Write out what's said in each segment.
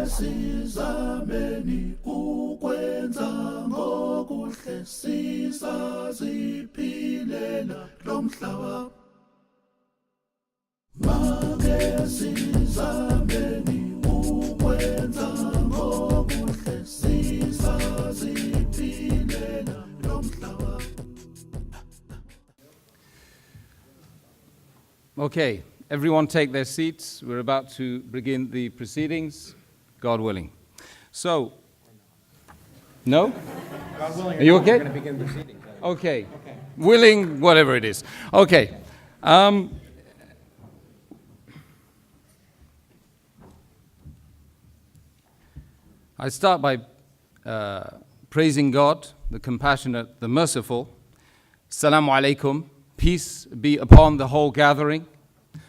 sizameni ukwenza ngokuhle sizaziphilela lo mhlaba. Make sizameni ukwenza ngokuhle sizaziphilela lo mhlaba. Okay, everyone take their seats. We're about to begin the proceedings, God willing. So, no? God willing, are you okay? We're going to begin proceedings. Okay. Willing, whatever it is. Okay. I start by praising God, the compassionate, the merciful. Assalamu alaikum. Peace be upon the whole gathering.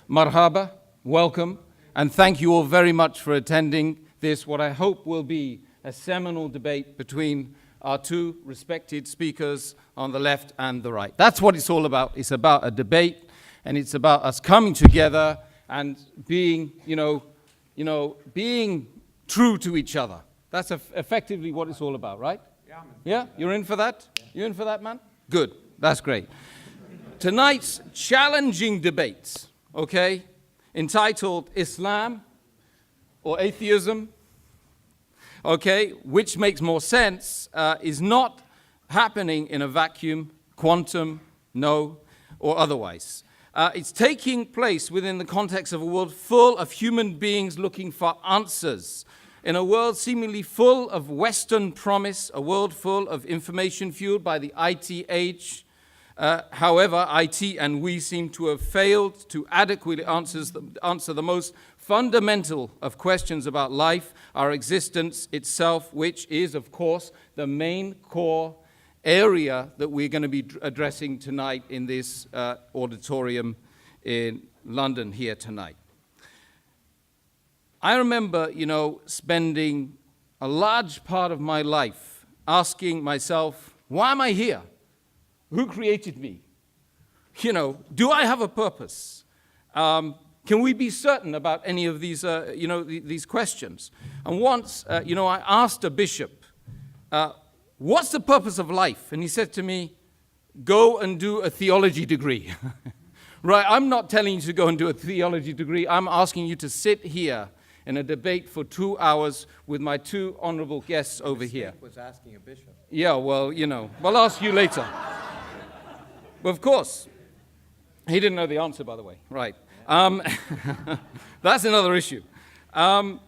Marhaba, welcome, and thank you all very much for attending this, what I hope will be a seminal debate between our two respected speakers on the left and the right. That's what it's all about. It's about a debate, and it's about us coming together and being, being true to each other. That's effectively what it's all about, right? Yeah. Yeah? You're in for that? You in for that, man? Good. That's great. Tonight's challenging debate, okay, entitled Islam or Atheism, okay, which makes more sense, is not happening in a vacuum, quantum, no, or otherwise. It's taking place within the context of a world full of human beings looking for answers, in a world seemingly full of Western promise, a world full of information fueled by the IT age. However, IT and we seem to have failed to adequately answer the most fundamental of questions about life, our existence itself, which is, of course, the main core area that we're going to be addressing tonight in this auditorium in London here tonight. I remember, spending a large part of my life asking myself, why am I here? Who created me? Do I have a purpose? Can we be certain about any of these, these questions? And once, I asked a bishop, what's the purpose of life? And he said to me, go and do a theology degree. Right, I'm not telling you to go and do a theology degree. I'm asking you to sit here in a debate for 2 hours with my two honorable guests over here. Was asking a bishop. Yeah, well, I'll ask you later. Well, of course. He didn't know the answer, by the way. Right. That's another issue. But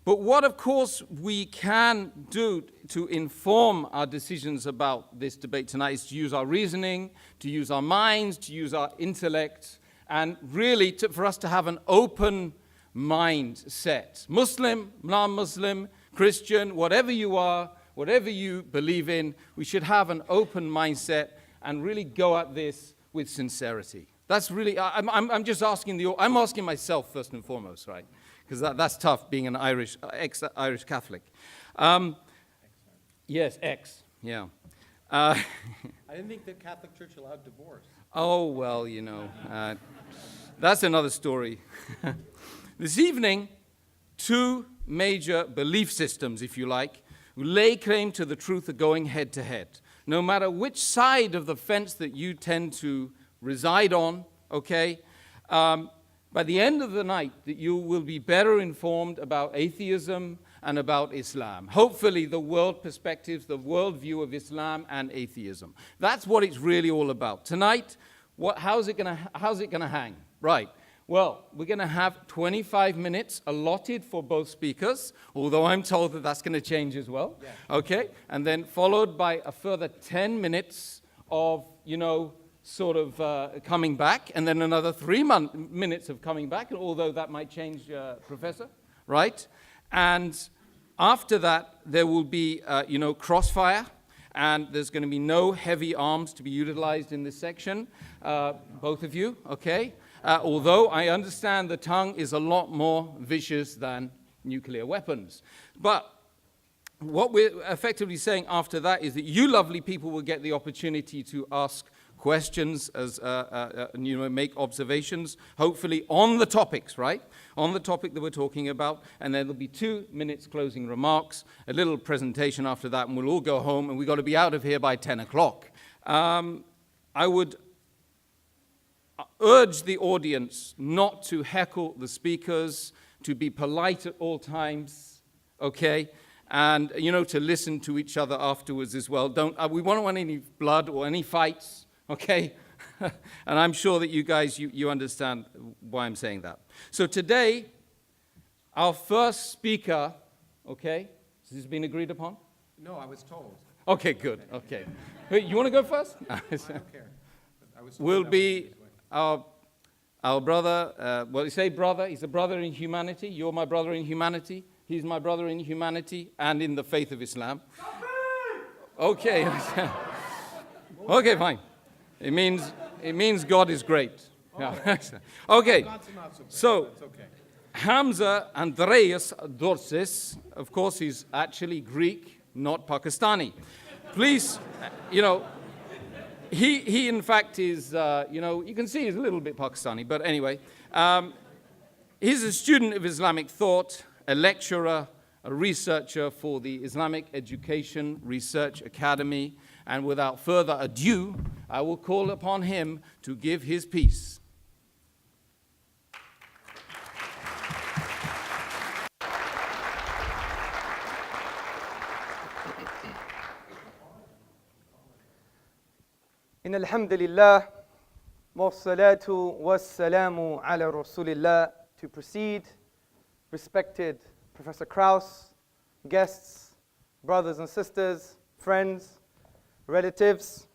what, of course, we can do to inform our decisions about this debate tonight is to use our reasoning, to use our minds, to use our intellect, and really for us to have an open mindset. Muslim, non-Muslim, Christian, whatever you are, whatever you believe in, we should have an open mindset and really go at this with sincerity. That's really, I'm just asking I'm asking myself first and foremost, right? Because that's tough being an ex-Irish Catholic. Yes, yeah. I didn't think the Catholic Church allowed divorce. Oh, well, that's another story. This evening, two major belief systems, if you like, who lay claim to the truth are going head to head. No matter which side of the fence that you tend to reside on, okay, by the end of the night, that you will be better informed about atheism and about Islam. Hopefully, the world perspectives, the worldview of Islam and atheism. That's what it's really all about. Tonight, how's it gonna hang? Right. Well, we're going to have 25 minutes allotted for both speakers, although I'm told that that's going to change as well. Yeah. Okay? And then followed by a further 10 minutes of, coming back, and then another 3 minutes of coming back, although that might change, Professor, right? And after that, there will be, crossfire, and there's going to be no heavy arms to be utilized in this section, both of you, okay? Although I understand the tongue is a lot more vicious than nuclear weapons. But what we're effectively saying after that is that you lovely people will get the opportunity to ask questions, make observations, hopefully on the topics, right? On the topic that we're talking about. And then there'll be 2 minutes closing remarks, a little presentation after that, and we'll all go home, and we've got to be out of here by 10 o'clock. I would urge the audience not to heckle the speakers, to be polite at all times, okay? And, to listen to each other afterwards as well. We don't want any blood or any fights, okay? And I'm sure that you guys, you understand why I'm saying that. So today, our first speaker, okay? Has this been agreed upon? No, I was told. Okay, good, okay. Wait, you want to go first? I don't care. I was told Will that be was our brother, you say brother, he's a brother in humanity. You're my brother in humanity. He's my brother in humanity and in the faith of Islam. Okay. Okay, fine. It means God is great. Yeah. Okay. So, Hamza Andreas Tzortzis, of course, he's actually Greek, not Pakistani. Please, he in fact is, you can see he's a little bit Pakistani, but anyway. He's a student of Islamic thought, a lecturer, a researcher for the Islamic Education Research Academy. And without further ado, I will call upon him to give his piece. إن الحمد لله والصلاة والسلام على رسول الله. To proceed, respected Professor Krauss, guests, brothers and sisters, friends, relatives,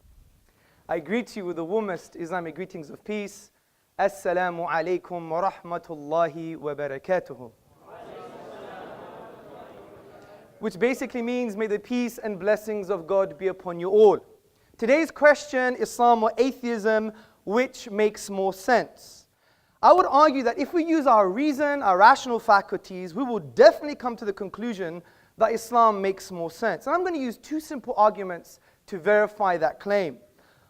I greet you with the warmest Islamic greetings of peace. Assalamu alaikum wa rahmatullahi wa barakatuhu. Which basically means, may the peace and blessings of God be upon you all. Today's question, Islam or atheism, which makes more sense? I would argue that if we use our reason, our rational faculties, we will definitely come to the conclusion that Islam makes more sense. And I'm going to use 2 simple arguments to verify that claim.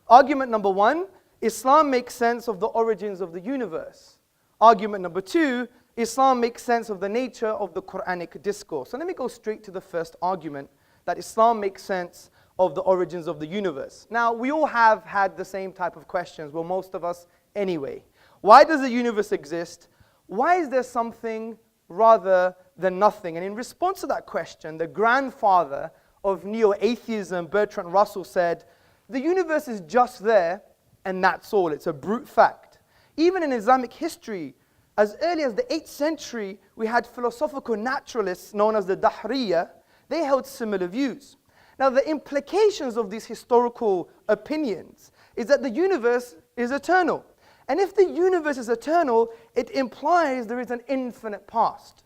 Argument number 1, Islam makes sense of the origins of the universe. Argument number 2, Islam makes sense of the nature of the Quranic discourse. So let me go straight to the first argument, that Islam makes sense of the origins of the universe. Now, we all have had the same type of questions, well, most of us anyway. Why does the universe exist? Why is there something rather than nothing? And in response to that question, the grandfather of neo-atheism, Bertrand Russell, said, the universe is just there, and that's all. It's a brute fact. Even in Islamic history, as early as the 8th century, we had philosophical naturalists known as the Dahriya. They held similar views. Now, the implications of these historical opinions is that the universe is eternal. And if the universe is eternal, it implies there is an infinite past.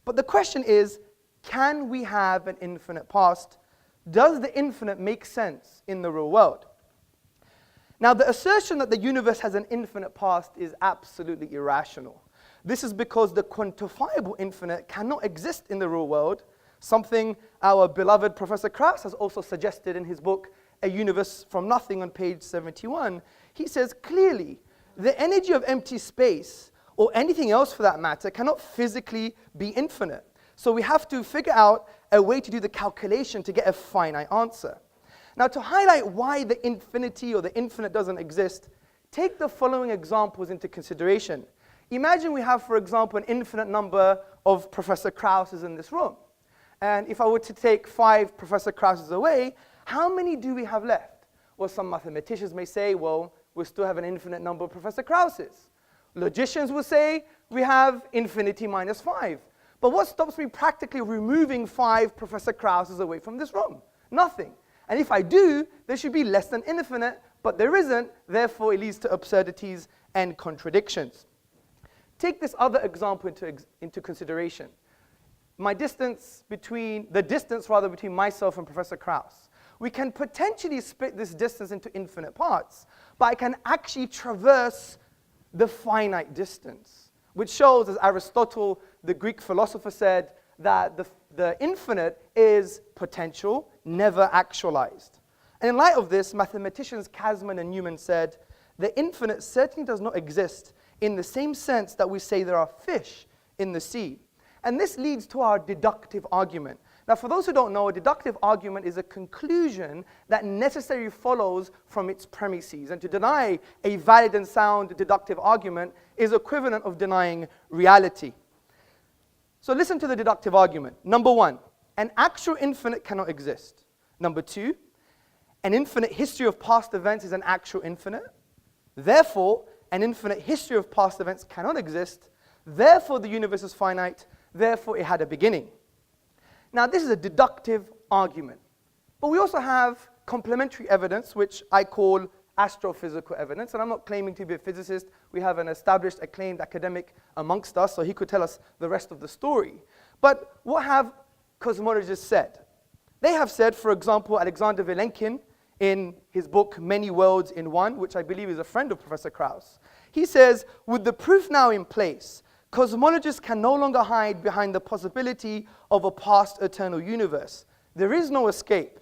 But the question is, can we have an infinite past? Does the infinite make sense in the real world? Now, the assertion that the universe has an infinite past is absolutely irrational. This is because the quantifiable infinite cannot exist in the real world, something our beloved Professor Krauss has also suggested in his book, A Universe from Nothing, on page 71. He says clearly, the energy of empty space, or anything else for that matter, cannot physically be infinite. So we have to figure out a way to do the calculation to get a finite answer. Now, to highlight why the infinity or the infinite doesn't exist, take the following examples into consideration. Imagine we have, for example, an infinite number of Professor Krausses in this room. And if I were to take 5 Professor Krausses away, how many do we have left? Well, some mathematicians may say, well, we still have an infinite number of Professor Krausses. Logicians will say we have infinity minus 5. But what stops me practically removing 5 Professor Krausses away from this room? Nothing. And if I do, there should be less than infinite, but there isn't, therefore it leads to absurdities and contradictions. Take this other example into consideration. The distance between myself and Professor Krauss. We can potentially split this distance into infinite parts, but I can actually traverse the finite distance, which shows, as Aristotle, the Greek philosopher, said, that the infinite is potential, never actualized. And in light of this, mathematicians Kasman and Newman said, the infinite certainly does not exist in the same sense that we say there are fish in the sea. And this leads to our deductive argument. Now, for those who don't know, a deductive argument is a conclusion that necessarily follows from its premises. And to deny a valid and sound deductive argument is equivalent of denying reality. So listen to the deductive argument. Number one, an actual infinite cannot exist. Number two, an infinite history of past events is an actual infinite. Therefore, an infinite history of past events cannot exist. Therefore, the universe is finite. Therefore, it had a beginning. Now, this is a deductive argument. But we also have complementary evidence, which I call astrophysical evidence. And I'm not claiming to be a physicist. We have an established, acclaimed academic amongst us, so he could tell us the rest of the story. But what have cosmologists said? They have said, for example, Alexander Vilenkin, in his book, Many Worlds in One, which I believe is a friend of Professor Krauss. He says, with the proof now in place, cosmologists can no longer hide behind the possibility of a past eternal universe. There is no escape.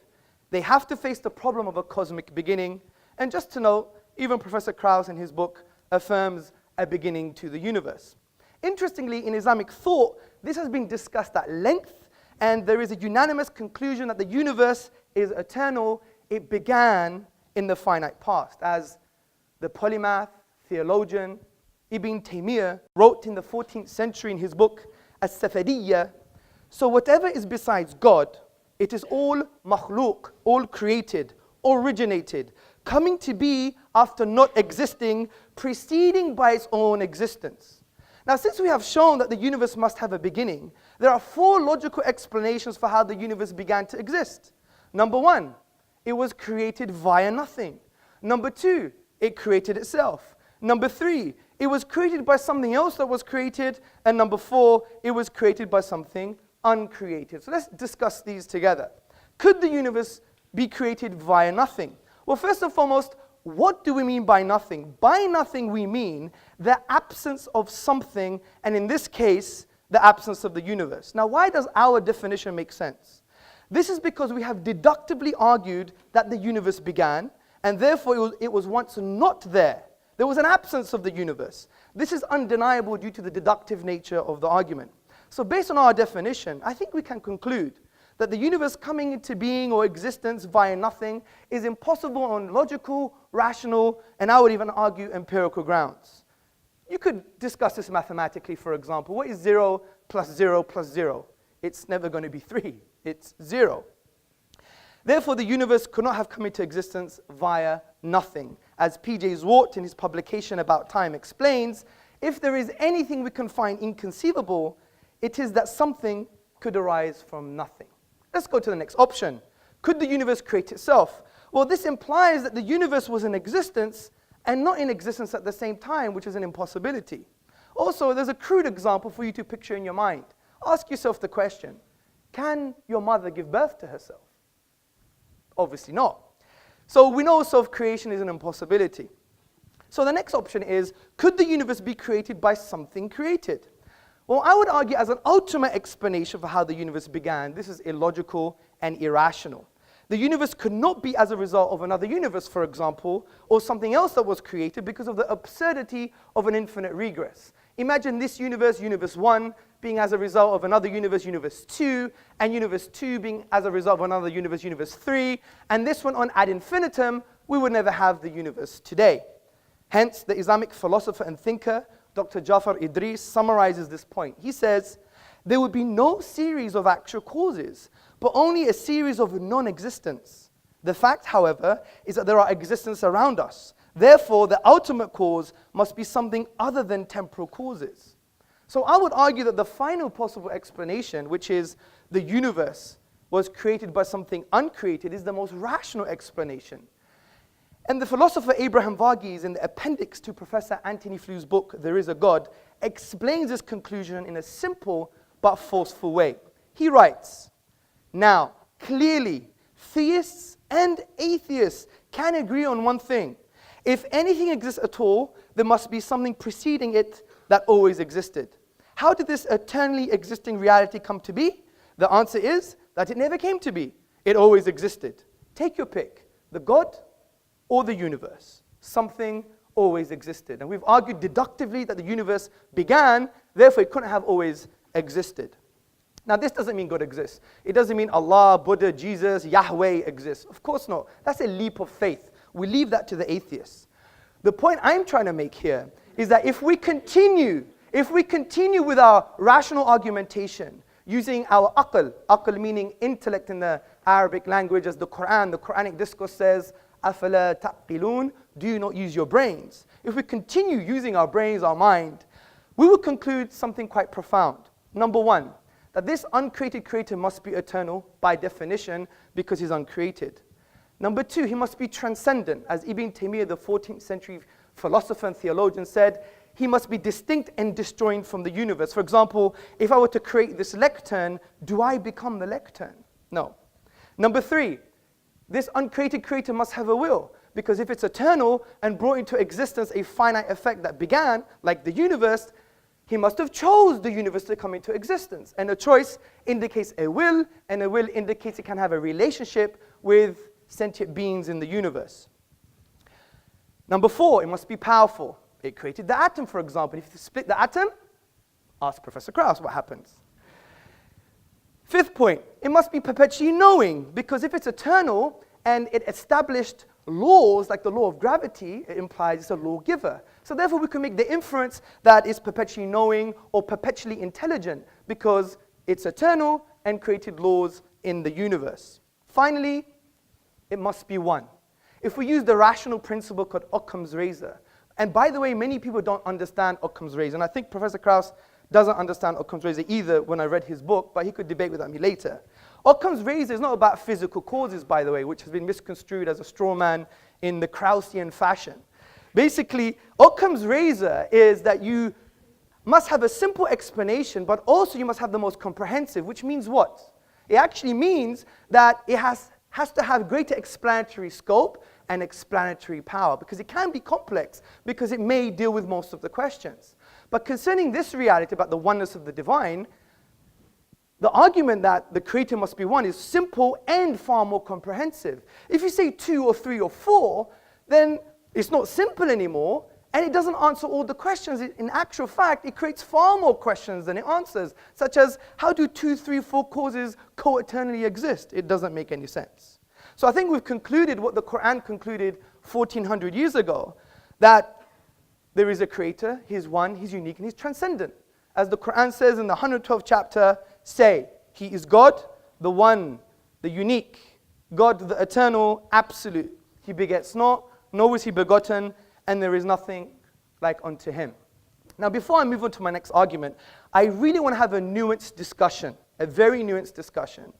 They have to face the problem of a cosmic beginning. And just to note, even Professor Krauss in his book affirms a beginning to the universe. Interestingly, in Islamic thought, this has been discussed at length, and there is a unanimous conclusion that the universe is eternal. It began in the finite past, as the polymath, theologian, Ibn Taymiyyah wrote in the 14th century in his book, As-Safadiyya, so whatever is besides God, it is all makhluk, all created, originated, coming to be after not existing, preceding by its own existence. Now, since we have shown that the universe must have a beginning, there are four logical explanations for how the universe began to exist. Number one, it was created via nothing. Number two, it created itself. Number three, it was created by something else that was created. And number four, it was created by something uncreated. So let's discuss these together. Could the universe be created via nothing? Well, first and foremost, what do we mean by nothing? By nothing, we mean the absence of something, and in this case, the absence of the universe. Now, why does our definition make sense? This is because we have deductively argued that the universe began, and therefore it was once not there. There was an absence of the universe. This is undeniable due to the deductive nature of the argument. So based on our definition, I think we can conclude that the universe coming into being or existence via nothing is impossible on logical, rational, and I would even argue empirical grounds. You could discuss this mathematically, for example. What is 0 plus 0 plus 0? It's never going to be 3. It's 0. Therefore, the universe could not have come into existence via nothing. As P.J. Zwart in his publication About Time explains, if there is anything we can find inconceivable, it is that something could arise from nothing. Let's go to the next option. Could the universe create itself? Well, this implies that the universe was in existence and not in existence at the same time, which is an impossibility. Also, there's a crude example for you to picture in your mind. Ask yourself the question, can your mother give birth to herself? Obviously not. So we know self-creation is an impossibility. So the next option is, could the universe be created by something created? Well, I would argue as an ultimate explanation for how the universe began, this is illogical and irrational. The universe could not be as a result of another universe, for example, or something else that was created because of the absurdity of an infinite regress. Imagine this universe, universe 1, being as a result of another universe, universe 2, and universe 2 being as a result of another universe, universe 3, and this one on ad infinitum, we would never have the universe today. Hence, the Islamic philosopher and thinker, Dr. Jafar Idris, summarizes this point. He says, there would be no series of actual causes, but only a series of non-existence. The fact, however, is that there are existences around us. Therefore, the ultimate cause must be something other than temporal causes. So I would argue that the final possible explanation, which is the universe was created by something uncreated, is the most rational explanation. And the philosopher Abraham Varghese, in the appendix to Professor Anthony Fleur's book, There Is a God, explains this conclusion in a simple but forceful way. He writes, now, clearly, theists and atheists can agree on one thing. If anything exists at all, there must be something preceding it that always existed. How did this eternally existing reality come to be? The answer is that it never came to be. It always existed. Take your pick. the God or the universe. Something always existed. And we've argued deductively that the universe began, therefore it couldn't have always existed. Now, this doesn't mean God exists. It doesn't mean Allah, Buddha, Jesus, Yahweh exists. Of course not. That's a leap of faith. We leave that to the atheists. The point I'm trying to make here is that if we continue with our rational argumentation, using our aql meaning intellect in the Arabic language, as the Quranic discourse says, أَفَلَا تَعْقِلُونَ, do you not use your brains? If we continue using our brains, our mind, we will conclude something quite profound. Number one, that this uncreated creator must be eternal by definition because he's uncreated. Number two, he must be transcendent. As Ibn Taymiyyah, the 14th century philosopher and theologian, said, he must be distinct and disjoined from the universe. For example, if I were to create this lectern, do I become the lectern? No. Number three, this uncreated creator must have a will, because if it's eternal and brought into existence a finite effect that began, like the universe, he must have chose the universe to come into existence. And a choice indicates a will, and a will indicates it can have a relationship with sentient beings in the universe. Number four, it must be powerful. It created the atom, for example. If you split the atom, ask Professor Krauss what happens. Fifth point, it must be perpetually knowing, because if it's eternal and it established laws like the law of gravity, it implies it's a lawgiver. So therefore we can make the inference that it's perpetually knowing or perpetually intelligent because it's eternal and created laws in the universe. Finally, it must be one. If we use the rational principle called Occam's razor, and by the way, many people don't understand Occam's razor, and I think Professor Krauss doesn't understand Occam's razor either when I read his book, but he could debate with me later. Occam's razor is not about physical causes, by the way, which has been misconstrued as a straw man in the Kraussian fashion. Basically, Occam's razor is that you must have a simple explanation, but also you must have the most comprehensive, which means what? It actually means that it has to have greater explanatory scope and explanatory power, because it can be complex, because it may deal with most of the questions. But concerning this reality about the oneness of the divine, the argument that the creator must be one is simple and far more comprehensive. If you say 2 or 3 or 4, then it's not simple anymore, and it doesn't answer all the questions. In actual fact, it creates far more questions than it answers, such as, how do 2, 3, 4 causes co-eternally exist? It doesn't make any sense. So I think we've concluded what the Quran concluded 1400 years ago, that there is a creator, he's one, he's unique, and he's transcendent. As the Quran says in the 112th chapter, say, he is God, the one, the unique, God, the eternal, absolute. He begets not, nor is he begotten, and there is nothing like unto him. Now, before I move on to my next argument, I really want to have a nuanced discussion, a very nuanced discussion,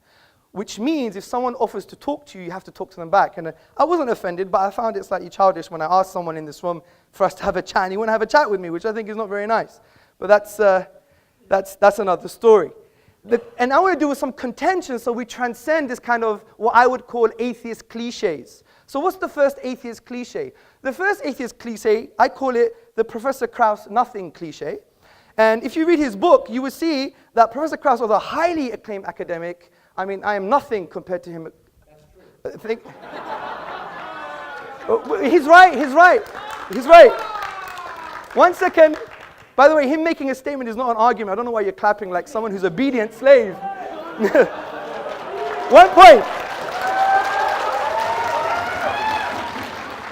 which means if someone offers to talk to you, you have to talk to them back. And I wasn't offended, but I found it slightly childish when I asked someone in this room for us to have a chat, and he wouldn't have a chat with me, which I think is not very nice. But that's another story. And I want to do with some contention so we transcend this kind of what I would call atheist cliches. So what's the first atheist cliche? The first atheist cliche, I call it the Professor Krauss nothing cliche. And if you read his book, you will see that Professor Krauss was a highly acclaimed academic. I mean, I am nothing compared to him. That's true. He's right. 1 second. By the way, him making a statement is not an argument. I don't know why you're clapping like someone who's obedient slave. 1 point.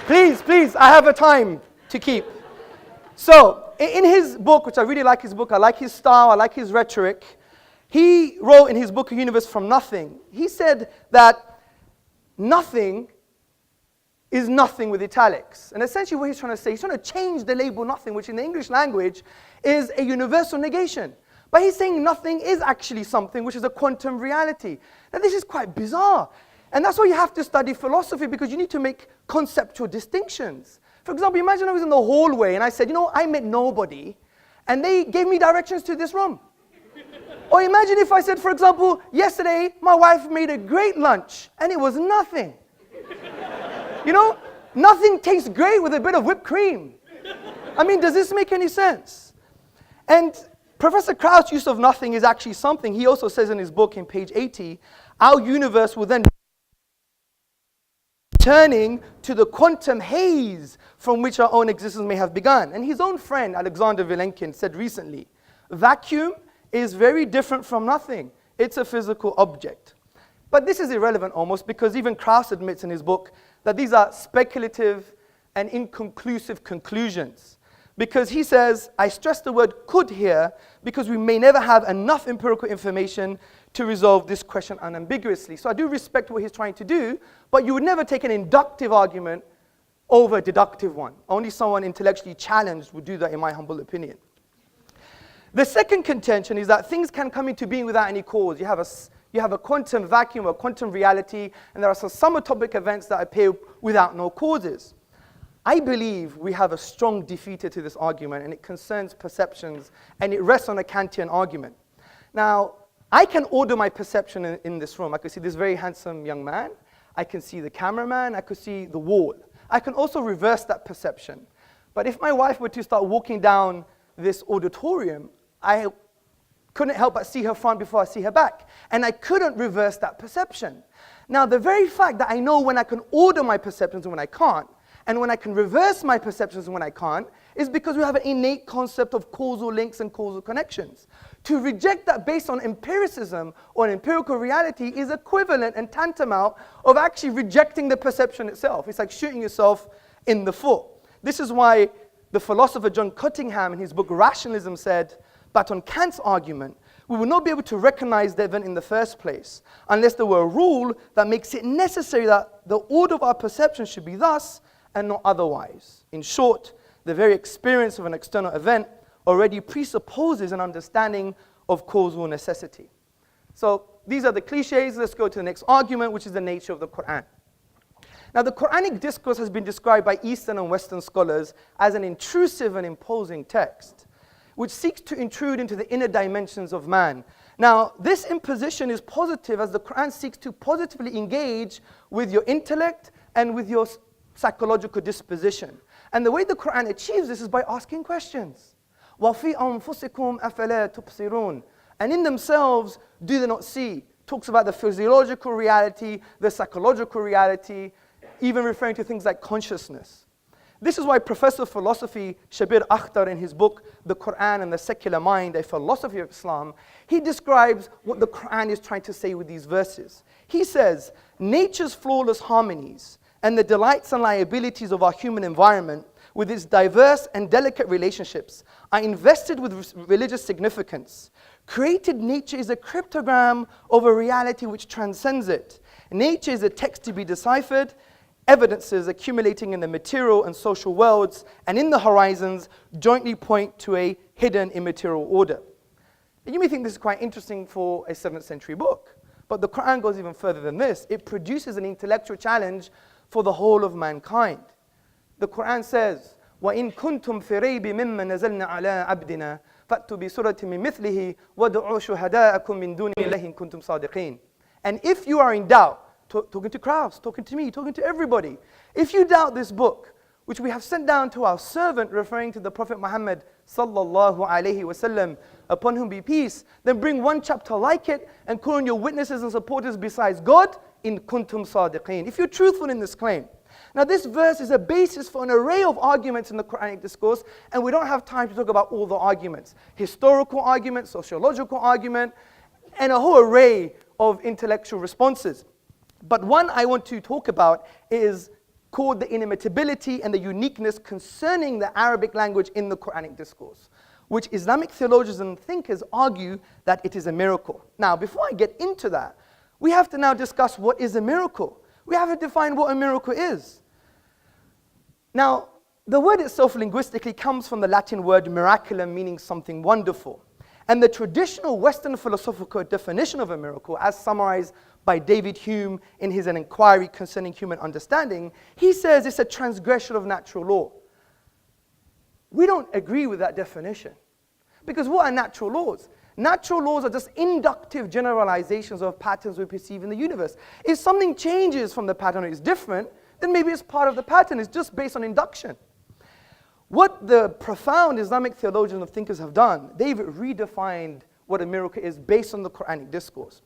Please, I have a time to keep. So, in his book, which I really like his book, I like his style, I like his rhetoric, he wrote in his book, A Universe from Nothing, he said that nothing is nothing with italics. And essentially what he's trying to say, he's trying to change the label nothing, which in the English language is a universal negation. But he's saying nothing is actually something, which is a quantum reality. Now this is quite bizarre. And that's why you have to study philosophy, because you need to make conceptual distinctions. For example, imagine I was in the hallway and I said, I met nobody, and they gave me directions to this room. Or imagine if I said, for example, yesterday my wife made a great lunch, and it was nothing. Nothing tastes great with a bit of whipped cream. I mean, does this make any sense? And Professor Krauss' use of nothing is actually something. He also says in his book in page 80, our universe will then returning to the quantum haze from which our own existence may have begun. And his own friend, Alexander Vilenkin, said recently, vacuum is very different from nothing. It's a physical object. But this is irrelevant almost, because even Krauss admits in his book that these are speculative and inconclusive conclusions. Because he says, I stress the word could here, because we may never have enough empirical information to resolve this question unambiguously. So I do respect what he's trying to do, but you would never take an inductive argument over a deductive one. Only someone intellectually challenged would do that, in my humble opinion. The second contention is that things can come into being without any cause. You have a quantum vacuum, a quantum reality, and there are some subatomic events that appear without no causes. I believe we have a strong defeater to this argument, and it concerns perceptions, and it rests on a Kantian argument. Now, I can order my perception in this room. I can see this very handsome young man. I can see the cameraman. I could see the wall. I can also reverse that perception. But if my wife were to start walking down this auditorium, I couldn't help but see her front before I see her back. And I couldn't reverse that perception. Now, the very fact that I know when I can order my perceptions and when I can't, and when I can reverse my perceptions and when I can't, is because we have an innate concept of causal links and causal connections. To reject that based on empiricism or an empirical reality is equivalent and tantamount of actually rejecting the perception itself. It's like shooting yourself in the foot. This is why the philosopher John Cottingham in his book Rationalism said, but on Kant's argument, we will not be able to recognize the event in the first place unless there were a rule that makes it necessary that the order of our perception should be thus and not otherwise. In short, the very experience of an external event already presupposes an understanding of causal necessity. So these are the cliches. Let's go to the next argument, which is the nature of the Quran. Now, the Quranic discourse has been described by Eastern and Western scholars as an intrusive and imposing text, which seeks to intrude into the inner dimensions of man. Now, this imposition is positive as the Quran seeks to positively engage with your intellect and with your psychological disposition. And the way the Quran achieves this is by asking questions. وَفِي أَنفُسِكُمْ أَفَلَا تُبْصِرُونَ. And in themselves, do they not see? Talks about the physiological reality, the psychological reality, even referring to things like consciousness. This is why Professor of Philosophy Shabir Akhtar, in his book, The Quran and the Secular Mind, A Philosophy of Islam, he describes what the Quran is trying to say with these verses. He says, nature's flawless harmonies and the delights and liabilities of our human environment, with its diverse and delicate relationships, are invested with religious significance. Created nature is a cryptogram of a reality which transcends it. Nature is a text to be deciphered, evidences accumulating in the material and social worlds and in the horizons jointly point to a hidden immaterial order. And you may think this is quite interesting for a 7th century book, but the Quran goes even further than this. It produces an intellectual challenge for the whole of mankind. The Quran says, وَإِن كُنْتُمْ فِي رَيْبٍ مِّمَّا نَزَلْنَا عَلَىٰ عَبْدِنَا فَأْتُوا بِسُورَةٍ مِّن مِّثْلِهِ وَادْعُوا شُهَدَاءَكُم مِّن دُونِ اللَّهِ إِن كُنتُمْ صَادِقِينَ. And if you are in doubt, talking to Krauss, talking to me, talking to everybody, if you doubt this book, which we have sent down to our servant, referring to the Prophet Muhammad sallallahu alaihi wasallam, upon whom be peace, then bring one chapter like it and call on your witnesses and supporters besides God, in kuntum sadiqeen, if you're truthful in this claim. Now, this verse is a basis for an array of arguments in the Quranic discourse, and we don't have time to talk about all the arguments. Historical argument, sociological argument, and a whole array of intellectual responses. But one I want to talk about is called the inimitability and the uniqueness concerning the Arabic language in the Quranic discourse, which Islamic theologians and thinkers argue that it is a miracle. Now, before I get into that, we have to now discuss what is a miracle. We have to define what a miracle is. Now, the word itself linguistically comes from the Latin word miraculum, meaning something wonderful. And the traditional Western philosophical definition of a miracle, as summarized by David Hume in his An Inquiry Concerning Human Understanding, he says it's a transgression of natural law. We don't agree with that definition. Because what are natural laws? Natural laws are just inductive generalizations of patterns we perceive in the universe. If something changes from the pattern or is different, then maybe it's part of the pattern. It's just based on induction. What the profound Islamic theologians and thinkers have done, they've redefined what a miracle is based on the Quranic discourse.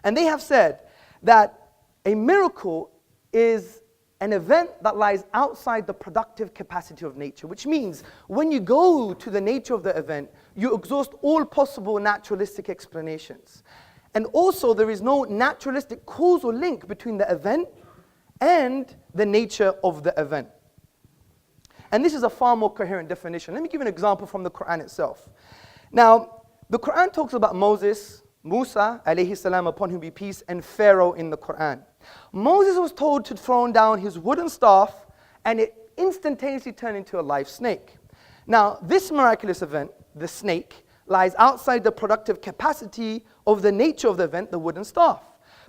And they have said that a miracle is an event that lies outside the productive capacity of nature, which means when you go to the nature of the event, you exhaust all possible naturalistic explanations. And also, there is no naturalistic causal link between the event and the nature of the event. And this is a far more coherent definition. Let me give an example from the Quran itself. Now, the Quran talks about Moses, Musa, alayhi salam, upon whom be peace, and Pharaoh in the Quran. Moses was told to throw down his wooden staff, and it instantaneously turned into a live snake. Now, this miraculous event, the snake, lies outside the productive capacity of the nature of the event, the wooden staff,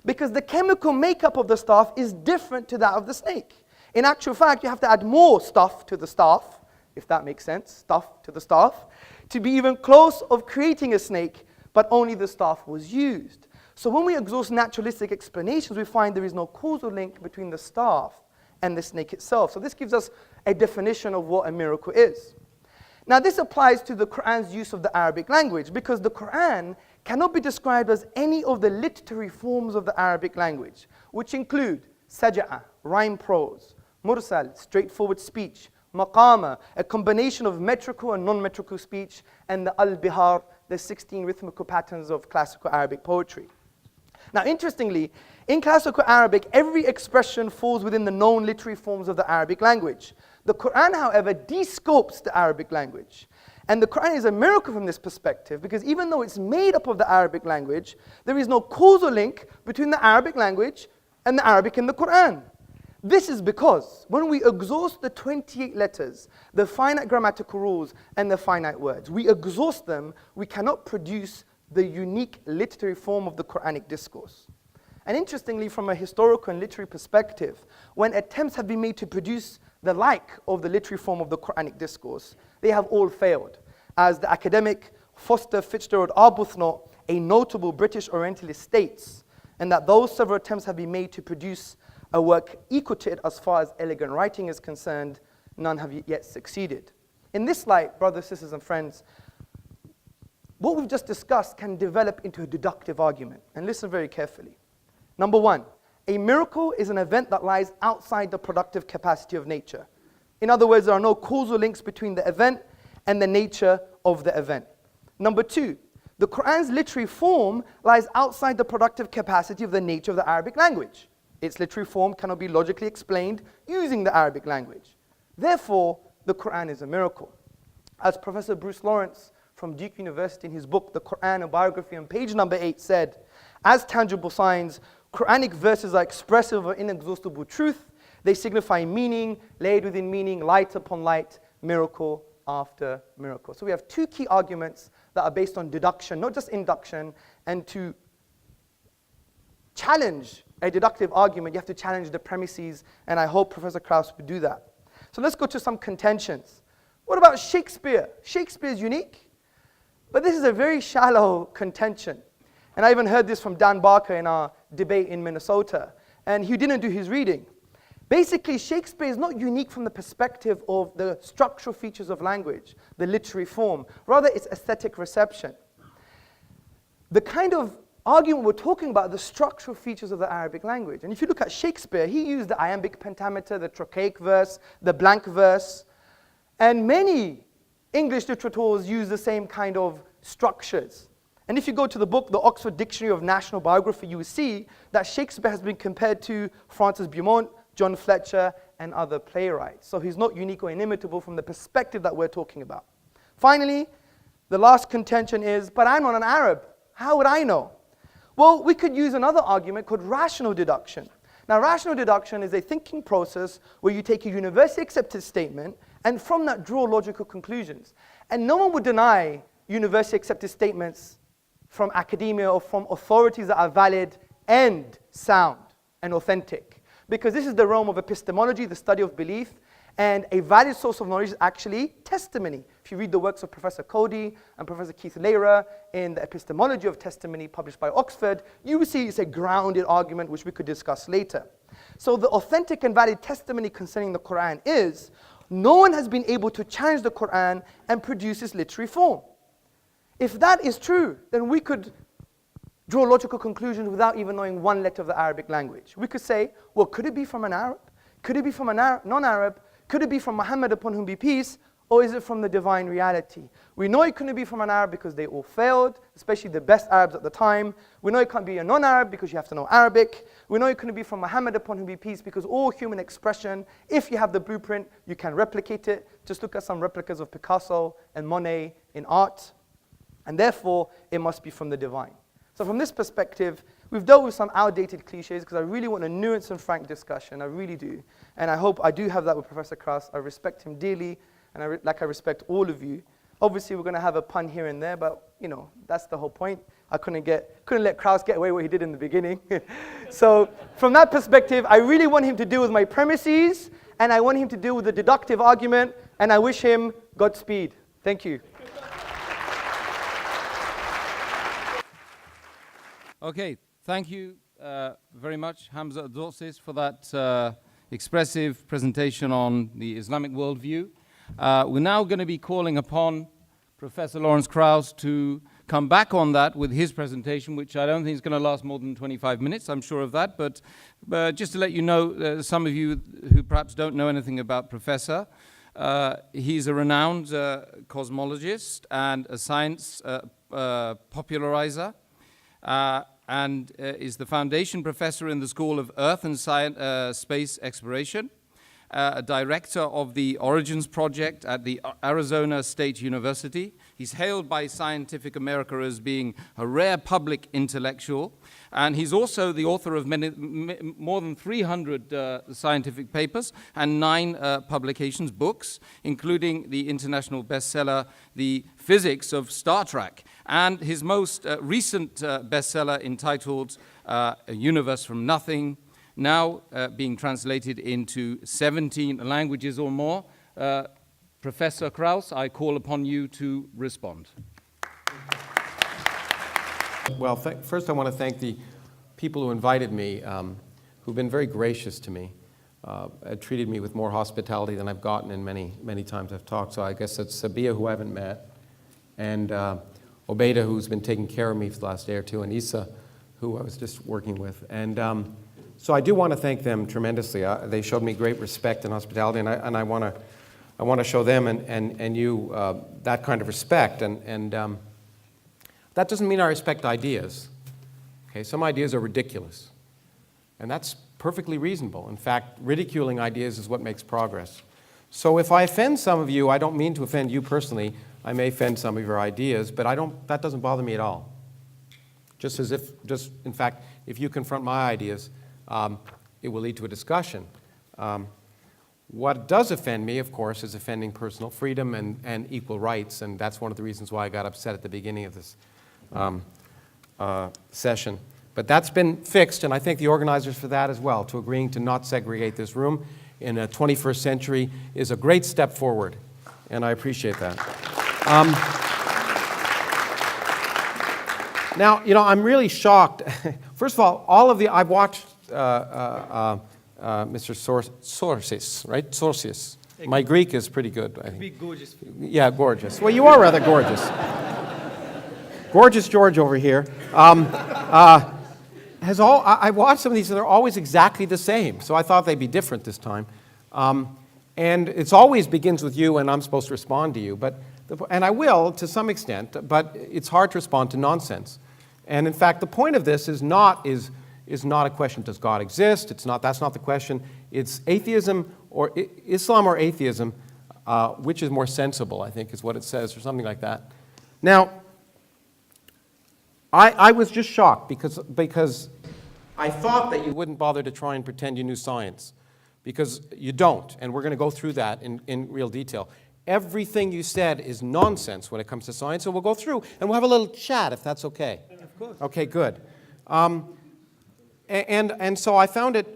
because the chemical makeup of the staff is different to that of the snake. In actual fact, you have to add more stuff to the staff, if that makes sense, stuff to the staff, to be even close of creating a snake, but only the staff was used. So when we exhaust naturalistic explanations, we find there is no causal link between the staff and the snake itself. So this gives us a definition of what a miracle is. Now this applies to the Quran's use of the Arabic language, because the Quran cannot be described as any of the literary forms of the Arabic language, which include saj'a, rhyme prose, mursal, straightforward speech, maqama, a combination of metrical and non-metrical speech, and the al-bihar, the 16 rhythmical patterns of classical Arabic poetry. Now, interestingly, in classical Arabic, every expression falls within the known literary forms of the Arabic language. The Quran, however, de-scopes the Arabic language. And the Quran is a miracle from this perspective, because even though it's made up of the Arabic language, there is no causal link between the Arabic language and the Arabic in the Quran. This is because when we exhaust the 28 letters, the finite grammatical rules, and the finite words, we exhaust them, we cannot produce the unique literary form of the Quranic discourse. And interestingly, from a historical and literary perspective, when attempts have been made to produce the like of the literary form of the Quranic discourse, they have all failed. As the academic Foster Fitzgerald Arbuthnot, a notable British Orientalist, states, and that those several attempts have been made to produce a work equal to it as far as elegant writing is concerned, none have yet succeeded. In this light, brothers, sisters, and friends, what we've just discussed can develop into a deductive argument. And listen very carefully. Number one, a miracle is an event that lies outside the productive capacity of nature. In other words, there are no causal links between the event and the nature of the event. Number two, the Quran's literary form lies outside the productive capacity of the nature of the Arabic language. Its literary form cannot be logically explained using the Arabic language. Therefore, the Quran is a miracle. As Professor Bruce Lawrence from Duke University in his book, The Quran, a Biography, on page number 8 said, as tangible signs, Quranic verses are expressive of inexhaustible truth. They signify meaning, laid within meaning, light upon light, miracle after miracle. So we have two key arguments that are based on deduction, not just induction. And to challenge a deductive argument, you have to challenge the premises, and I hope Professor Krauss would do that. So let's go to some contentions. What about Shakespeare? Shakespeare is unique, but this is a very shallow contention. And I even heard this from Dan Barker in our debate in Minnesota, and he didn't do his reading. Basically, Shakespeare is not unique from the perspective of the structural features of language, the literary form. Rather, it's aesthetic reception. The kind of argument we're talking about the structural features of the Arabic language. And if you look at Shakespeare, he used the iambic pentameter, the trochaic verse, the blank verse, and many English literateurs use the same kind of structures. And if you go to the book, the Oxford Dictionary of National Biography, you will see that Shakespeare has been compared to Francis Beaumont, John Fletcher, and other playwrights. So he's not unique or inimitable from the perspective that we're talking about. Finally, the last contention is, but I'm not an Arab. How would I know? Well, we could use another argument called rational deduction. Now, rational deduction is a thinking process where you take a universally accepted statement and from that draw logical conclusions. And no one would deny universally accepted statements from academia or from authorities that are valid and sound and authentic. Because this is the realm of epistemology, the study of belief, and a valid source of knowledge is actually testimony. If you read the works of Professor Cody and Professor Keith Lehrer in the Epistemology of Testimony published by Oxford, you will see it's a grounded argument which we could discuss later. So the authentic and valid testimony concerning the Quran is, no one has been able to challenge the Quran and produce its literary form. If that is true, then we could draw logical conclusions without even knowing one letter of the Arabic language. We could say, well, could it be from an Arab? Could it be from a non-Arab? Could it be from Muhammad upon whom be peace? Or is it from the divine reality? We know it couldn't be from an Arab because they all failed, especially the best Arabs at the time. We know it can't be a non-Arab because you have to know Arabic. We know it couldn't be from Muhammad upon whom be peace because all human expression, if you have the blueprint, you can replicate it. Just look at some replicas of Picasso and Monet in art. And therefore, it must be from the divine. So from this perspective, we've dealt with some outdated cliches because I really want a nuanced and frank discussion. I really do. And I hope I do have that with Professor Krauss. I respect him dearly, and I respect all of you. Obviously, we're going to have a pun here and there, but that's the whole point. I couldn't let Krauss get away what he did in the beginning. So from that perspective, I really want him to deal with my premises, and I want him to deal with the deductive argument, and I wish him Godspeed. Thank you. Okay, thank you very much, Hamza Tzortzis, for that expressive presentation on the Islamic worldview. We're now going to be calling upon Professor Lawrence Krauss to come back on that with his presentation, which I don't think is going to last more than 25 minutes, I'm sure of that. But just to let you know, some of you who perhaps don't know anything about Professor, he's a renowned cosmologist and a science popularizer, and is the foundation professor in the School of Earth and Space Exploration, a director of the Origins Project at the Arizona State University. He's hailed by Scientific America as being a rare public intellectual, and he's also the author of more than 300 scientific papers and 9 publications, books, including the international bestseller, The Physics of Star Trek, and his most recent bestseller entitled A Universe from Nothing, now being translated into 17 languages or more. Professor Krauss, I call upon you to respond. Well, first I want to thank the people who invited me, who've been very gracious to me, treated me with more hospitality than I've gotten in many times I've talked. So I guess it's Sabia, who I haven't met, and Obeida, who's been taking care of me for the last day or two, and Isa, who I was just working with. And so I do want to thank them tremendously. They showed me great respect and hospitality, and I want to show them and you that kind of respect. And that doesn't mean I respect ideas. Okay, some ideas are ridiculous, and that's perfectly reasonable. In fact, ridiculing ideas is what makes progress. So if I offend some of you, I don't mean to offend you personally. I may offend some of your ideas, but that doesn't bother me at all. In fact, if you confront my ideas, it will lead to a discussion. What does offend me, of course, is offending personal freedom and equal rights, and that's one of the reasons why I got upset at the beginning of this session. But that's been fixed, and I thank the organizers for that as well. To agreeing to not segregate this room in a 21st century is a great step forward, and I appreciate that. Now, I'm really shocked. First of all I've watched Mr. Tzortzis, right? Tzortzis. My Greek is pretty good, I think. Be gorgeous. Yeah, gorgeous. Well, you are rather gorgeous. Gorgeous George over here. I watched some of these, and they're always exactly the same. So I thought they'd be different this time. And it always begins with you, and I'm supposed to respond to you. And I will, to some extent, but it's hard to respond to nonsense. And in fact, the point of this is not a question, does God exist? That's not the question. It's atheism or Islam or atheism, which is more sensible, I think is what it says, or something like that. Now, I was just shocked because I thought that you wouldn't bother to try and pretend you knew science, because you don't, and we're going to go through that in real detail. Everything you said is nonsense when it comes to science, so we'll go through and we'll have a little chat if that's okay. Of course. Okay, good. And so I found it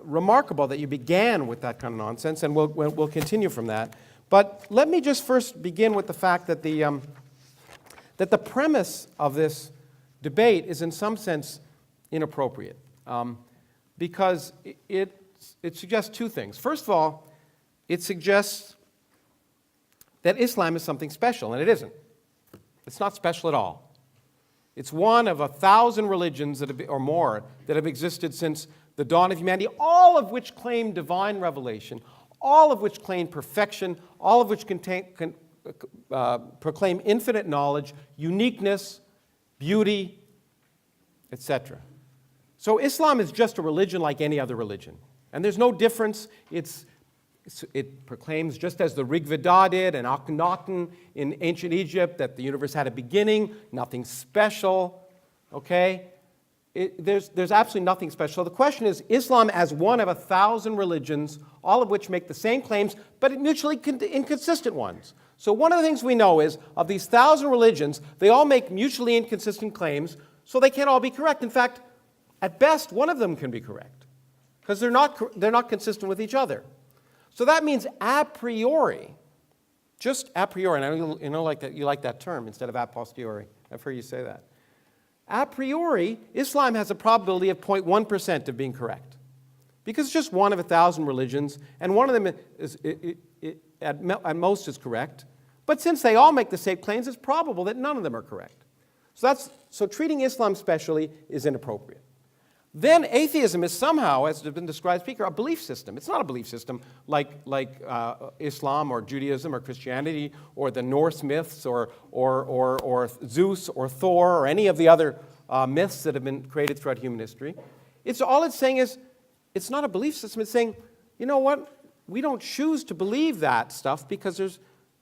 remarkable that you began with that kind of nonsense, and we'll continue from that. But let me just first begin with the fact that the premise of this debate is in some sense inappropriate, because it suggests two things. First of all, it suggests that Islam is something special, and it isn't. It's not special at all. It's one of 1,000 religions or more that have existed since the dawn of humanity, all of which claim divine revelation, all of which claim perfection, all of which proclaim infinite knowledge, uniqueness, beauty, etc. So Islam is just a religion like any other religion. And there's no difference. It proclaims, just as the Rig Veda did and Akhenaten in ancient Egypt, that the universe had a beginning, nothing special, okay? There's absolutely nothing special. So the question is, Islam as one of 1,000 religions, all of which make the same claims, but mutually inconsistent ones. So one of the things we know is, of these 1,000 religions, they all make mutually inconsistent claims, so they can't all be correct. In fact, at best, one of them can be correct, because they're not consistent with each other. So that means a priori, just a priori, and I know like that, you like that term instead of a posteriori. I've heard you say that. A priori, Islam has a probability of 0.1% of being correct, because it's just one of 1,000 religions, and one of them is, at most is correct. But since they all make the same claims, it's probable that none of them are correct. So treating Islam specially is inappropriate. Then atheism is somehow, as has been described speaker, a belief system. It's not a belief system like Islam or Judaism or Christianity or the Norse myths or Zeus or Thor or any of the other myths that have been created throughout human history. All it's saying is, it's not a belief system. It's saying, you know what? We don't choose to believe that stuff because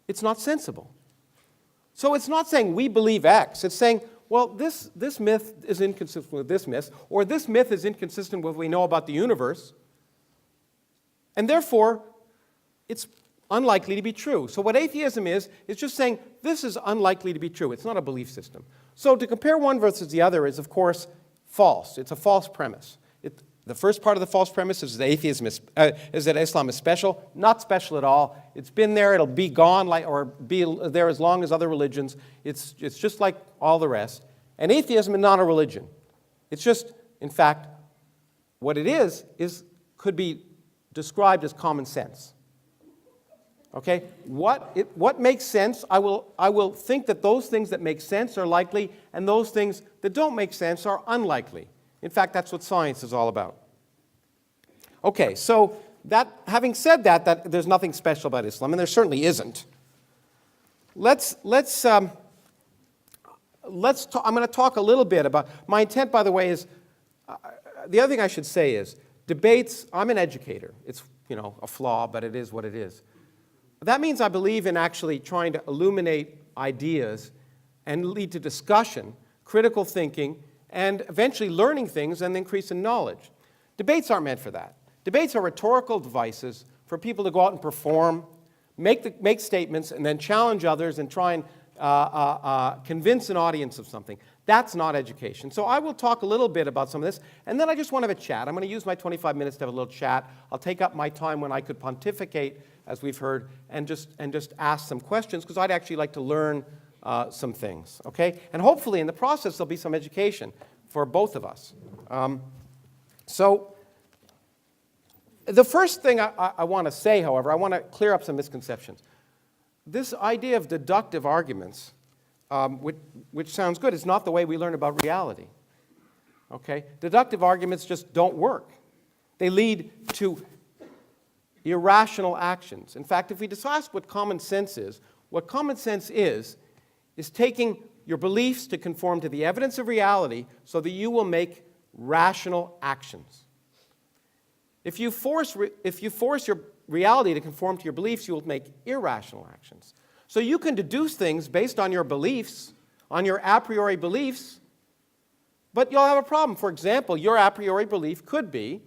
it's not sensible. So it's not saying we believe X. It's saying, well, this myth is inconsistent with this myth, or this myth is inconsistent with what we know about the universe, and therefore, it's unlikely to be true. So what atheism is just saying this is unlikely to be true. It's not a belief system. So to compare one versus the other is, of course, false. It's a false premise. The first part of the false premise is that Islam is special. Not special at all. It's been there. It'll be gone, or be there as long as other religions. It's just like all the rest. And atheism is not a religion. It's just, in fact, what it is could be described as common sense. Okay? What makes sense? I will think that those things that make sense are likely, and those things that don't make sense are unlikely. In fact, that's what science is all about. Okay, so having said that there's nothing special about Islam, and there certainly isn't. I'm going to talk a little bit about. My intent, by the way, is the other thing I should say is debates. I'm an educator. It's a flaw, but it is what it is. That means I believe in actually trying to illuminate ideas and lead to discussion, critical thinking, and eventually learning things and increase in knowledge. Debates aren't meant for that. Debates are rhetorical devices for people to go out and perform, make statements, and then challenge others and try and convince an audience of something. That's not education. So I will talk a little bit about some of this, and then I just want to have a chat. I'm going to use my 25 minutes to have a little chat. I'll take up my time when I could pontificate, as we've heard, and just ask some questions, because I'd actually like to learn some things, okay? And hopefully in the process there'll be some education for both of us. So the first thing I want to say, however, I want to clear up some misconceptions. This idea of deductive arguments, which sounds good, is not the way we learn about reality, okay? Deductive arguments just don't work. They lead to irrational actions. In fact, if we decide what common sense is taking your beliefs to conform to the evidence of reality so that you will make rational actions. If you force your reality to conform to your beliefs, you will make irrational actions. So you can deduce things based on your beliefs, on your a priori beliefs, but you'll have a problem. For example, your a priori belief could be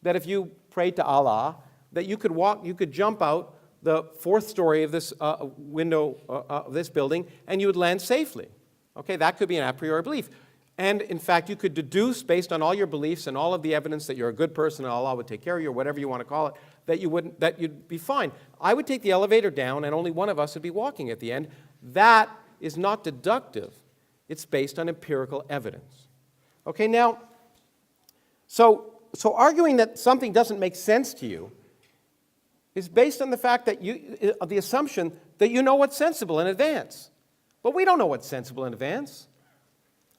that if you prayed to Allah, that you could jump out the fourth story of this window of this building, and you would land safely. Okay, that could be an a priori belief. And in fact, you could deduce based on all your beliefs and all of the evidence that you're a good person and Allah would take care of you, or whatever you want to call it, that you'd be fine. I would take the elevator down, and only one of us would be walking at the end. That is not deductive. It's based on empirical evidence. Okay, now, so arguing that something doesn't make sense to you is based on the fact that the assumption that you know what's sensible in advance. But we don't know what's sensible in advance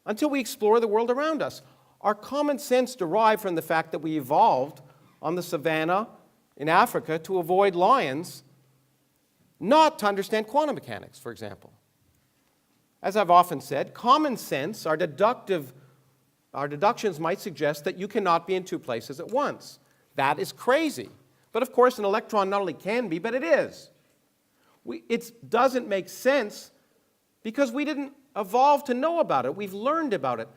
until we explore the world around us. Our common sense derived from the fact that we evolved on the savannah in Africa to avoid lions, not to understand quantum mechanics, for example. As I've often said, common sense, our deductions might suggest that you cannot be in two places at once. That is crazy. But of course, an electron not only can be, but it is. It doesn't make sense because we didn't evolve to know about it. We've learned about it.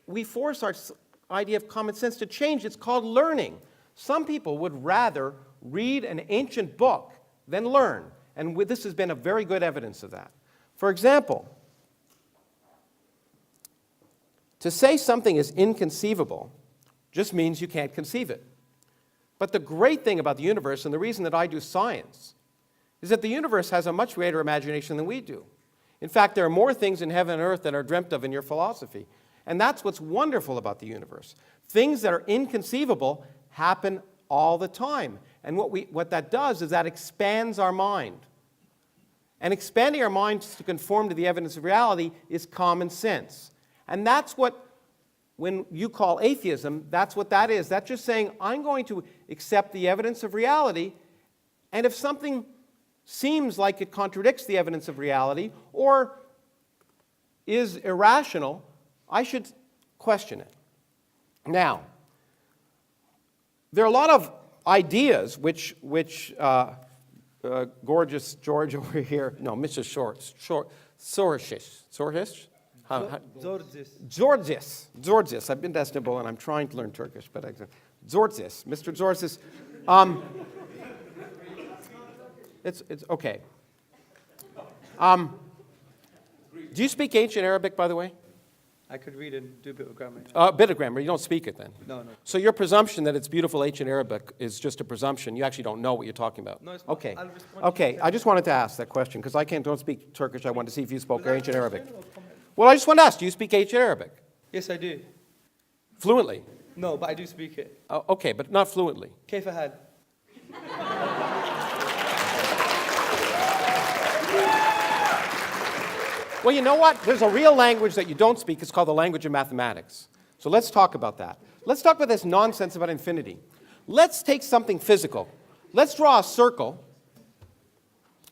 We force our idea of common sense to change. It's called learning. Some people would rather read an ancient book than learn. And this has been a very good evidence of that. For example, to say something is inconceivable just means you can't conceive it. But the great thing about the universe, and the reason that I do science, is that the universe has a much greater imagination than we do. In fact, there are more things in heaven and earth than are dreamt of in your philosophy. And that's what's wonderful about the universe. Things that are inconceivable happen all the time. And what that does is that expands our mind. And expanding our minds to conform to the evidence of reality is common sense. And that's what, when you call atheism, that's what that is. That's just saying, I'm going to accept the evidence of reality, and if something seems like it contradicts the evidence of reality or is irrational, I should question it. Now, there are a lot of ideas which gorgeous George over here, no, Mr. Tzortzis. Tzortzis. I've been to Istanbul and I'm trying to learn Turkish, but Tzortzis, Mr. Tzortzis. It's okay. Do you speak ancient Arabic, by the way? I could read and do a bit of grammar. A bit of grammar. You don't speak it then? No. So your presumption that it's beautiful ancient Arabic is just a presumption. You actually don't know what you're talking about. No, it's not. Okay. I'll respond Okay. I just wanted to ask that question because I don't speak Turkish. I wanted to see if you spoke ancient Arabic. Well, I just want to ask, do you speak ancient Arabic? Yes, I do. Fluently? No, but I do speak it. Okay, but not fluently. كيف حال? Well, you know what? There's a real language that you don't speak. It's called the language of mathematics. So let's talk about that. Let's talk about this nonsense about infinity. Let's take something physical. Let's draw a circle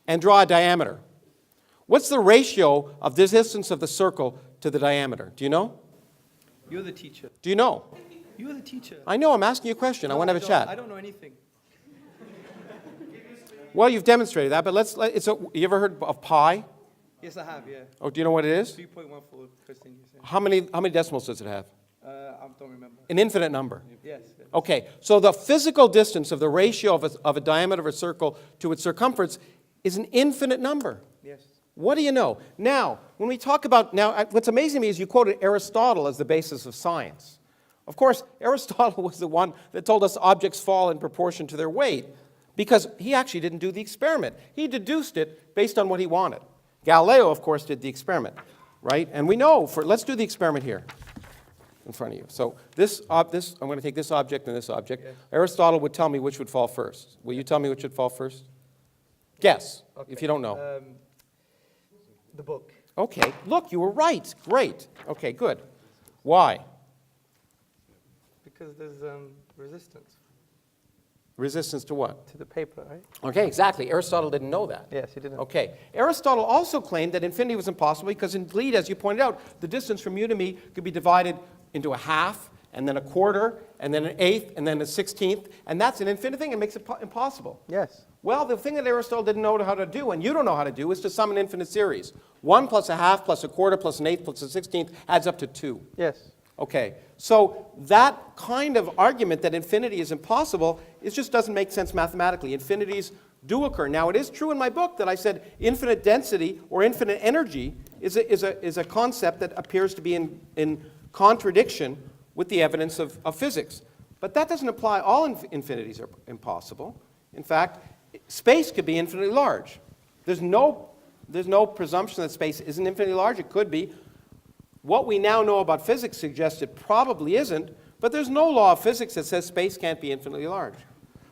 and draw a diameter. What's the ratio of the distance of the circle to the diameter? Do you know? You're the teacher. Do you know? You're the teacher. I know. I'm asking you a question. No, I want to have a chat. I don't know anything. Well, you've demonstrated that, but you ever heard of pi? Yes, I have, yeah. Oh, do you know what it is? 3.1 for Christian, you say. How many decimals does it have? I don't remember. An infinite number. Yes. Okay, so the physical distance of the ratio of a diameter of a circle to its circumference is an infinite number. Yes. What do you know? Now, when we talk about, what's amazing to me is you quoted Aristotle as the basis of science. Of course, Aristotle was the one that told us objects fall in proportion to their weight because he actually didn't do the experiment. He deduced it based on what he wanted. Galileo, of course, did the experiment, right? And we know, let's do the experiment here in front of you. So I'm going to take this object and this object. Yes. Aristotle would tell me which would fall first. Will you tell me which would fall first? Guess, okay. If you don't know. The book. Okay, look, you were right. Great. Okay, good. Why? Because there's resistance. Resistance to what? To the paper, right? Okay, exactly. Aristotle didn't know that. Yes, he didn't. Okay. Aristotle also claimed that infinity was impossible because indeed, as you pointed out, the distance from you to me could be divided into a half, and then a quarter, and then an eighth, and then a 16th, and that's an infinite thing. It makes it impossible. Yes. Well, the thing that Aristotle didn't know how to do, and you don't know how to do, is to sum an infinite series. 1 plus a half plus a quarter plus an eighth plus a 16th adds up to 2. Yes. Okay, so that kind of argument that infinity is impossible, it just doesn't make sense mathematically. Infinities do occur. Now, it is true in my book that I said infinite density or infinite energy is a concept that appears to be in contradiction with the evidence of physics. But that doesn't apply. All infinities are impossible. In fact, space could be infinitely large. There's no presumption that space isn't infinitely large. It could be. What we now know about physics suggests it probably isn't, but there's no law of physics that says space can't be infinitely large.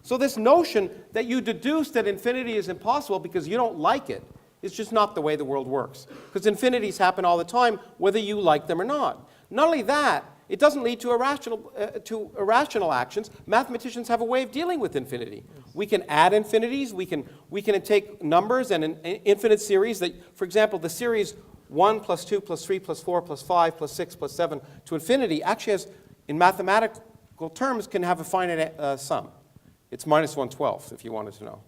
So this notion that you deduce that infinity is impossible because you don't like it is just not the way the world works. Because infinities happen all the time, whether you like them or not. Not only that, it doesn't lead to irrational actions. Mathematicians have a way of dealing with infinity. We can add infinities. We can take numbers and an infinite series that, for example, the series 1 plus 2 plus 3 plus 4 plus 5 plus 6 plus 7 to infinity actually has, in mathematical terms, can have a finite sum. It's minus 1/12, if you wanted to know.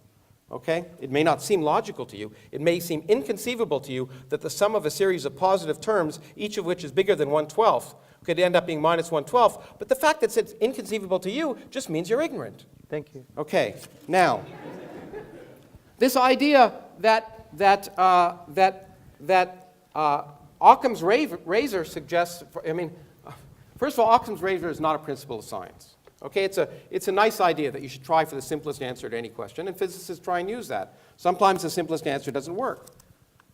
Okay? It may not seem logical to you. It may seem inconceivable to you that the sum of a series of positive terms, each of which is bigger than 1/12, could end up being minus 1/12. But the fact that it's inconceivable to you just means you're ignorant. Thank you. Okay. Now, this idea that Occam's razor suggests, first of all, Occam's razor is not a principle of science. Okay, it's a nice idea that you should try for the simplest answer to any question, and physicists try and use that. Sometimes the simplest answer doesn't work.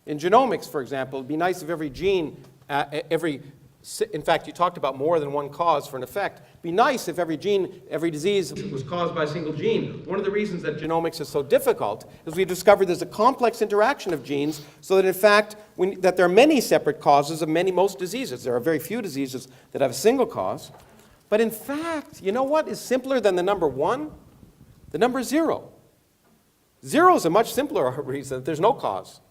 In genomics, for example, it'd be nice if every gene, in fact, you talked about more than one cause for an effect. It'd be nice if every disease was caused by a single gene. One of the reasons that genomics is so difficult is we've discovered there's a complex interaction of genes, so that in fact, that there are many separate causes of most diseases. There are very few diseases that have a single cause. But in fact, you know what is simpler than the number 1? The number 0. 0 is a much simpler reason that there's no cause.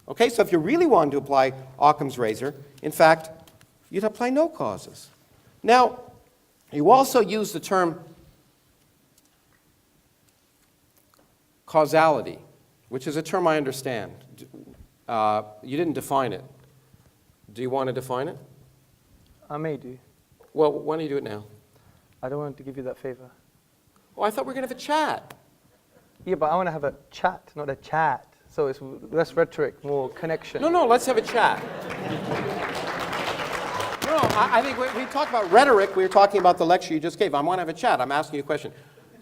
Okay, so if you really wanted to apply Occam's razor, in fact, you'd apply no causes. Now, you also use the term causality, which is a term I understand. You didn't define it. Do you want to define it? I may do. Well, why don't you do it now? I don't want to give you that favor. Oh, I thought we were going to have a chat. Yeah, but I want to have a chat, not a chat. So it's less rhetoric, more connection. No, let's have a chat. No, I think we talked about rhetoric. We were talking about the lecture you just gave. I want to have a chat. I'm asking you a question.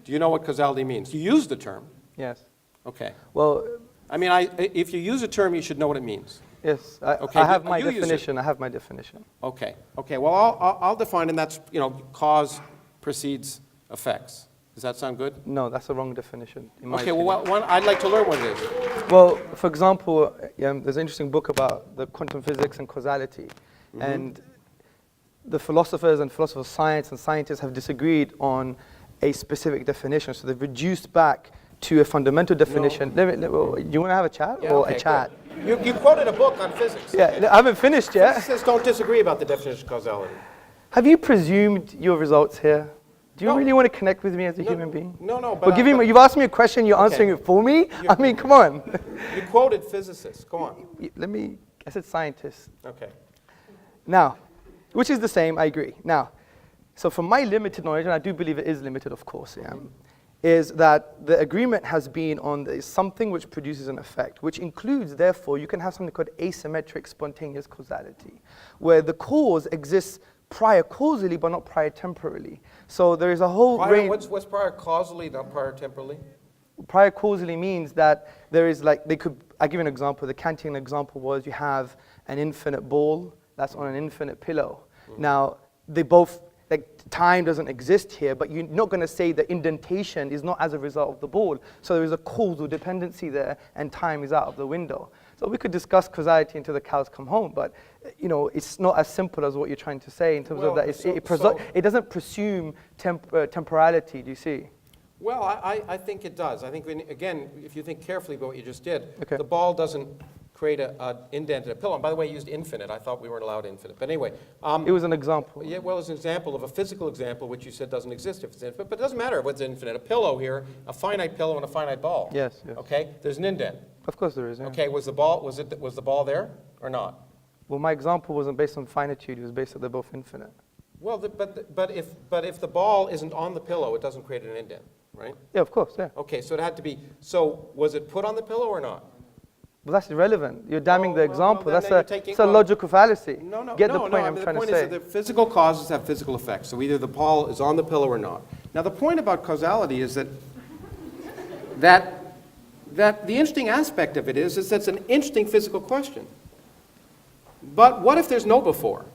Do you know what causality means? You use the term. Yes. Okay. Well, if you use a term, you should know what it means. yes, Okay, I have you my use it. definition. I have my definition. Okay. Well, I'll define, and that's cause precedes effects. Does that sound good? No, that's the wrong definition. In my Okay. opinion. Well, I'd like to learn what it is. Well, for example, there's an interesting book about the quantum physics and causality. Mm-hmm. And the philosophers and philosophers of science and scientists have disagreed on a specific definition. So they've reduced back to a fundamental definition. Do you want to have a chat or okay, a chat? good. You quoted a book on physics. Yeah, I haven't finished yet. Physicists don't disagree about the definition of causality. Have you presumed your results here? Do you No. really want to connect with me as a human being? No, Well, you've asked me a question, you're answering it for me? Come on. You quoted physicists. Go on. I said scientists. Okay. Now, which is the same, I agree. Now, so from my limited knowledge, and I do believe it is limited, of course, is that the agreement has been on something which produces an effect, which includes, therefore, you can have something called asymmetric spontaneous causality, where the cause exists prior causally, but not prior temporally. So there is a whole range. What's prior causally, not prior temporally? Prior causally means that there is I'll give you an example. The Kantian example was you have an infinite ball that's on an infinite pillow. Mm-hmm. Now, they both, time doesn't exist here, but you're not going to say the indentation is not as a result of the ball. So there is a causal dependency there, and time is out of the window. So we could discuss causality until the cows come home, but it's not as simple as what you're trying to say in terms of that. It doesn't presume temporality, do you see? Well, I think it does. I think, again, if you think carefully about what you just did, Okay. the ball doesn't create an indent in a pillow. And by the way, you used infinite. I thought we weren't allowed infinite. But anyway. It was an example. Yeah, well, it's an example of a physical example, which you said doesn't exist if it's infinite. But it doesn't matter what's infinite. A pillow here, a finite pillow and a finite ball. Yes. Okay? There's an indent. Of course there is. Yeah. Okay, was the ball there or not? Well, my example wasn't based on finitude. It was based on they're both infinite. Well, but if the ball isn't on the pillow, it doesn't create an indent, right? Yeah, of course. Yeah. Okay, so it had to be. So was it put on the pillow or not? Well, that's irrelevant. You're damning the example. then you're That's a logical fallacy. No. Get the point I'm the trying point to say. is that the physical causes have physical effects. So either the ball is on the pillow or not. Now, the point about causality is that the interesting aspect of it is that it's an interesting physical question. But what if there's no before?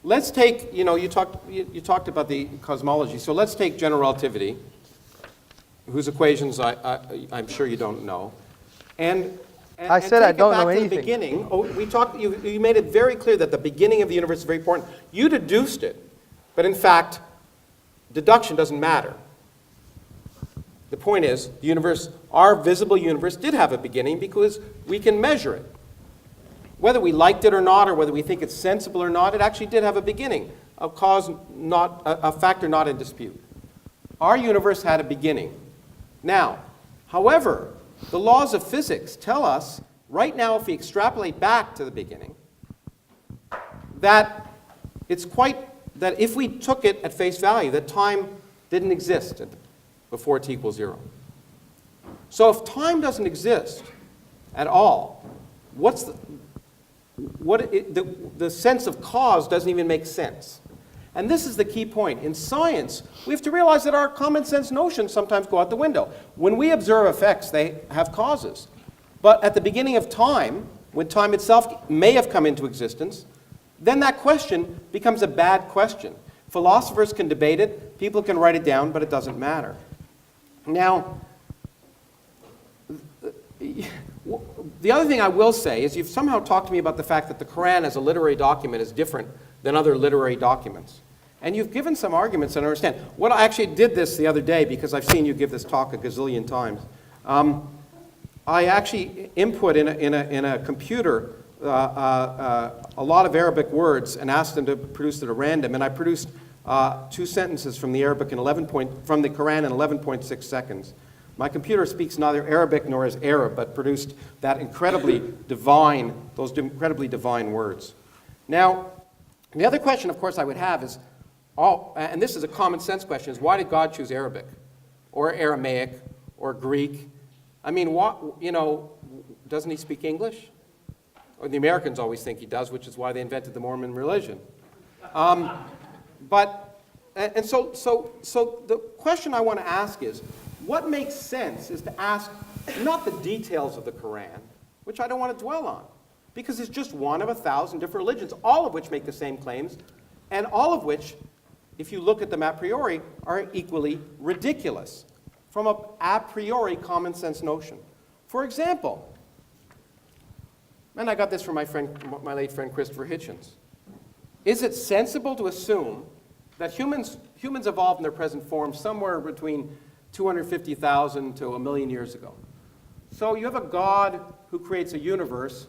Let's take, you talked about the cosmology. So let's take general relativity, whose equations I'm sure you don't know. And I said I don't know To the anything. beginning. Oh, you made it very clear that the beginning of the universe is very important. You deduced it, but in fact, deduction doesn't matter. The point is, the universe, our visible universe, did have a beginning because we can measure it. Whether we liked it or not, or whether we think it's sensible or not, it actually did have a beginning, a factor not in dispute. Our universe had a beginning. Now, however, the laws of physics tell us, right now, if we extrapolate back to the beginning, that that if we took it at face value, that time didn't exist before t equals 0. So if time doesn't exist at all, the sense of cause doesn't even make sense. And this is the key point. In science, we have to realize that our common sense notions sometimes go out the window. When we observe effects, they have causes. But at the beginning of time, when time itself may have come into existence, then that question becomes a bad question. Philosophers can debate it, people can write it down, but it doesn't matter. Now, the other thing I will say is you've somehow talked to me about the fact that the Quran as a literary document is different than other literary documents. And you've given some arguments that I understand. What I actually did this the other day because I've seen you give this talk a gazillion times. I actually input in a computer a lot of Arabic words and asked them to produce it at random. And I produced 2 sentences from the Arabic from the Quran in 11.6 seconds. My computer speaks neither Arabic nor is Arab, but produced those incredibly divine words. Now, the other question, of course, I would have is, and this is a common sense question, is why did God choose Arabic, or Aramaic, or Greek? I mean, doesn't he speak English? Or the Americans always think he does, which is why they invented the Mormon religion. So the question I want to ask is, what makes sense is to ask not the details of the Quran, which I don't want to dwell on, because it's just one of 1,000 different religions, all of which make the same claims, and all of which, if you look at them a priori, are equally ridiculous from a priori common sense notion. For example, and I got this from my late friend Christopher Hitchens, is it sensible to assume that humans evolved in their present form somewhere between 250,000 to 1 million years ago? So you have a God who creates a universe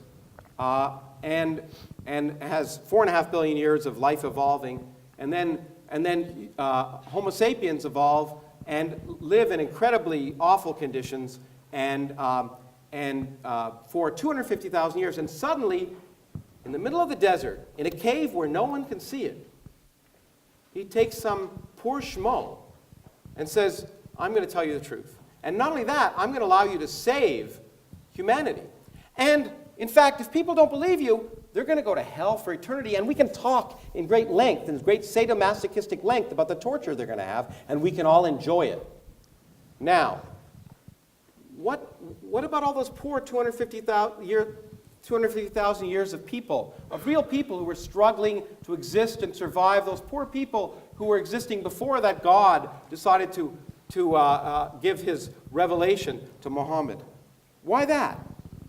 and has 4.5 billion years of life evolving, and then Homo sapiens evolve and live in incredibly awful conditions and for 250,000 years, and suddenly, in the middle of the desert, in a cave where no one can see it, he takes some poor schmo and says, I'm going to tell you the truth. And not only that, I'm going to allow you to save humanity. And in fact, if people don't believe you, they're going to go to hell for eternity. And we can talk in great length, in great sadomasochistic length, about the torture they're going to have, and we can all enjoy it. Now, what about all those poor 250,000 years of people, of real people who were struggling to exist and survive, those poor people who were existing before that God decided to give his revelation to Muhammad? Why that?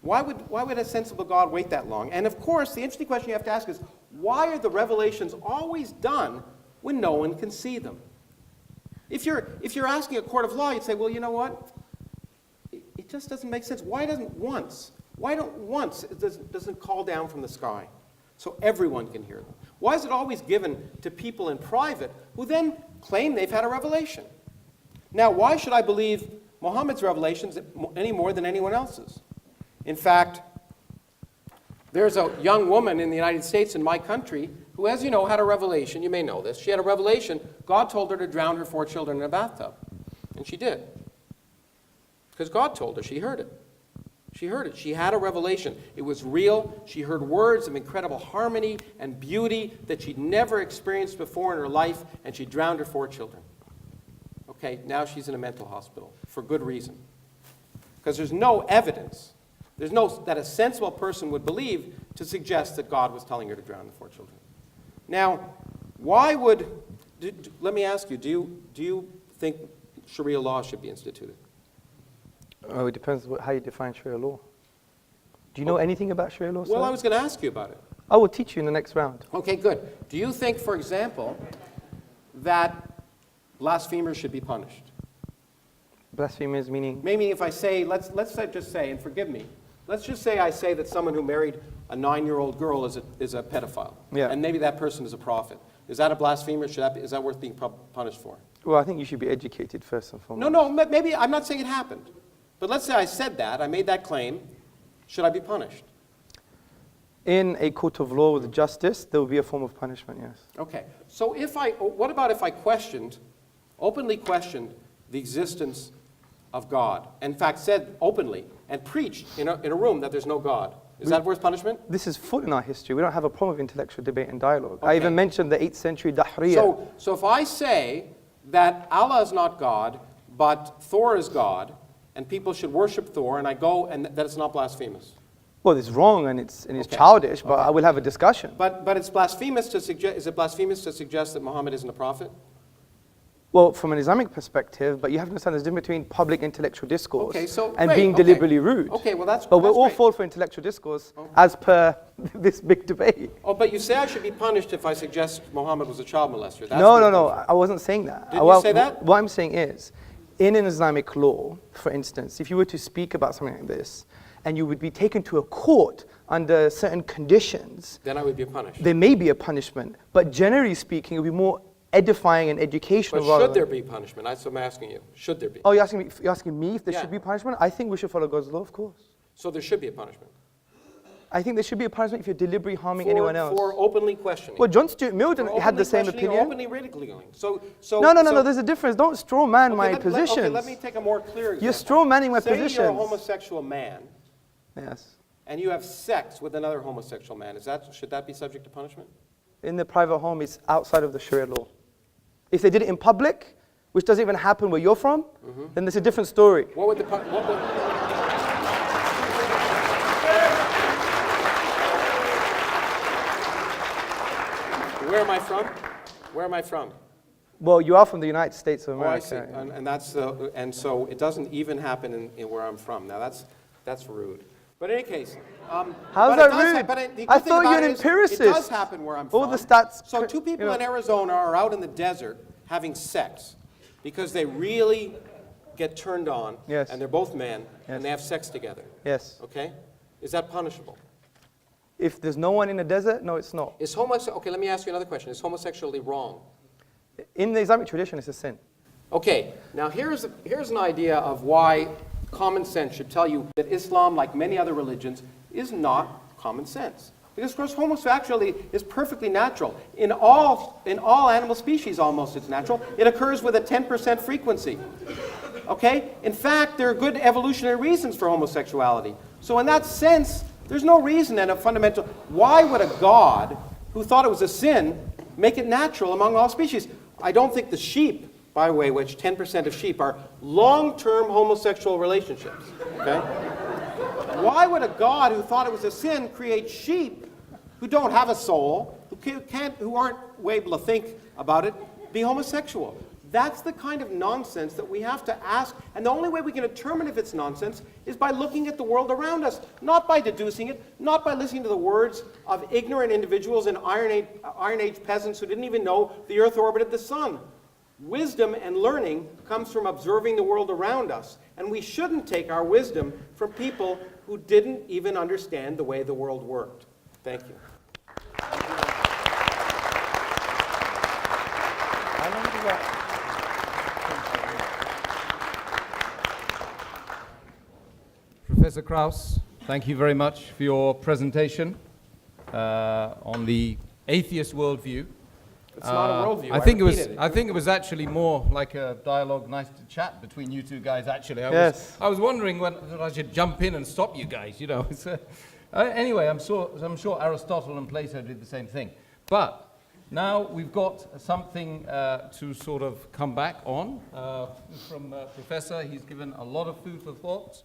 Why would a sensible God wait that long? And of course, the interesting question you have to ask is, why are the revelations always done when no one can see them? If you're asking a court of law, you'd say, well, you know what? It just doesn't make sense. Why don't once it doesn't call down from the sky so everyone can hear them? Why is it always given to people in private who then claim they've had a revelation? Now, why should I believe Muhammad's revelations any more than anyone else's? In fact, there's a young woman in the United States, in my country, who, as you know, had a revelation. You may know this. She had a revelation. God told her to drown her 4 children in a bathtub. And she did. Because God told her. She heard it. She heard it. She had a revelation. It was real. She heard words of incredible harmony and beauty that she'd never experienced before in her life, and she drowned her 4 children. Okay, now she's in a mental hospital for good reason. Because there's no evidence, that a sensible person would believe to suggest that God was telling her to drown the 4 children. Now, let me ask you, do you think Sharia law should be instituted? It depends how you define Sharia law. Do you know anything about Sharia law, sir? Well, I was going to ask you about it. I will teach you in the next round. Okay, good. Do you think, for example, that blasphemers should be punished? Blasphemers meaning? Maybe if I say, let's just say, and forgive me, let's just say I say that someone who married a 9-year-old girl is a pedophile. Yeah. And maybe that person is a prophet. Is that a blasphemer? Is that worth being punished for? Well, I think you should be educated first and foremost. No, maybe, I'm not saying it happened. But let's say I said that, I made that claim. Should I be punished? In a court of law with justice, there will be a form of punishment, yes. Okay. So what about if I openly questioned the existence of God? In fact, said openly and preached in a room that there's no God. Is that worth punishment? This is full in our history. We don't have a problem with intellectual debate and dialogue. Okay. I even mentioned the 8th century Dahriya. So if I say that Allah is not God, but Thor is God, and people should worship Thor, and I go and that it's not blasphemous. Well, it's wrong and it's Okay. childish, but Okay. I will have a discussion. But it's blasphemous to suggest. Is it blasphemous to suggest that Muhammad isn't a prophet? Well, from an Islamic perspective, but you have to understand there's a difference between public intellectual discourse Okay, so and great, being okay. deliberately rude. Okay, well that's. But we'll that's all great. fall for intellectual discourse as per this big debate. Oh, but you say I should be punished if I suggest Muhammad was a child molester. That's No, the- no, I wasn't saying that. Didn't you say that? What I'm saying is, in an Islamic law, for instance, if you were to speak about something like this, and you would be taken to a court under certain conditions, Then I would be punished. there may be a punishment. But generally speaking, it would be more edifying and educational. But rather should there than- be punishment? That's what I'm asking you. Should there be? Oh, you're asking me if there Yeah. should be punishment? I think we should follow God's law, of course. So there should be a punishment. I think there should be a punishment if you're deliberately harming anyone else. For openly questioning. Well, John Stuart Mill For had the openly same questioning or opinion. Openly ridiculing. So No, there's a difference. Don't straw man my Okay, positions. let me take a more clear example. You're straw manning my Say positions. you're a homosexual man Yes. and you have sex with another homosexual man. Should that be subject to punishment? In the private home, it's outside of the Sharia law. If they did it in public, which doesn't even happen where you're from, then there's a different story. What would the Where am I from? Where am I from? Well, you are from the United States of Oh, I America. see. And so it doesn't even happen in where I'm from. Now that's rude. But in any case, How's but that it does rude? but the good I thing thought about you're an it is empiricist. It does happen where I'm from. All the stats So two people you know. in Arizona are out in the desert having sex because they really get turned on. Yes. And they're both men Yes. and they have sex together. Yes. Okay? Is that punishable? If there's no one in the desert, no, it's not. Okay, let me ask you another question. Is homosexuality wrong? In the Islamic tradition, it's a sin. Okay, now here's an idea of why common sense should tell you that Islam, like many other religions, is not common sense. Because, of course, homosexuality is perfectly natural. In all animal species, almost, it's natural. It occurs with a 10% frequency. Okay? In fact, there are good evolutionary reasons for homosexuality. So in that sense, there's no reason and a fundamental... Why would a God who thought it was a sin make it natural among all species? I don't think the sheep, by the way, which 10% of sheep are long-term homosexual relationships. Okay? Why would a God who thought it was a sin create sheep who don't have a soul, who aren't able to think about it, be homosexual? That's the kind of nonsense that we have to ask, and the only way we can determine if it's nonsense is by looking at the world around us, not by deducing it, not by listening to the words of ignorant individuals and Iron Age peasants who didn't even know the Earth orbited the sun. Wisdom and learning comes from observing the world around us, and we shouldn't take our wisdom from people who didn't even understand the way the world worked. Thank you. How long did that... Professor Krauss, thank you very much for your presentation on the atheist worldview. It's not a worldview. I think repeated it was actually more like a dialogue, nice to chat between you two guys. Actually, Yes. I was wondering when I should jump in and stop you guys. You know. Anyway, I'm sure Aristotle and Plato did the same thing. But now we've got something to sort of come back on from Professor. He's given a lot of food for thought,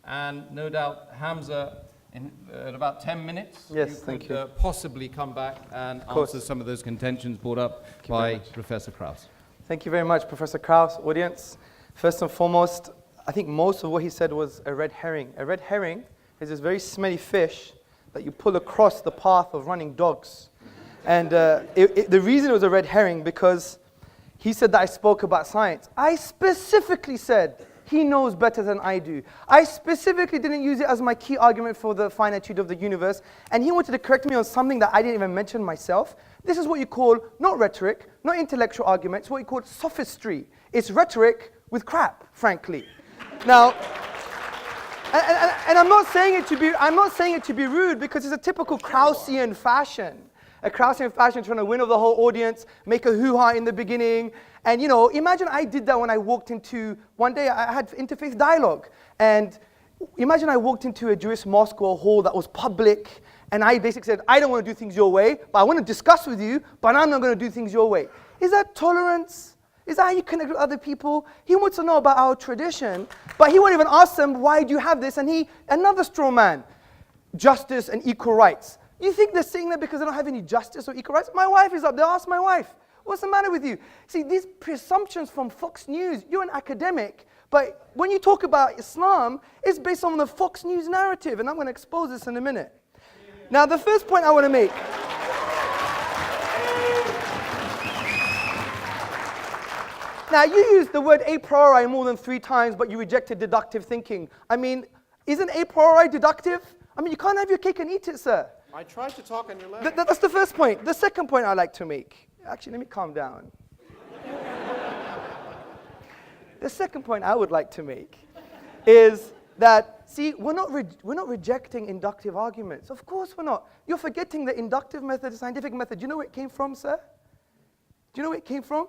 and no doubt Hamza, in about 10 minutes, thank could you. possibly come back and course. answer some of those contentions brought up you very by much. Professor Krauss. Thank you very much, Professor Krauss. Audience, first and foremost, I think most of what he said was a red herring. A red herring is this very smelly fish that you pull across the path of running dogs. And the reason it was a red herring, because he said that I spoke about science. I specifically said he knows better than I do. I specifically didn't use it as my key argument for the finitude of the universe. And he wanted to correct me on something that I didn't even mention myself. This is what you call not rhetoric, not intellectual argument. It's what you call sophistry. It's rhetoric with crap, frankly. Now, and I'm not saying it to be rude, because it's a typical Kraussian fashion. A Kraussian fashion trying to win over the whole audience, make a hoo-ha in the beginning. And imagine I did that when I walked into, one day I had interfaith dialogue. And imagine I walked into a Jewish mosque or a hall that was public, and I basically said, I don't want to do things your way, but I want to discuss with you, but I'm not going to do things your way. Is that tolerance? Is that how you connect with other people? He wants to know about our tradition, but he won't even ask them, why do you have this? And another straw man, justice and equal rights. You think they're saying that because they don't have any justice or equal rights? My wife is up there, ask my wife. What's the matter with you? See, these presumptions from Fox News, you're an academic, but when you talk about Islam, it's based on the Fox News narrative, and I'm going to expose this in a minute. Now, the first point I want to make. Now, you used the word a priori more than 3 times, but you rejected deductive thinking. I mean, isn't a priori deductive? I mean, you can't have your cake and eat it, sir. I tried to talk on your level. That's the first point. The second point I'd like to make. Actually, let me calm down. The second point I would like to make is that, see, we're not rejecting inductive arguments. Of course we're not. You're forgetting the inductive method, the scientific method. Do you know where it came from, sir? Do you know where it came from?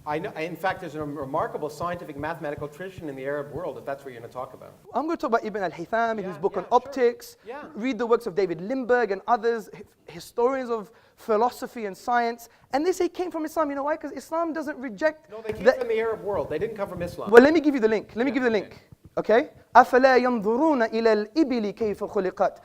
I know. In fact, there's a remarkable scientific mathematical tradition in the Arab world, if that's what you're going to talk about. I'm going to talk about Ibn al-Haytham in his book on optics. Yeah. Read the works of David Lindbergh and others, historians of philosophy and science. And they say it came from Islam. You know why? Because Islam doesn't reject... No, they came from the Arab world. They didn't come from Islam. Well, let me give you the link. Let me give you the link. Okay? أَفَلَا يَنْظُرُونَ إِلَى الْإِبِلِ كَيْفَ خُلِقَتْ.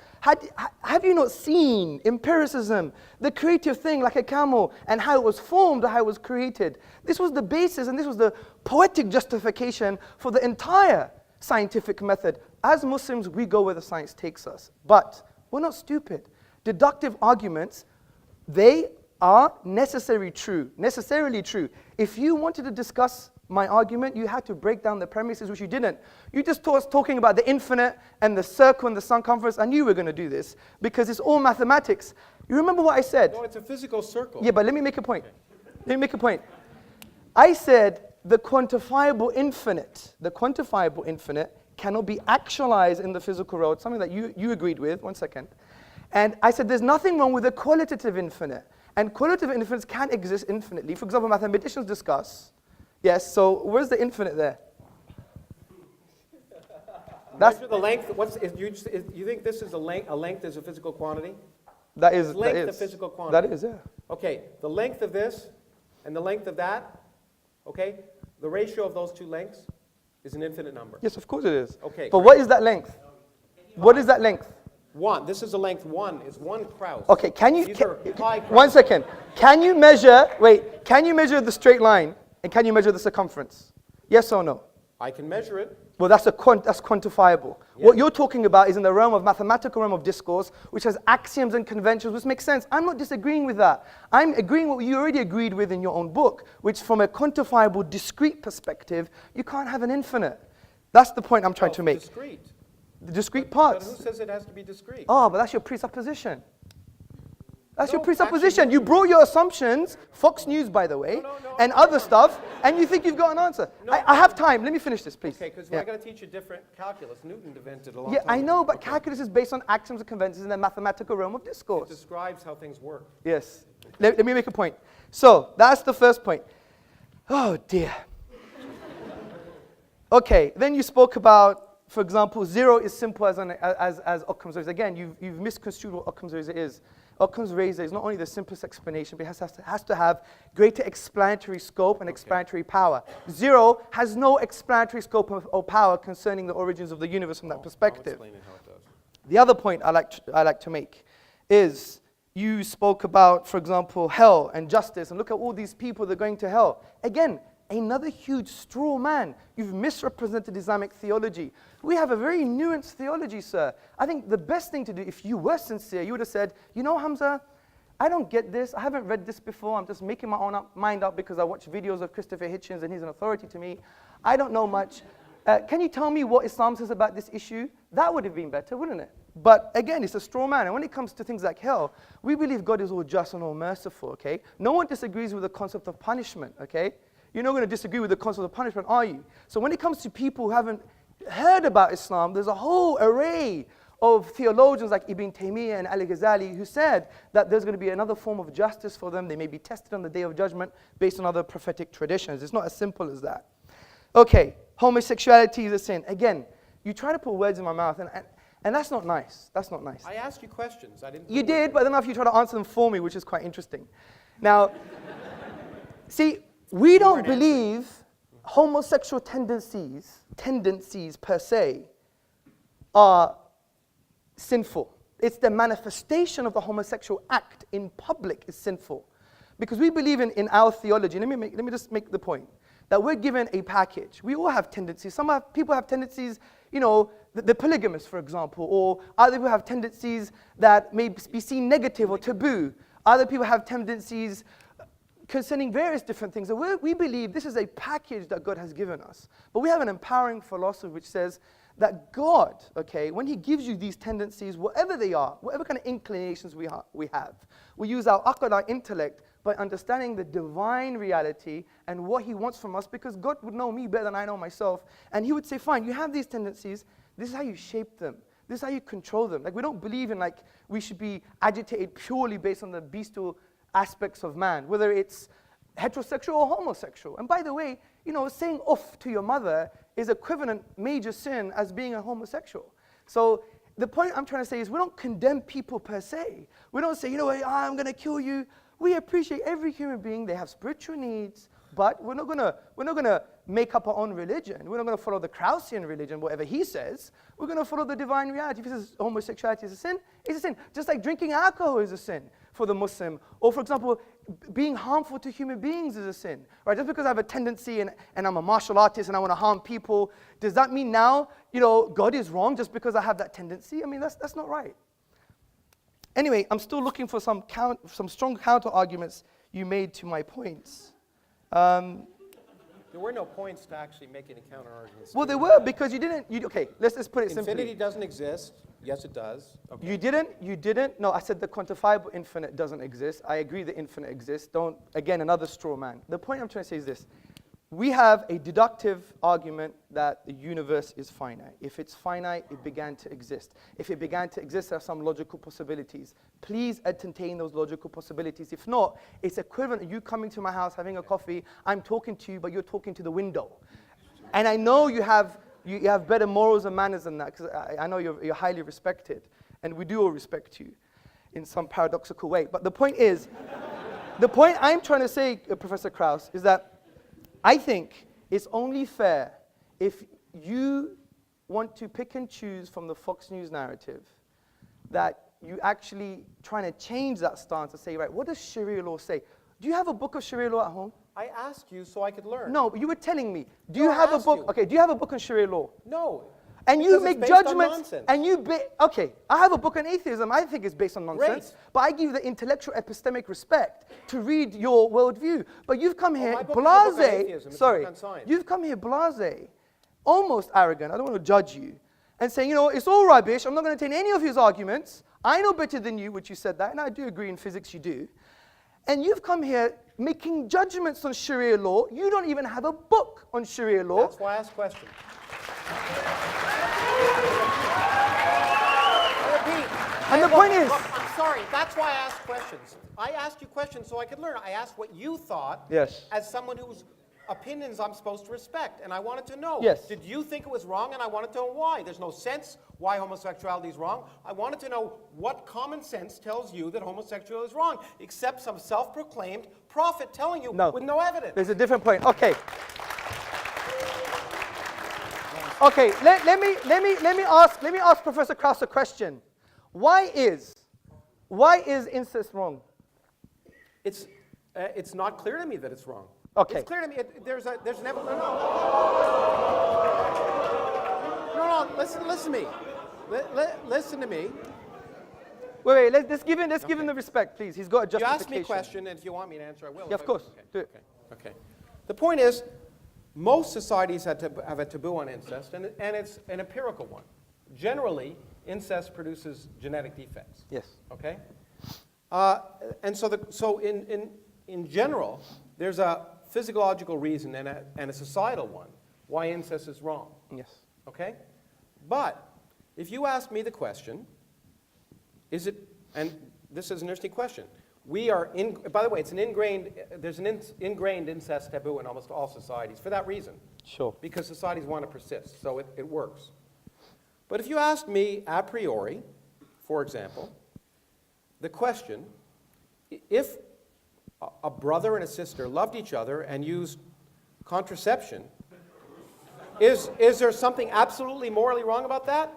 Have you not seen empiricism, the creative thing like a camel, and how it was formed or how it was created? This was the basis, and this was the poetic justification for the entire scientific method. As Muslims, we go where the science takes us. But we're not stupid. Deductive arguments, they are necessarily true. If you wanted to discuss my argument, you had to break down the premises, which you didn't. You just talking about the infinite and the circle and the circumference. I knew we were going to do this because it's all mathematics. You remember what I said? No, it's a physical circle. Yeah, but let me make a point. Let me make a point. I said the quantifiable infinite cannot be actualized in the physical world, something that you agreed with. 1 second. And I said there's nothing wrong with a qualitative infinite. And qualitative infinites can exist infinitely. For example, mathematicians discuss. Yes, so where's the infinite there? That's the length. You think this is a length is a physical quantity? That is. Length that is. a physical quantity? That is, yeah. Okay, the length of this and the length of that, okay, the ratio of those two lengths is an infinite number. Yes, of course it is. Okay. But what is that length? What is that length? 1. This is a length 1. Is 1 Krauss. Okay, can you... These are pi Krauss. 1 second. Can you measure the straight line and can you measure the circumference? Yes or no? I can measure it. Well, that's quantifiable. Yeah. What you're talking about is in the realm of mathematical realm of discourse, which has axioms and conventions, which makes sense. I'm not disagreeing with that. I'm agreeing with what you already agreed with in your own book, which from a quantifiable, discrete perspective, you can't have an infinite. That's the point I'm trying to make. Discrete. The discrete parts. But who says it has to be discrete? Oh, but that's your presupposition. That's your presupposition. You brought your assumptions, Fox News, by the way, and other stuff, and you think you've got an answer. I have time. Let me finish this, please. Okay, because I got to teach you different calculus. Newton invented a long Yeah, time I know, ago. but calculus is based on axioms and conventions in the mathematical realm of discourse. It describes how things work. Yes. Let me make a point. So, that's the first point. Oh, dear. Okay, then you spoke about, for example, 0 is simple as Occam's razor. Again, you've misconstrued what Occam's razor is. Occam's razor is not only the simplest explanation, but it has to have greater explanatory scope and explanatory power. 0 has no explanatory scope or power concerning the origins of the universe from that perspective. I'll explain it how it does. The other point I like to make is you spoke about, for example, hell and justice, and look at all these people that are going to hell. Again, another huge straw man. You've misrepresented Islamic theology. We have a very nuanced theology, sir. I think the best thing to do, if you were sincere, you would have said, you know, Hamza, I don't get this. I haven't read this before. I'm just making my own mind up because I watch videos of Christopher Hitchens and he's an authority to me. I don't know much. Can you tell me what Islam says about this issue? That would have been better, wouldn't it? But again, it's a straw man. And when it comes to things like hell, we believe God is all just and all merciful, okay? No one disagrees with the concept of punishment, okay? You're not going to disagree with the concept of punishment, are you? So when it comes to people who haven't heard about Islam, there's a whole array of theologians like Ibn Taymiyyah and Al-Ghazali who said that there's going to be another form of justice for them. They may be tested on the Day of Judgment based on other prophetic traditions. It's not as simple as that. Okay, homosexuality is a sin. Again, you try to put words in my mouth, and that's not nice. That's not nice. I asked you questions. I didn't. You did, but I don't know if you try to answer them for me, which is quite interesting. Now, see, we don't believe homosexual tendencies per se are sinful. It's the manifestation of the homosexual act in public is sinful. Because we believe in our theology, let me just make the point, that we're given a package. We all have tendencies. People have tendencies, you know, the polygamous, for example, or other people have tendencies that may be seen negative or taboo. Other people have tendencies concerning various different things. And we believe this is a package that God has given us. But we have an empowering philosophy which says that God, okay, when he gives you these tendencies, whatever they are, whatever kind of inclinations we have, we use our aql, our intellect, by understanding the divine reality and what he wants from us, because God would know me better than I know myself. And he would say, fine, you have these tendencies. This is how you shape them. This is how you control them. Like, we don't believe in, like, we should be agitated purely based on the bestial aspects of man, whether it's heterosexual or homosexual. And by the way, you know, saying off to your mother is equivalent major sin as being a homosexual. So the point I'm trying to say is we don't condemn people per se. We don't say, you know what, I'm going to kill you. We appreciate every human being. They have spiritual needs, but we're not gonna make up our own religion. We're not gonna follow the Kraussian religion, whatever he says. We're gonna follow the divine reality. If he says homosexuality is a sin, it's a sin. Just like drinking alcohol is a sin for the Muslim, or for example, being harmful to human beings is a sin. Right? Just because I have a tendency and I'm a martial artist and I want to harm people, does that mean now, you know, God is wrong just because I have that tendency? I mean, that's not right. Anyway, I'm still looking for some strong counter arguments you made to my points. There were no points to actually make any counter arguments. Well, there were, because you didn't. Okay, let's put it simply. Infinity doesn't exist. Yes, it does. Okay. You didn't. No, I said the quantifiable infinite doesn't exist. I agree the infinite exists. Again, another straw man. The point I'm trying to say is this. We have a deductive argument that the universe is finite. If it's finite, it began to exist. If it began to exist, there are some logical possibilities. Please entertain those logical possibilities. If not, it's equivalent to you coming to my house, having a coffee, I'm talking to you, but you're talking to the window. And I know you have better morals and manners than that, because I know you're highly respected. And we do all respect you in some paradoxical way. But the point is, the point I'm trying to say, Professor Krauss, is that I think it's only fair if you want to pick and choose from the Fox News narrative that you actually trying to change that stance and say, right, what does Sharia law say? Do you have a book of Sharia law at home? I asked you so I could learn. No, but you were telling me. Do you have a book? Okay, do you have a book on Sharia law? No. And you make judgments, and okay, I have a book on atheism. I think it's based on nonsense. Great. But I give you the intellectual epistemic respect to read your worldview. But you've come here my book is a book on atheism. It's a book on science. You've come here blasé, almost arrogant. I don't want to judge you, and saying, you know, it's all rubbish. I'm not going to take any of his arguments. I know better than you, which you said that, and I do agree in physics you do. And you've come here making judgments on Sharia law. You don't even have a book on Sharia law. That's why I asked questions. And the point is... Look, I'm sorry, that's why I asked questions. I asked you questions so I could learn. I asked what you thought as someone whose opinions I'm supposed to respect. And I wanted to know, did you think it was wrong? And I wanted to know why. There's no sense why homosexuality is wrong. I wanted to know what common sense tells you that homosexuality is wrong, except some self-proclaimed prophet telling you with no evidence. There's a different point. Okay. Okay, let me ask Professor Krauss a question. Why is incest wrong? It's not clear to me that it's wrong. Okay. It's clear to me. There's an evolution. No. Listen to me. Listen to me. Wait. Let's give him the respect, please. He's got a You justification. asked me a question, and if you want me to answer, I will. Yeah, of course. Do it. Okay. The point is, most societies have a taboo on incest, and it's an empirical one. Generally, incest produces genetic defects. Yes. Okay. And so in general, there's a physiological reason and a societal one why incest is wrong. Yes. Okay? But if you ask me the question, is it, and this is an interesting question, by the way, there's an ingrained incest taboo in almost all societies for that reason. Sure. Because societies want to persist, so it works. But if you ask me a priori, for example, the question, if a brother and a sister loved each other and used contraception, is there something absolutely morally wrong about that?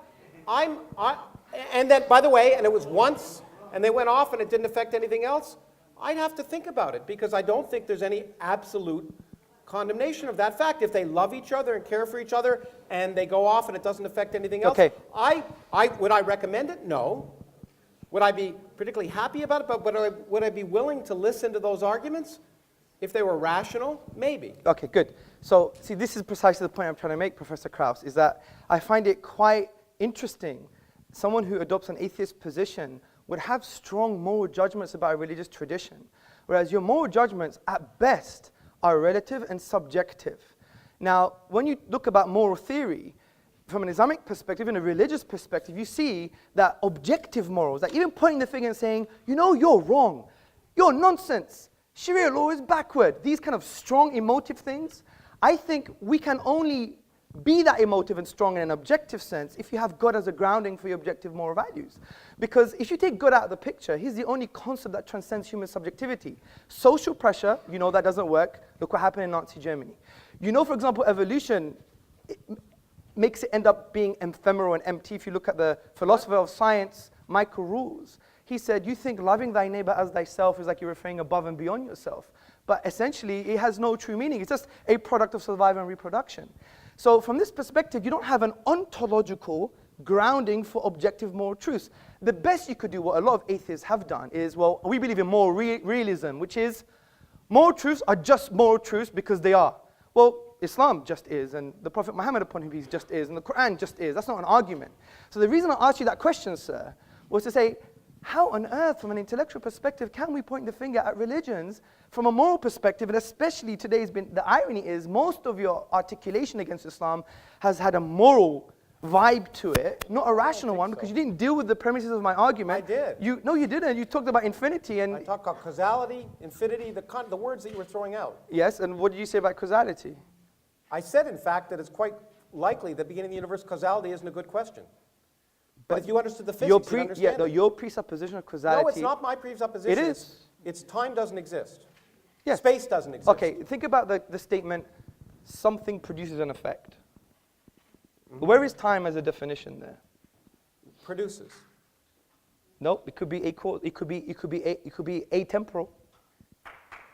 And that, by the way, and it was once, and they went off and it didn't affect anything else, I'd have to think about it because I don't think there's any absolute condemnation of that fact. If they love each other and care for each other and they go off and it doesn't affect anything else, Okay. Would I recommend it? No. Would I be particularly happy about it? But would I be willing to listen to those arguments if they were rational? Maybe. Okay, good. So, see, this is precisely the point I'm trying to make, Professor Krauss, is that I find it quite interesting. Someone who adopts an atheist position would have strong moral judgments about a religious tradition, whereas your moral judgments, at best, are relative and subjective. Now, when you look about moral theory, from an Islamic perspective and a religious perspective, you see that objective morals, like even pointing the finger and saying, you know, you're wrong, you're nonsense, Sharia law is backward, these kind of strong emotive things, I think we can only be that emotive and strong in an objective sense if you have God as a grounding for your objective moral values. Because if you take God out of the picture, he's the only concept that transcends human subjectivity. Social pressure, you know that doesn't work. Look what happened in Nazi Germany. You know, for example, evolution makes it end up being ephemeral and empty. If you look at the philosopher of science, Michael Rules, he said, you think loving thy neighbor as thyself is like you're referring above and beyond yourself. But essentially, it has no true meaning. It's just a product of survival and reproduction. So from this perspective, you don't have an ontological grounding for objective moral truths. The best you could do, what a lot of atheists have done, is, well, we believe in moral realism, which is moral truths are just moral truths because they are. Well, Islam just is, and the Prophet Muhammad upon him peace just is, and the Quran just is. That's not an argument. So the reason I asked you that question, sir, was to say, how on earth, from an intellectual perspective, can we point the finger at religions from a moral perspective? And especially the irony is, most of your articulation against Islam has had a moral vibe to it, not a rational one, because you didn't deal with the premises of my argument. I did. No, you didn't. You talked about infinity. And I talked about causality, infinity, the words that you were throwing out. yes, and what did you say about causality? I said, in fact, that it's quite likely that beginning of the universe causality isn't a good question. But if you understood the physics, you'd understand it. Your presupposition of causality. No, it's not my presupposition. It is. It's time doesn't exist. Yes. Space doesn't exist. Okay, think about the statement, something produces an effect. Where is time as a definition there? Produces. No, it could be atemporal.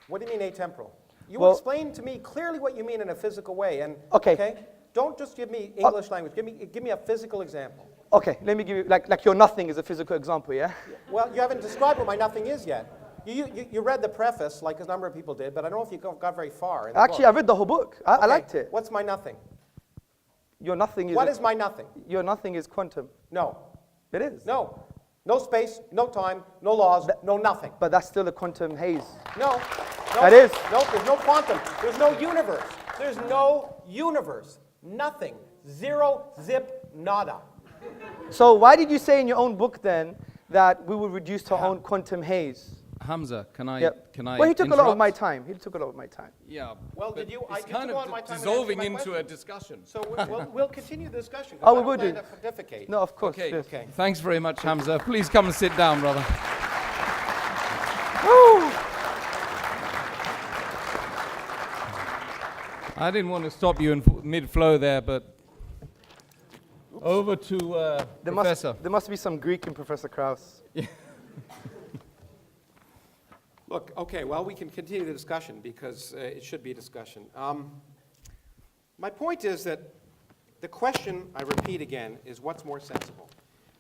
What do you mean atemporal? You Well- explain to me clearly what you mean in a physical way. And Okay. Don't just give me English language. Give me a physical example. Okay, let me give you, like your nothing is a physical example, yeah? Well, you haven't described what my nothing is yet. You read the preface, like a number of people did, but I don't know if you got very far. In the Actually, I book. read the whole book. I Okay, liked it. What's my nothing? Your nothing is... What is my nothing? Your nothing is quantum. No. It is. No. No space, no time, no laws, no nothing. But that's still a quantum haze. No. That is. No, there's no quantum. There's no universe. There's no universe. Nothing. Zero, zip, nada. So why did you say in your own book then that we will reduce to our own quantum haze? Hamza, can I Yep. can I Well, he took a lot of interrupt? my time. Yeah. Well, but did you- It's you kind took on of my time and dissolving answered my into a question. discussion. So we'll continue the discussion. 'cause Oh, I we don't will plan do. to pontificate. No, of course. Okay. yes. Okay. Thanks very much, Hamza. Please come and sit down, brother. I didn't want to stop you in mid-flow there, but over to Professor. There must be some Greek in Professor Krauss. Look, okay, well, we can continue the discussion because it should be a discussion. My point is that the question, I repeat again, is what's more sensible?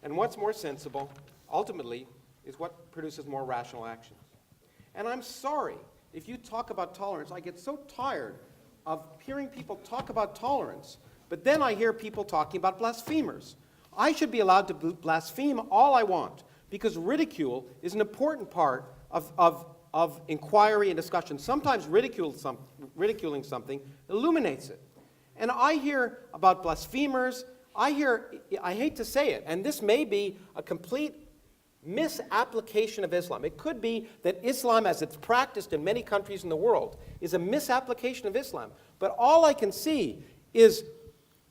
And what's more sensible, ultimately, is what produces more rational actions. And I'm sorry, if you talk about tolerance, I get so tired of hearing people talk about tolerance, but then I hear people talking about blasphemers. I should be allowed to blaspheme all I want, because ridicule is an important part of inquiry and discussion. Sometimes ridiculing something illuminates it. And I hear about blasphemers, I hate to say it, and this may be a complete misapplication of Islam. It could be that Islam, as it's practiced in many countries in the world, is a misapplication of Islam. But all I can see is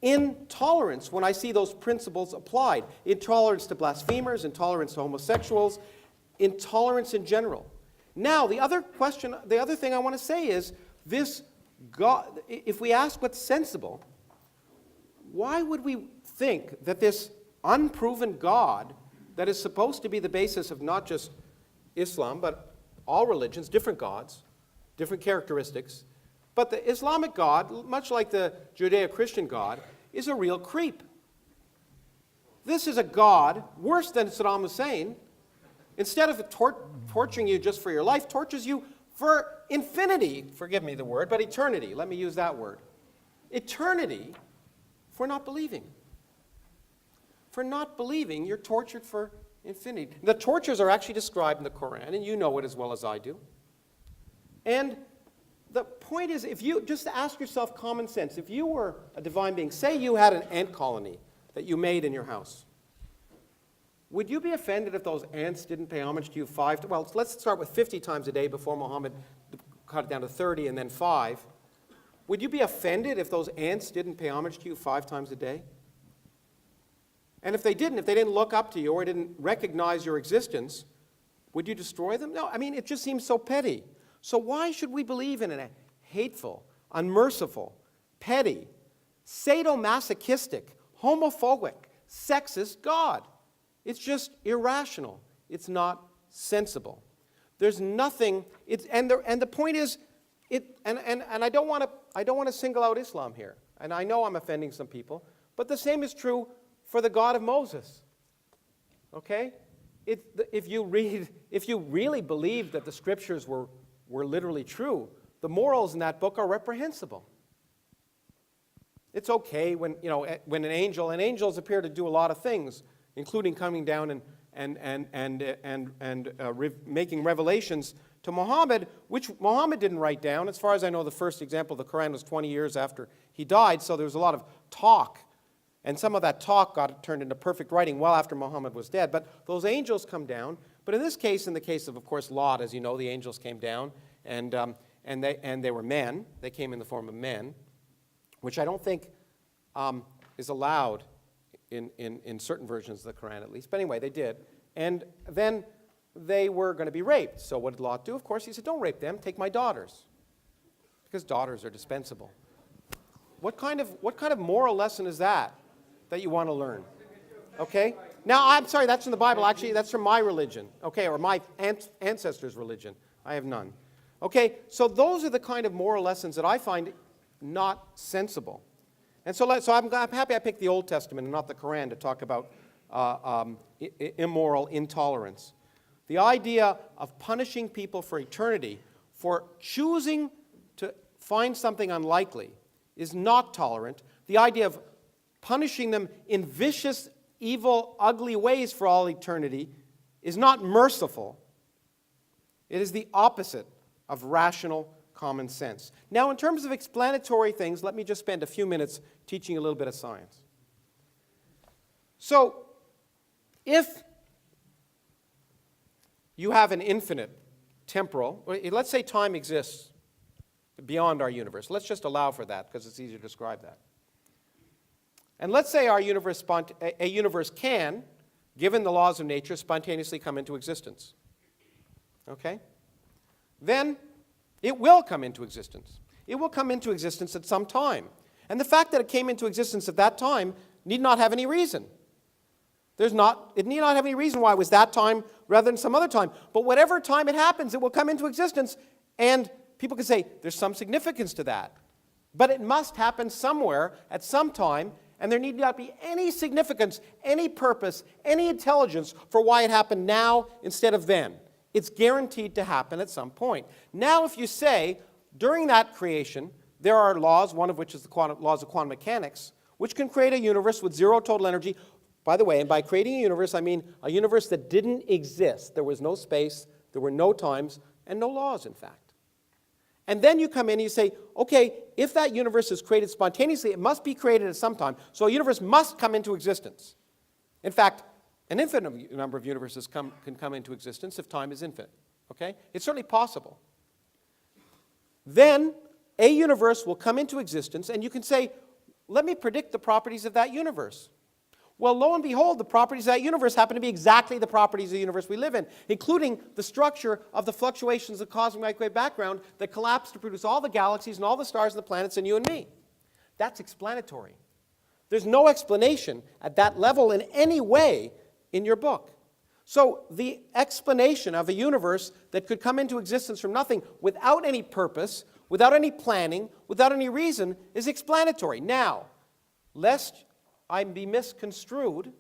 intolerance when I see those principles applied. Intolerance to blasphemers, intolerance to homosexuals, intolerance in general. Now, the other thing I want to say is this God, if we ask what's sensible, why would we think that this unproven God that is supposed to be the basis of not just Islam, but all religions, different gods, different characteristics, but the Islamic God, much like the Judeo-Christian God, is a real creep. This is a God worse than Saddam Hussein. Instead of torturing you just for your life, tortures you for infinity, forgive me the word, but eternity. Let me use that word. Eternity for not believing. For not believing, you're tortured for infinity. The tortures are actually described in the Quran, and you know it as well as I do. And the point is, if you just ask yourself common sense, if you were a divine being, say you had an ant colony that you made in your house, would you be offended if those ants didn't pay homage to you well, let's start with 50 times a day before Muhammad cut it down to 30 and then 5. Would you be offended if those ants didn't pay homage to you 5 times a day? And if they didn't look up to you or didn't recognize your existence, would you destroy them? No, I mean, it just seems so petty. So why should we believe in a hateful, unmerciful, petty, sadomasochistic, homophobic, sexist God? It's just irrational. It's not sensible. There's nothing. And the point is, and I don't want to single out Islam here. And I know I'm offending some people, but the same is true for the God of Moses. Okay? If you really believe that the scriptures were literally true, the morals in that book are reprehensible. It's okay when angels appear to do a lot of things, including coming down and making revelations to Muhammad, which Muhammad didn't write down. As far as I know, the first example of the Quran was 20 years after he died, so there was a lot of talk. And some of that talk got turned into perfect writing well after Muhammad was dead. But those angels come down. But in this case, in the case of course, Lot, as you know, the angels came down, and they were men. They came in the form of men, which I don't think is allowed in certain versions of the Quran, at least. But anyway, they did. And then they were going to be raped. So what did Lot do? Of course, he said, don't rape them. Take my daughters, because daughters are dispensable. What kind of moral lesson is that you want to learn? Okay? Now, I'm sorry, that's in the Bible. Actually, that's from my religion, okay, or my ancestors' religion. I have none. Okay, so those are the kind of moral lessons that I find not sensible. And so I'm happy I picked the Old Testament and not the Quran to talk about immoral intolerance. The idea of punishing people for eternity for choosing to find something unlikely is not tolerant. The idea of punishing them in vicious, evil, ugly ways for all eternity is not merciful. It is the opposite of rational common sense. Now, in terms of explanatory things, let me just spend a few minutes teaching you a little bit of science. So, if you have an infinite temporal, let's say time exists beyond our universe. Let's just allow for that because it's easier to describe that. And let's say our universe, a universe can, given the laws of nature, spontaneously come into existence. Okay? Then it will come into existence. It will come into existence at some time. And the fact that it came into existence at that time need not have any reason. It need not have any reason why it was that time rather than some other time. But whatever time it happens, it will come into existence. And people can say, there's some significance to that. But it must happen somewhere at some time, and there need not be any significance, any purpose, any intelligence for why it happened now instead of then. It's guaranteed to happen at some point. Now, if you say, during that creation, there are laws, one of which is the laws of quantum mechanics, which can create a universe with zero total energy. By the way, and by creating a universe, I mean a universe that didn't exist. There was no space, there were no times, and no laws, in fact. And then you come in and you say, okay, if that universe is created spontaneously, it must be created at some time. So a universe must come into existence. In fact, an infinite number of universes can come into existence if time is infinite. Okay? It's certainly possible. Then a universe will come into existence, and you can say, let me predict the properties of that universe. Well, lo and behold, the properties of that universe happen to be exactly the properties of the universe we live in, including the structure of the fluctuations of the cosmic microwave background that collapse to produce all the galaxies and all the stars and the planets and you and me. That's explanatory. There's no explanation at that level in any way in your book. So the explanation of a universe that could come into existence from nothing without any purpose, without any planning, without any reason, is explanatory. Now, lest I be misconstrued,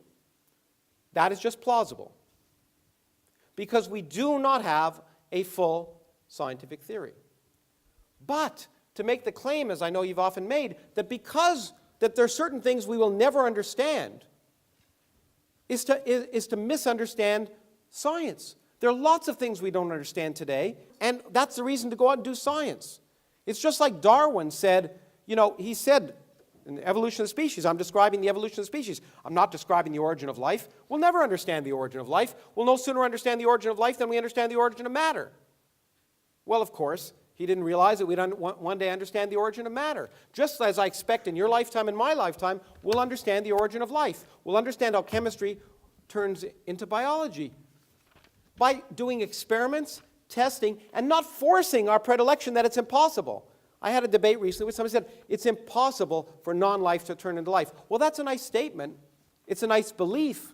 that is just plausible. Because we do not have a full scientific theory. But to make the claim, as I know you've often made, that because that there are certain things we will never understand, is to misunderstand science. There are lots of things we don't understand today, and that's the reason to go out and do science. It's just like Darwin said, he said, in the evolution of the species, I'm describing the evolution of the species. I'm not describing the origin of life. We'll never understand the origin of life. We'll no sooner understand the origin of life than we understand the origin of matter. Well, of course, he didn't realize that we'd one day understand the origin of matter. Just as I expect in your lifetime and my lifetime, we'll understand the origin of life. We'll understand how chemistry turns into biology by doing experiments, testing, and not forcing our predilection that it's impossible. I had a debate recently where somebody said, it's impossible for non-life to turn into life. Well, that's a nice statement. It's a nice belief.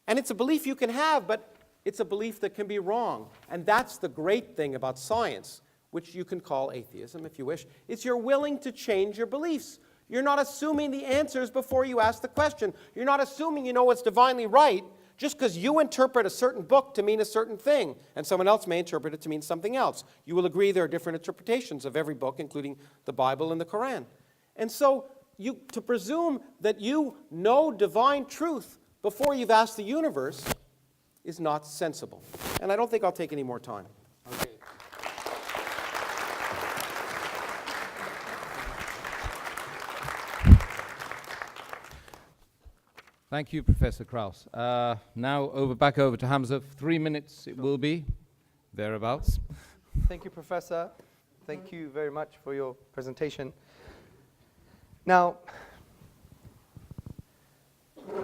And it's a belief you can have, but it's a belief that can be wrong. And that's the great thing about science, which you can call atheism if you wish. It's you're willing to change your beliefs. You're not assuming the answers before you ask the question. You're not assuming you know what's divinely right just because you interpret a certain book to mean a certain thing, and someone else may interpret it to mean something else. You will agree there are different interpretations of every book, including the Bible and the Quran. And so to presume that you know divine truth before you've asked the universe is not sensible. And I don't think I'll take any more time. Okay. Thank you, Professor Krauss. Now back over to Hamza. 3 minutes it will be, thereabouts. Thank you, Professor. Thank you very much for your presentation. Now,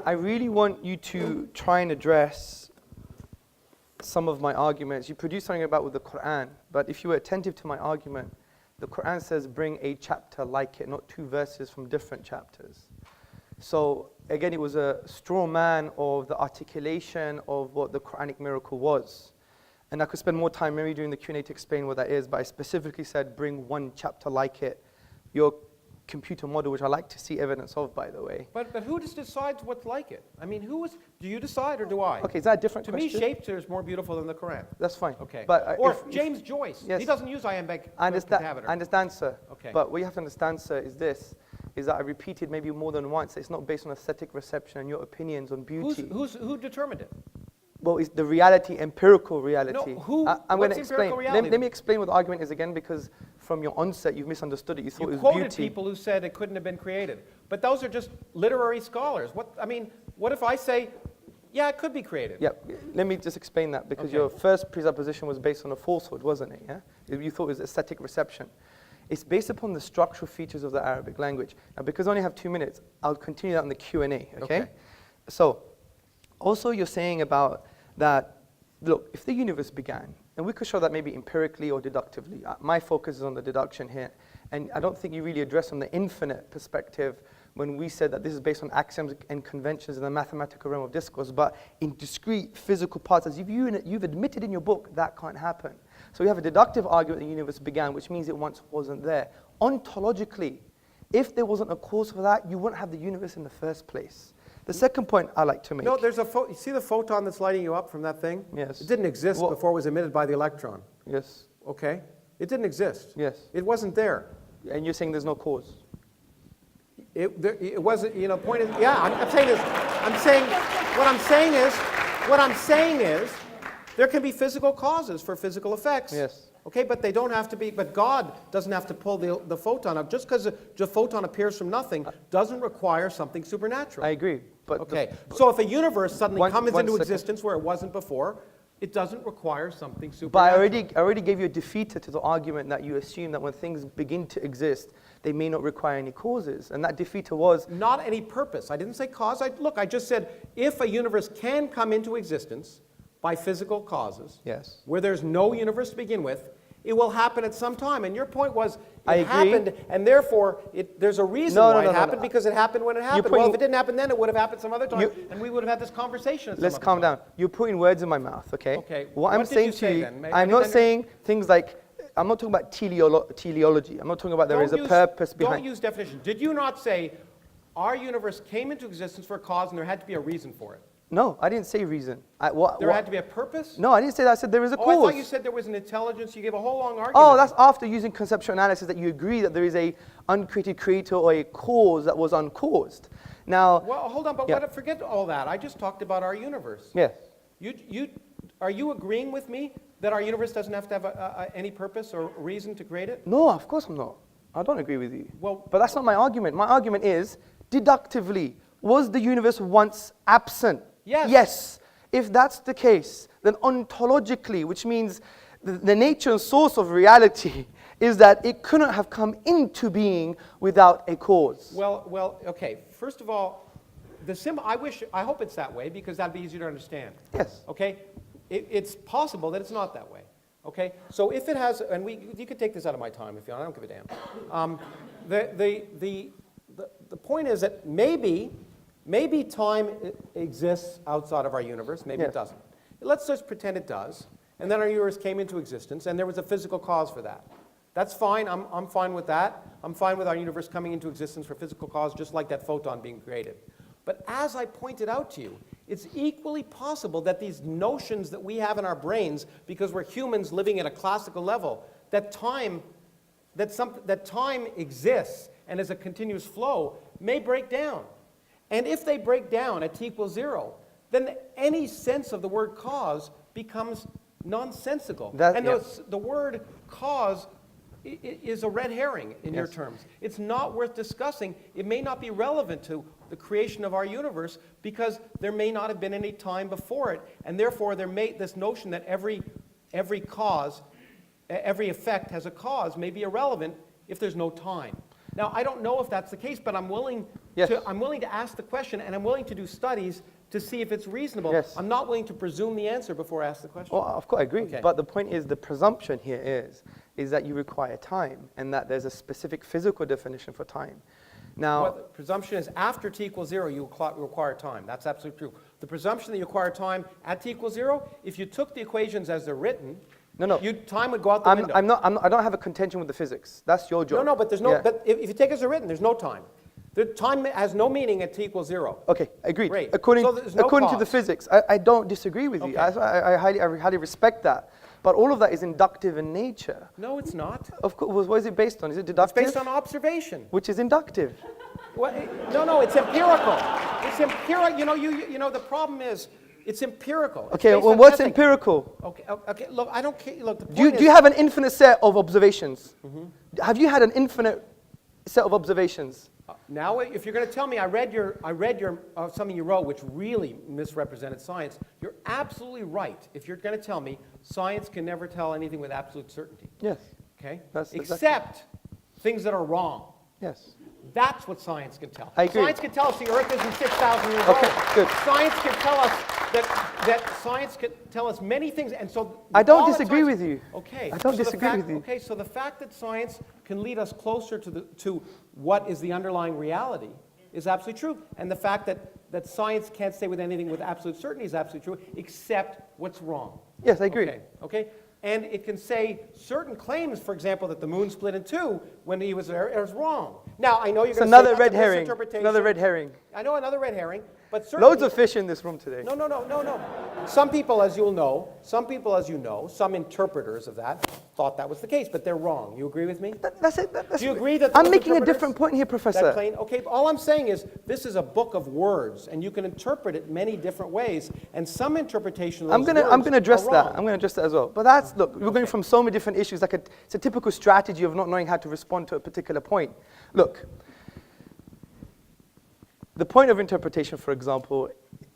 I really want you to try and address some of my arguments. You produced something about with the Quran, but if you were attentive to my argument, the Quran says bring a chapter like it, not two verses from different chapters. So again, it was a straw man of the articulation of what the Quranic miracle was. And I could spend more time maybe during the Q&A to explain what that is, but I specifically said bring one chapter like it. Your computer model, which I like to see evidence of, by the way. But who just decides what's like it? I mean, do you decide or do I? Okay, is that a different question? To me, Shakespeare is more beautiful than the Quran. That's fine. Okay. But, or James Joyce. Yes. He doesn't use iambic I understand, pentameter. I understand, sir. Okay. But what you have to understand, sir, is this, is that I repeated maybe more than once, it's not based on aesthetic reception and your opinions on beauty. Who determined it? Well, it's the reality, empirical reality. No, I'm going to what's explain. empirical reality? Let me explain what the argument is again, because from your onset, you've misunderstood it. You thought it was quoted beauty. people who said it couldn't have been created. But those are just literary scholars. What if I say, yeah, it could be created? Yeah, let me just explain that, because Okay. your first presupposition was based on a falsehood, wasn't it? Yeah, you thought it was aesthetic reception. It's based upon the structural features of the Arabic language. Now, because I only have 2 minutes, I'll continue that in the Q&A, okay? So, also you're saying about that, look, if the universe began, and we could show that maybe empirically or deductively. My focus is on the deduction here. And I don't think you really address on the infinite perspective when we said that this is based on axioms and conventions in the mathematical realm of discourse, but in discrete physical parts, as you've admitted in your book, that can't happen. So we have a deductive argument that the universe began, which means it once wasn't there. Ontologically, if there wasn't a cause for that, you wouldn't have the universe in the first place. The second point I like to make. No, there's you see the photon that's lighting you up from that thing? Yes. It didn't exist before it was emitted by the electron. Yes. Okay? It didn't exist. Yes. It wasn't there. And you're saying there's no cause? It wasn't, you know, point is, yeah, I'm saying this. What I'm saying is, there can be physical causes for physical effects. Yes. Okay, but they don't have to be, but God doesn't have to pull the photon up. Just because the photon appears from nothing doesn't require something supernatural. I agree. But okay, so if a universe suddenly comes into second. existence where it wasn't before, it doesn't require something But supernatural. I already gave you a defeater to the argument that you assume that when things begin to exist, they may not require any causes. And that defeater was... Not any purpose. I didn't say cause. I just said if a universe can come into existence by physical causes, Yes. where there's no universe to begin with, it will happen at some time. And your point was I it agree. happened, and therefore there's a reason why it happened, because it happened when it happened. Well, if it didn't happen then, it would have happened some other time, and we would have had this conversation at some Let's other calm time. down. You're putting words in my mouth, okay? Okay. What I'm What did saying you to say you, then? I'm not saying things like, I'm not talking about teleology. I'm not talking about there is a purpose behind. Don't use definition. Did you not say our universe came into existence for a cause and there had to be a reason for it? No, I didn't say reason. There had to be a purpose? No, I didn't say that. I said there is a Oh, cause. I thought you said there was an intelligence. You gave a whole long argument. Oh, that's after using conceptual analysis that you agree that there is a uncreated creator or a cause that was uncaused. Now, Well, hold on, but Yeah. forget all that. I just talked about our universe. yes. Are you agreeing with me that our universe doesn't have to have any purpose or reason to create it? No, of course I'm not. I don't agree with you. Well- but that's not my argument. My argument is, deductively, was the universe once absent? Yes. Yes. If that's the case, then ontologically, which means the nature and source of reality is that it couldn't have come into being without a cause. Well, okay. First of all, I hope it's that way because that'd be easier to understand. Yes. Okay? It's possible that it's not that way. Okay? So if it has, and you could take this out of my time if you want. I don't give a damn. The point is that maybe time exists outside of our universe. Maybe Yes. it doesn't. Let's just pretend it does. And then our universe came into existence, and there was a physical cause for that. That's fine. I'm fine with that. I'm fine with our universe coming into existence for physical cause, just like that photon being created. But as I pointed out to you, it's equally possible that these notions that we have in our brains, because we're humans living at a classical level, that time exists and is a continuous flow, may break down. And if they break down at t equals 0, then any sense of the word cause becomes nonsensical. The word cause is a red herring in your terms. It's not worth discussing. It may not be relevant to the creation of our universe because there may not have been any time before it, and therefore this notion that every effect has a cause may be irrelevant if there's no time. Now, I don't know if that's the case, but I'm willing to ask the question, and I'm willing to do studies to see if it's reasonable. Yes. I'm not willing to presume the answer before I ask the question. Well, of course, I agree. Okay. But the point is, the presumption here is that you require time, and that there's a specific physical definition for time. Now, Well, the presumption is after t equals 0, you require time. That's absolutely true. The presumption that you require time at t equals 0, if you took the equations as they're written, No. time would go out the window. I don't have a contention with the physics. That's your job. No, but there's no. Yeah. But if you take it as they're written, there's no time. The time has no meaning at t equals 0. Okay, agreed. Great. According So there's no to the cause. physics, I don't disagree with you. Okay. I highly respect that. But all of that is inductive in nature. No, it's not. Of course, what is it based on? Is it It's deductive? based on observation. Which is inductive. No, it's empirical. It's empirical. You know, the problem is, it's empirical. It's Okay, based well, on what's testing. empirical? Okay. Look, I don't care. Look, the Do you, point do you is- have an infinite set of observations? Have you had an infinite set of observations? Now, if you're going to tell me I read your something you wrote which really misrepresented science, you're absolutely right. If you're going to tell me science can never tell anything with absolute certainty, Yes. okay? That's exactly- Except things that are wrong. Yes. That's what science can tell. I agree. Science can tell us the Earth isn't 6,000 years Okay, old. good. Science can tell us that science can tell us many things, and so I don't all the disagree science- with you. Okay. I don't so the disagree fact- with you. Okay, so the fact that science can lead us closer to what is the underlying reality is absolutely true. And the fact that science can't say with anything with absolute certainty is absolutely true, except what's wrong. Yes, I agree. Okay? And it can say certain claims, for example, that the moon split in two when he was there, is wrong. Now, I know you're going to say another that's red a herring. misinterpretation. Another red herring. I know, another red herring, but certainly... Loads of fish in this room today. No. Some people, as you'll know, some interpreters of that thought that was the case, but they're wrong. You agree with me? That's it. Do you agree that I'm those making a interpreters different point here, that Professor. claim? Okay, all I'm saying is this is a book of words, and you can interpret it many different ways, and some interpretation of those I'm going to address are that. wrong. I'm going to address that as well. But that's, look, we're going from so many different issues. Like it's a typical strategy of not knowing how to respond to a particular point. Look, the point of interpretation, for example,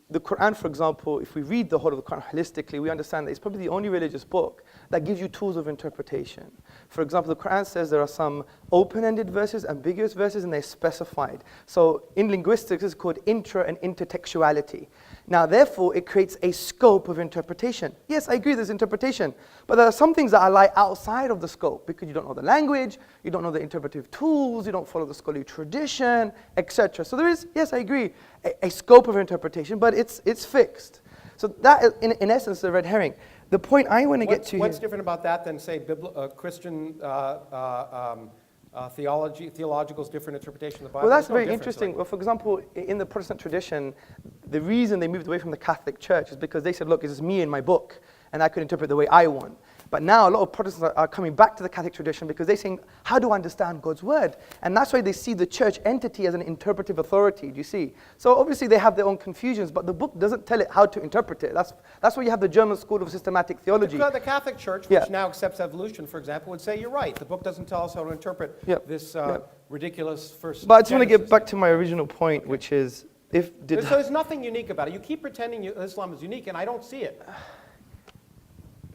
the Quran, for example, if we read the whole of the Quran holistically, we understand that it's probably the only religious book that gives you tools of interpretation. For example, the Quran says there are some open-ended verses, ambiguous verses, and they're specified. So in linguistics, it's called intra and intertextuality. Now, therefore, it creates a scope of interpretation. Yes, I agree there's interpretation, but there are some things that lie outside of the scope because you don't know the language, you don't know the interpretive tools, you don't follow the scholarly tradition, etc. So there is, yes, I agree, a scope of interpretation, but it's fixed. So that, in essence, is a red herring. The point I want to get to What's here, different about that than, say, Christian theological's different interpretation of the Bible? well, that's There's no very difference, interesting. right? Well, for example, in the Protestant tradition, the reason they moved away from the Catholic Church is because they said, look, it's just me and my book, and I could interpret the way I want. But now a lot of Protestants are coming back to the Catholic tradition because they're saying, how do I understand God's word? And that's why they see the church entity as an interpretive authority, do you see? So obviously they have their own confusions, but the book doesn't tell it how to interpret it. That's why you have the German School of Systematic Theology. The Catholic Church, which now accepts evolution, for example, would say, you're right, the book doesn't tell us how to interpret this ridiculous first But I just want to Genesis. get back to my original point, which is, so there's nothing unique about it. You keep pretending Islam is unique, and I don't see it.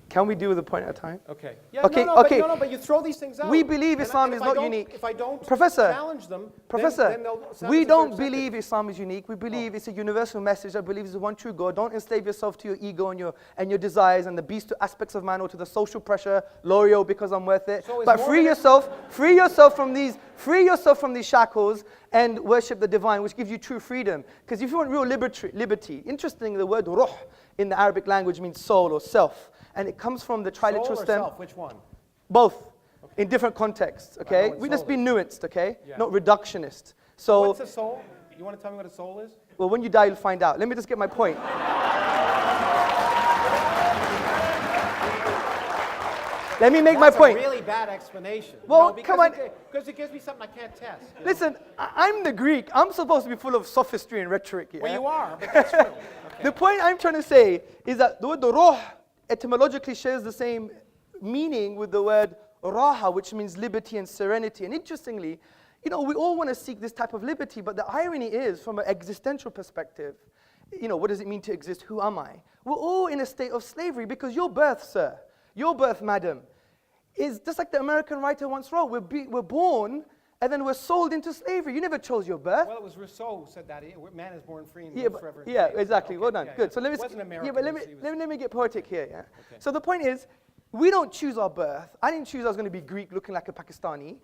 can we deal with a point at a time? Okay. Yeah, Okay, okay. okay. But you throw these things out. We believe And Islam if is I not don't- unique. If I don't Professor, challenge them, Professor, then they'll sound we as if they're don't accepted. believe Islam is unique. We believe it's a universal message. I believe it's the one true God. Don't enslave yourself to your ego and your desires and the beast aspects of man or to the social pressure, loyal because I'm worth it. So is But free yourself from these shackles and worship the divine, which gives you true freedom. Because if you want real liberty, interesting, the word ruh in the Arabic language means soul or self. And it comes from the triliteral Soul or stem. self? Which one? Both, in different contexts, okay? what We just soul be is. nuanced, okay? Yeah. Not reductionist. So, What's a soul? You want to tell me what a soul is? well, when you die, you'll find out. Let me just get my point. Let me make my point. That's a really bad explanation. Well, come on. Because it gives me something I can't test. Listen, I'm the Greek. I'm supposed to be full of sophistry and rhetoric here. Well, you are, but that's true. The point I'm trying to say is that the word ruh etymologically shares the same meaning with the word raha, which means liberty and serenity. And interestingly, we all want to seek this type of liberty, but the irony is, from an existential perspective, what does it mean to exist? Who am I? We're all in a state of slavery because your birth, sir, your birth, madam, is just like the American writer once wrote. We're born and then we're sold into slavery. You never chose your birth. Well, it was Rousseau who said that. Man is born free and Yeah, lives but, forever. yeah, exactly. Well done. Good. So let me. It wasn't American. Yeah, but let me get poetic here. Yeah. So the point is, we don't choose our birth. I didn't choose I was going to be Greek, looking like a Pakistani.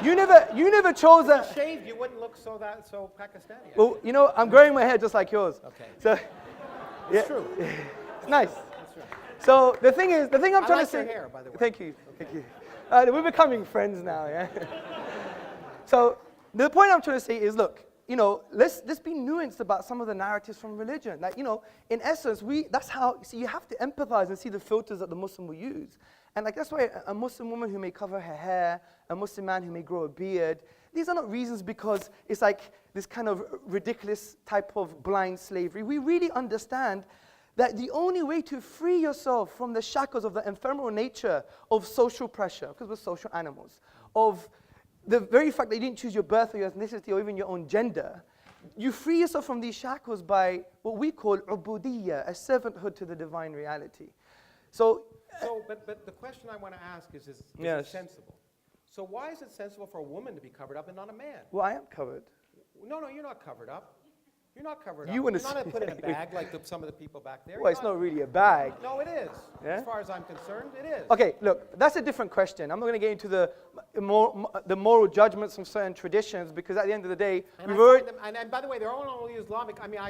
You never chose that. If you shaved, you wouldn't look so Pakistani. Well, I'm growing my hair just like yours. Okay. So, It's true. it's nice. That's true. So the thing I'm trying like to your say. hair, by the way. Thank you. We're becoming friends now. Yeah. So the point I'm trying to say is, look, let's be nuanced about some of the narratives from religion. Like, in essence, that's how. See, you have to empathize and see the filters that the Muslim will use. And that's why a Muslim woman who may cover her hair, a Muslim man who may grow a beard, these are not reasons because it's like this kind of ridiculous type of blind slavery. We really understand that the only way to free yourself from the shackles of the ephemeral nature of social pressure, because we're social animals, of the very fact that you didn't choose your birth or your ethnicity or even your own gender, you free yourself from these shackles by what we call ubudiyya, a servanthood to the divine reality. But the question I want to ask is Yes. it sensible? So why is it sensible for a woman to be covered up and not a man? Well, I am covered. No, you're not covered up. You're not covered You up. wanna You're not say- put in a bag like some of the people back there. Well, it's not really a bag. No, it is. Yeah? As far as I'm concerned, it is. Okay, look, that's a different question. I'm not going to get into the moral judgments of certain traditions because at the end of the day, And, we've I already. find them, and by the way, they're all only Islamic. I mean,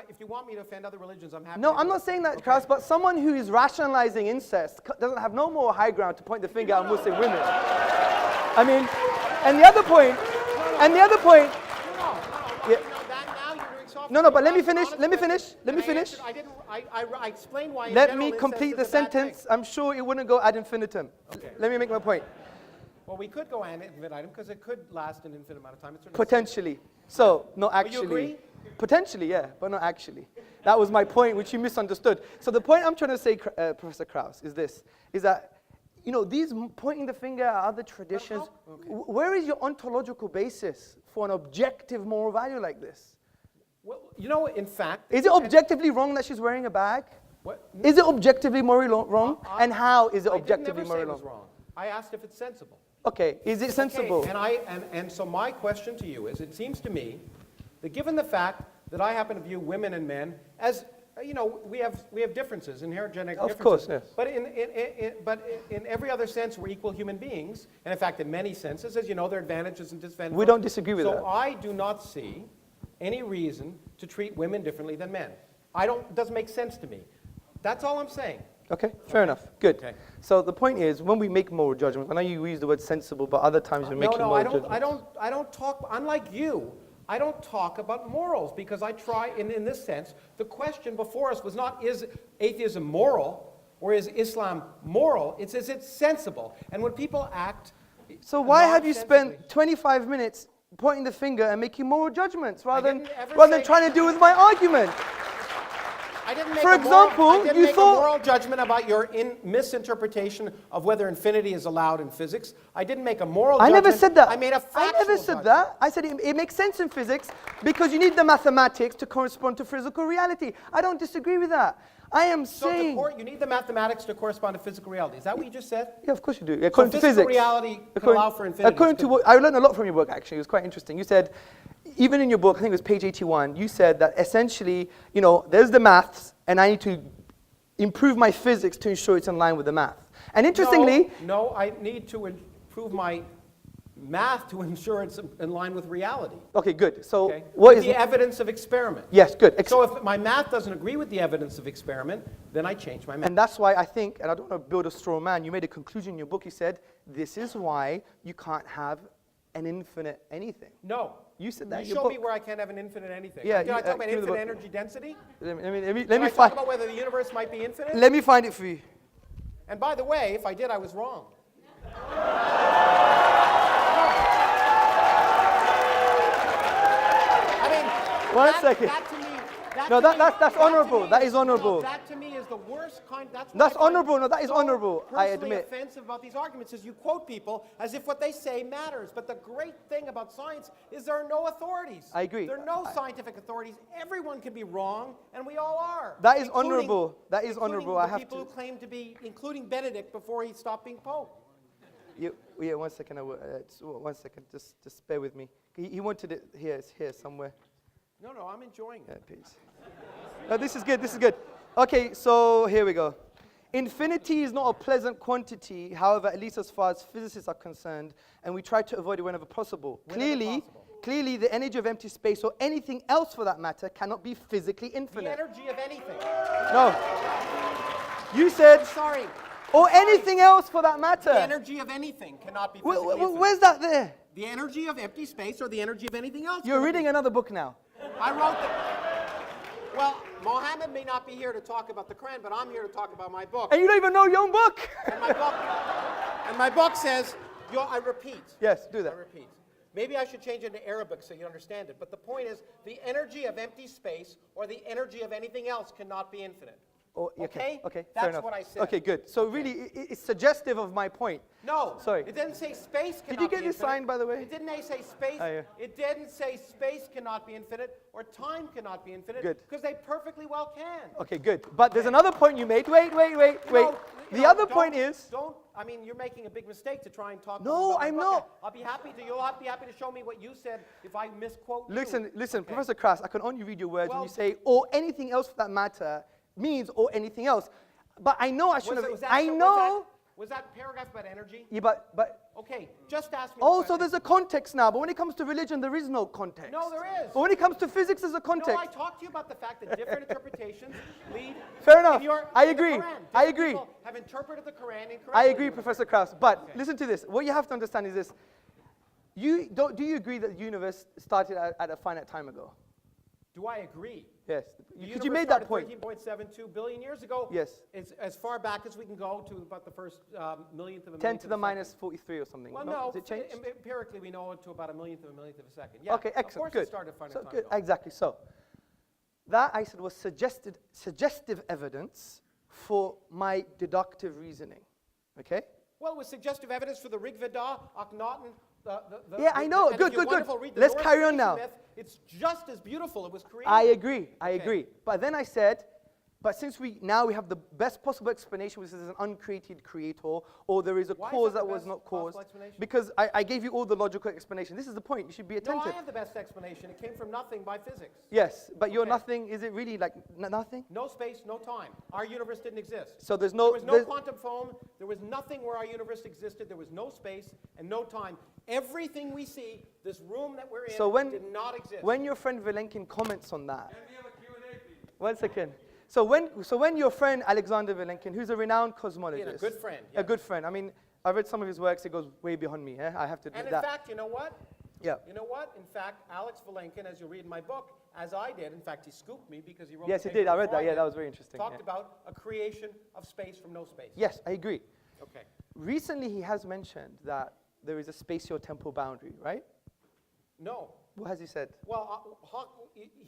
if you want me to offend other religions, I'm happy. No, to I'm do not it. saying that, Okay. Krauss, but someone who is rationalizing incest doesn't have no more high ground to point the finger at Muslim women. I mean, and the other point, No, yeah. Now you're doing soft. No, but let me That's an finish, honest let me question. finish, let me And finish. I explained why. in Let general, me incest complete the is a bad thing. sentence. I'm sure it wouldn't go ad infinitum. Okay. Let me make my point. Well, we could go ad infinitum because it could last an infinite amount of time. It's certainly- Potentially. So, not you actually. agree? Potentially, yeah, but not actually. That was my point, which you misunderstood. So the point I'm trying to say, Professor Krauss, is this, is that, you know, these pointing the finger at other traditions, where is your ontological basis for an objective moral value like this? Well, you know, in fact. Is it objectively wrong that she's wearing a bag? What? Is it objectively morally wrong? And how is it I didn't objectively never say morally it was wrong? wrong. I asked if it's sensible. Okay, is it sensible? Okay, and so my question to you is, it seems to me that given the fact that I happen to view women and men as, you know, we have differences, inherent genetic Of differences. course, yes. But in every other sense, we're equal human beings, and in fact, in many senses, as you know, there are advantages and disadvantages. We don't disagree with that. So I do not see any reason to treat women differently than men. It doesn't make sense to me. That's all I'm saying. Okay, fair enough. Good. Okay. So the point is, when we make moral judgments, I know you use the word sensible, but other times we're making moral judgments. I don't talk, unlike you, I don't talk about morals because I try, in this sense, the question before us was not, is atheism moral or is Islam moral? It's, is it sensible? And when people act So why have you nonsensibly- spent 25 minutes pointing the finger and making moral judgments rather didn't ever than say- trying to deal with my argument? I didn't make For a moral, example, I didn't you make thought- a moral judgment about your misinterpretation of whether infinity is allowed in physics. I didn't make a moral I judgment. never said that. I made a factual I never said judgment. that. I said it makes sense in physics because you need the mathematics to correspond to physical reality. I don't disagree with that. I am So saying... you need the mathematics to correspond to physical reality. Is that what you just said? Yeah, of course you do. According to physical physics. reality can allow for infinity. According to what, I learned a lot from your book, actually. It was quite interesting. You said, even in your book, I think it was page 81, you said that essentially, you know, there's the maths, and I need to improve my physics to ensure it's in line with the math. And interestingly... No, I need to improve my math to ensure it's in line with reality. Okay, good. So Okay? what With is... the evidence of experiment. Yes, good. So if my math doesn't agree with the evidence of experiment, then I change my math. And that's why I think, and I don't want to build a straw man, you made a conclusion in your book, you said, this is why you can't have an infinite anything. No. You said that in You your show me book. where I can't have an infinite anything. Yeah, Did I talk about give me the infinite book. energy density? Let Did me I talk find... about whether the universe might be infinite? Let me find it for you. And by the way, if I did, I was wrong. I mean, One second. That to me, No, that's to honorable. me- That is honorable. No, that to me is the worst kind. That's That's what I find honorable. No, that is so honorable, I personally admit. offensive about these arguments is you quote people as if what they say matters. But the great thing about science is there are no authorities. I agree. There are no scientific authorities. Everyone can be wrong, and we all are. That is including- honorable. That is including honorable. the I have people to- who claim to be, including Benedict before he stopped being Pope. Yeah, 1 second. Just 1 second. Just bear with me. He wanted it here. It's here somewhere. No, I'm enjoying Yeah, it. please. No, this is good. This is good. Okay, so here we go. Infinity is not a pleasant quantity, however, at least as far as physicists are concerned, and we try to avoid it whenever possible. Whenever Clearly, the energy of empty space, or anything else for that matter, cannot be physically The infinite. energy of anything. No. You said, I'm sorry. or anything else for that matter. The energy of anything cannot be physically infinite. Where's that there? The energy of empty space or the energy of anything else. You're reading another book now. I wrote that. Well, Mohammed may not be here to talk about the Quran, but I'm here to talk about my book. And you don't even know your own book. And my book says, I repeat. Yes, do I that. repeat. Maybe I should change it into Arabic so you understand it. But the point is, the energy of empty space or the energy of anything else cannot be infinite. Oh, Okay? Okay, That's fair enough. what I said. Okay, good. So really, it's suggestive of my point. No. Sorry. It didn't say space cannot be Did you get this infinite. sign, by the way? It didn't say space. Oh, yeah. It didn't say space cannot be infinite or time cannot be infinite. Good. Because they perfectly well can. Okay, good. But there's another point you made. Wait. The other point is... I mean, you're making a big mistake to try and talk. No, about my I'm book. not. I'll be happy to. You'll be happy to show me what you said if I misquote you. Listen, Okay. Professor Krauss, I can only read your words when Well- you say, or anything else for that matter, means or anything else. But I know I should have... Was that paragraph about energy? Yeah, but Okay, just ask me. also there's a context now. But when it comes to religion, there is no context. No, there is. But when it comes to physics, there's a No, context. I talked to you about the fact that different interpretations lead. Fair enough. in your- I in the agree. Quran. I Different agree. people have interpreted the Quran incorrectly. I agree, Professor Krauss. But listen to this. What you have to understand is this. Do you agree that the universe started at a finite time ago? Do I agree? Yes. The Because you universe made that started point. 13.72 billion years ago. Yes. It's as far back as we can go to about the first millionth of a 10 millionth to of the a minus second. 43 or something. Well, no. Has it changed? Empirically, we know it to about a millionth of a second. Yeah. Okay, Of excellent. course Good. it started finite So time good. ago. Exactly. So that I said was suggestive evidence for my deductive reasoning. Okay? Well, it was suggestive evidence for the Rig Veda, Akhenaten. Yeah, I know. and Good, if you good, good. wonderful, read the Let's Norse carry on creation now. myth, it's just as beautiful. It was created. I agree. I Okay. agree. But then I said, but since we have the best possible explanation, which is an uncreated creator, or there is a Why is cause that that the was best not possible caused, explanation? because I gave you all the logical explanation. This is the point. You should be No, attentive. I have the best explanation. It came from nothing by physics. Yes, but your Okay. nothing, is it really like nothing? No space, no time. Our universe didn't exist. So there's There no... was no quantum foam. There was nothing where our universe existed. There was no space and no time. Everything we see, this room that we're in, So did not exist. when your friend Vilenkin comments on that... 1 second. So when your friend Alexander Vilenkin, who's a renowned cosmologist... Yeah, a good friend, A good friend. I mean, I read some of his works. It goes way beyond me. I have to and admit in that. fact, you know what? Yeah. You know what? In fact, Alex Vilenkin, as you'll read in my book, as I did, in fact, he scooped me because he wrote Yes, the he paper did. I read before that. Yeah, did, that was very interesting. Talked Yeah. about a creation of space from no space. Yes, I agree. Okay. Recently, he has mentioned that there is a spatio-temporal boundary, right? No. What has he said? Well,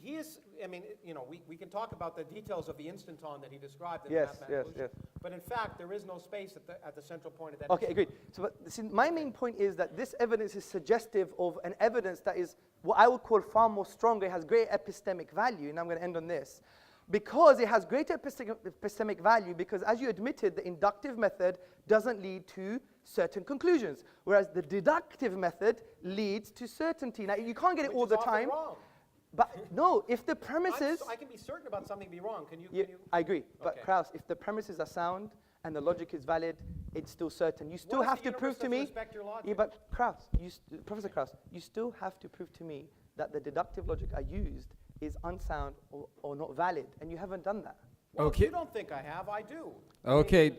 he is, I mean, you know, we can talk about the details of the instanton that he described in Yes, the mathematical yes, evolution, but in fact, there is no space at the central point of that. Okay, agreed. So but, see, my main point is that this evidence is suggestive of an evidence that is what I would call far more stronger. It has great epistemic value, and I'm going to end on this. Because it has greater epistemic value, because as you admitted, the inductive method doesn't lead to certain conclusions, whereas the deductive method leads to certainty. Now, you can't get it Which all is the often time. wrong. But no, if the premises... I can be certain about something be wrong. Can you? Yeah, I agree. But Okay. Krauss, if the premises are sound and the logic is valid, it's still certain. You still What if have the to prove universe to doesn't me... respect your logic? Yeah, but Krauss, Professor Krauss, you still have to prove to me that the deductive logic I used is unsound or not valid, and you haven't done that. Well, Okay. You don't think I have? I do. Okay,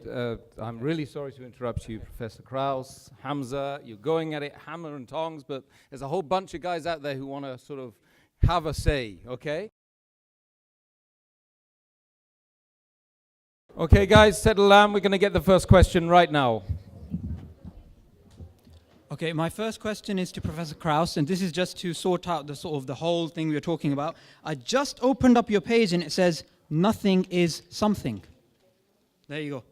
I'm really sorry to interrupt you, Professor Krauss, Hamza. You're going at it hammer and tongs, but there's a whole bunch of guys out there who want to sort of have a say, okay? Okay, guys, settle down. We're going to get the first question right now. Okay, my first question is to Professor Krauss, and this is just to sort out the sort of the whole thing we were talking about. I just opened up your page and it says, nothing is something. There you go.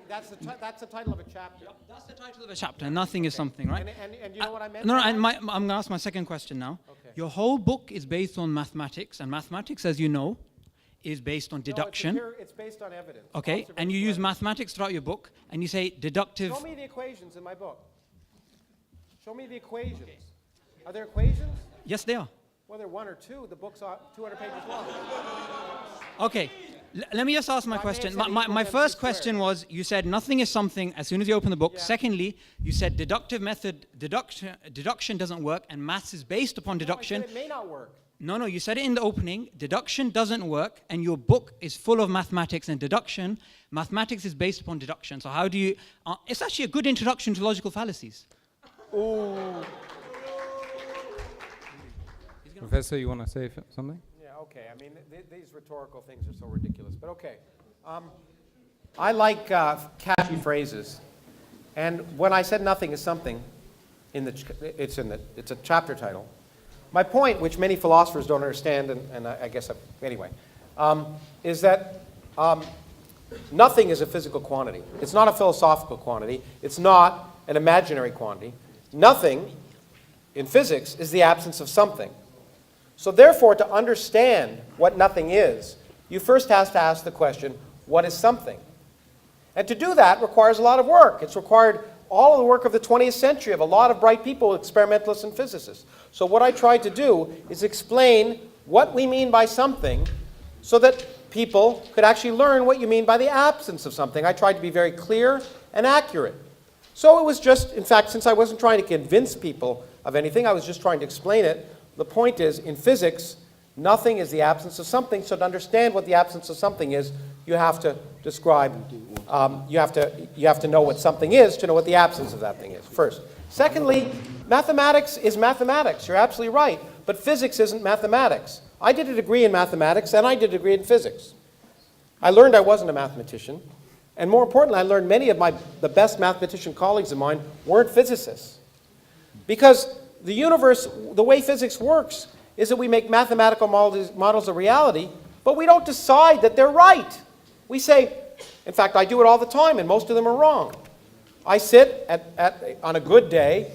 That's the title of a chapter. That's the title of the chapter, nothing is something, right? And you know what I meant? No, by and that? I'm going to ask my second question now. Okay. Your whole book is based on mathematics, and mathematics, as you know, is based on No, deduction. it's based on evidence. Okay, and you use mathematics throughout your book, and you say deductive. Show me the equations in my book. Show me the equations. Are there equations? Yes, they are. Well, there are one or two. The book's 200 pages long. Okay, let me just ask my I may have question. said My equal first MC question squared. was, you said nothing is something as soon as you open the book. Yeah. Secondly, you said deductive method, deduction doesn't work, and maths is based upon deduction. No, I said it may not work. No, you said it in the opening. Deduction doesn't work, and your book is full of mathematics and deduction. Mathematics is based upon deduction. So how do you... it's actually a good introduction to logical fallacies. Professor, you want to say something? Yeah, okay. I mean, these rhetorical things are so ridiculous, but okay. I like catchy phrases. And when I said nothing is something, it's a chapter title. My point, which many philosophers don't understand, and I guess, anyway, is that nothing is a physical quantity. It's not a philosophical quantity. It's not an imaginary quantity. Nothing in physics is the absence of something. So therefore, to understand what nothing is, you first have to ask the question, what is something? And to do that requires a lot of work. It's required all of the work of the 20th century of a lot of bright people, experimentalists and physicists. So what I tried to do is explain what we mean by something so that people could actually learn what you mean by the absence of something. I tried to be very clear and accurate. So it was just, in fact, since I wasn't trying to convince people of anything, I was just trying to explain it. The point is, in physics, nothing is the absence of something. So to understand what the absence of something is, you have to describe, you have to know what something is to know what the absence of that thing is, first. Secondly, mathematics is mathematics. You're absolutely right. But physics isn't mathematics. I did a degree in mathematics, and I did a degree in physics. I learned I wasn't a mathematician. And more importantly, I learned many of the best mathematician colleagues of mine weren't physicists. Because the universe, the way physics works, is that we make mathematical models of reality, but we don't decide that they're right. We say, in fact, I do it all the time, and most of them are wrong. I sit on a good day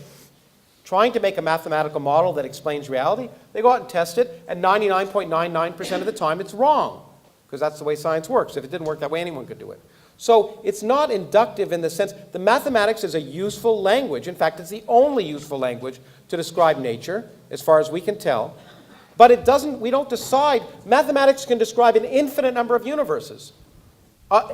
trying to make a mathematical model that explains reality. They go out and test it, and 99.99% of the time it's wrong, because that's the way science works. If it didn't work that way, anyone could do it. So it's not inductive in the sense, the mathematics is a useful language. In fact, it's the only useful language to describe nature, as far as we can tell. But it doesn't, we don't decide. Mathematics can describe an infinite number of universes.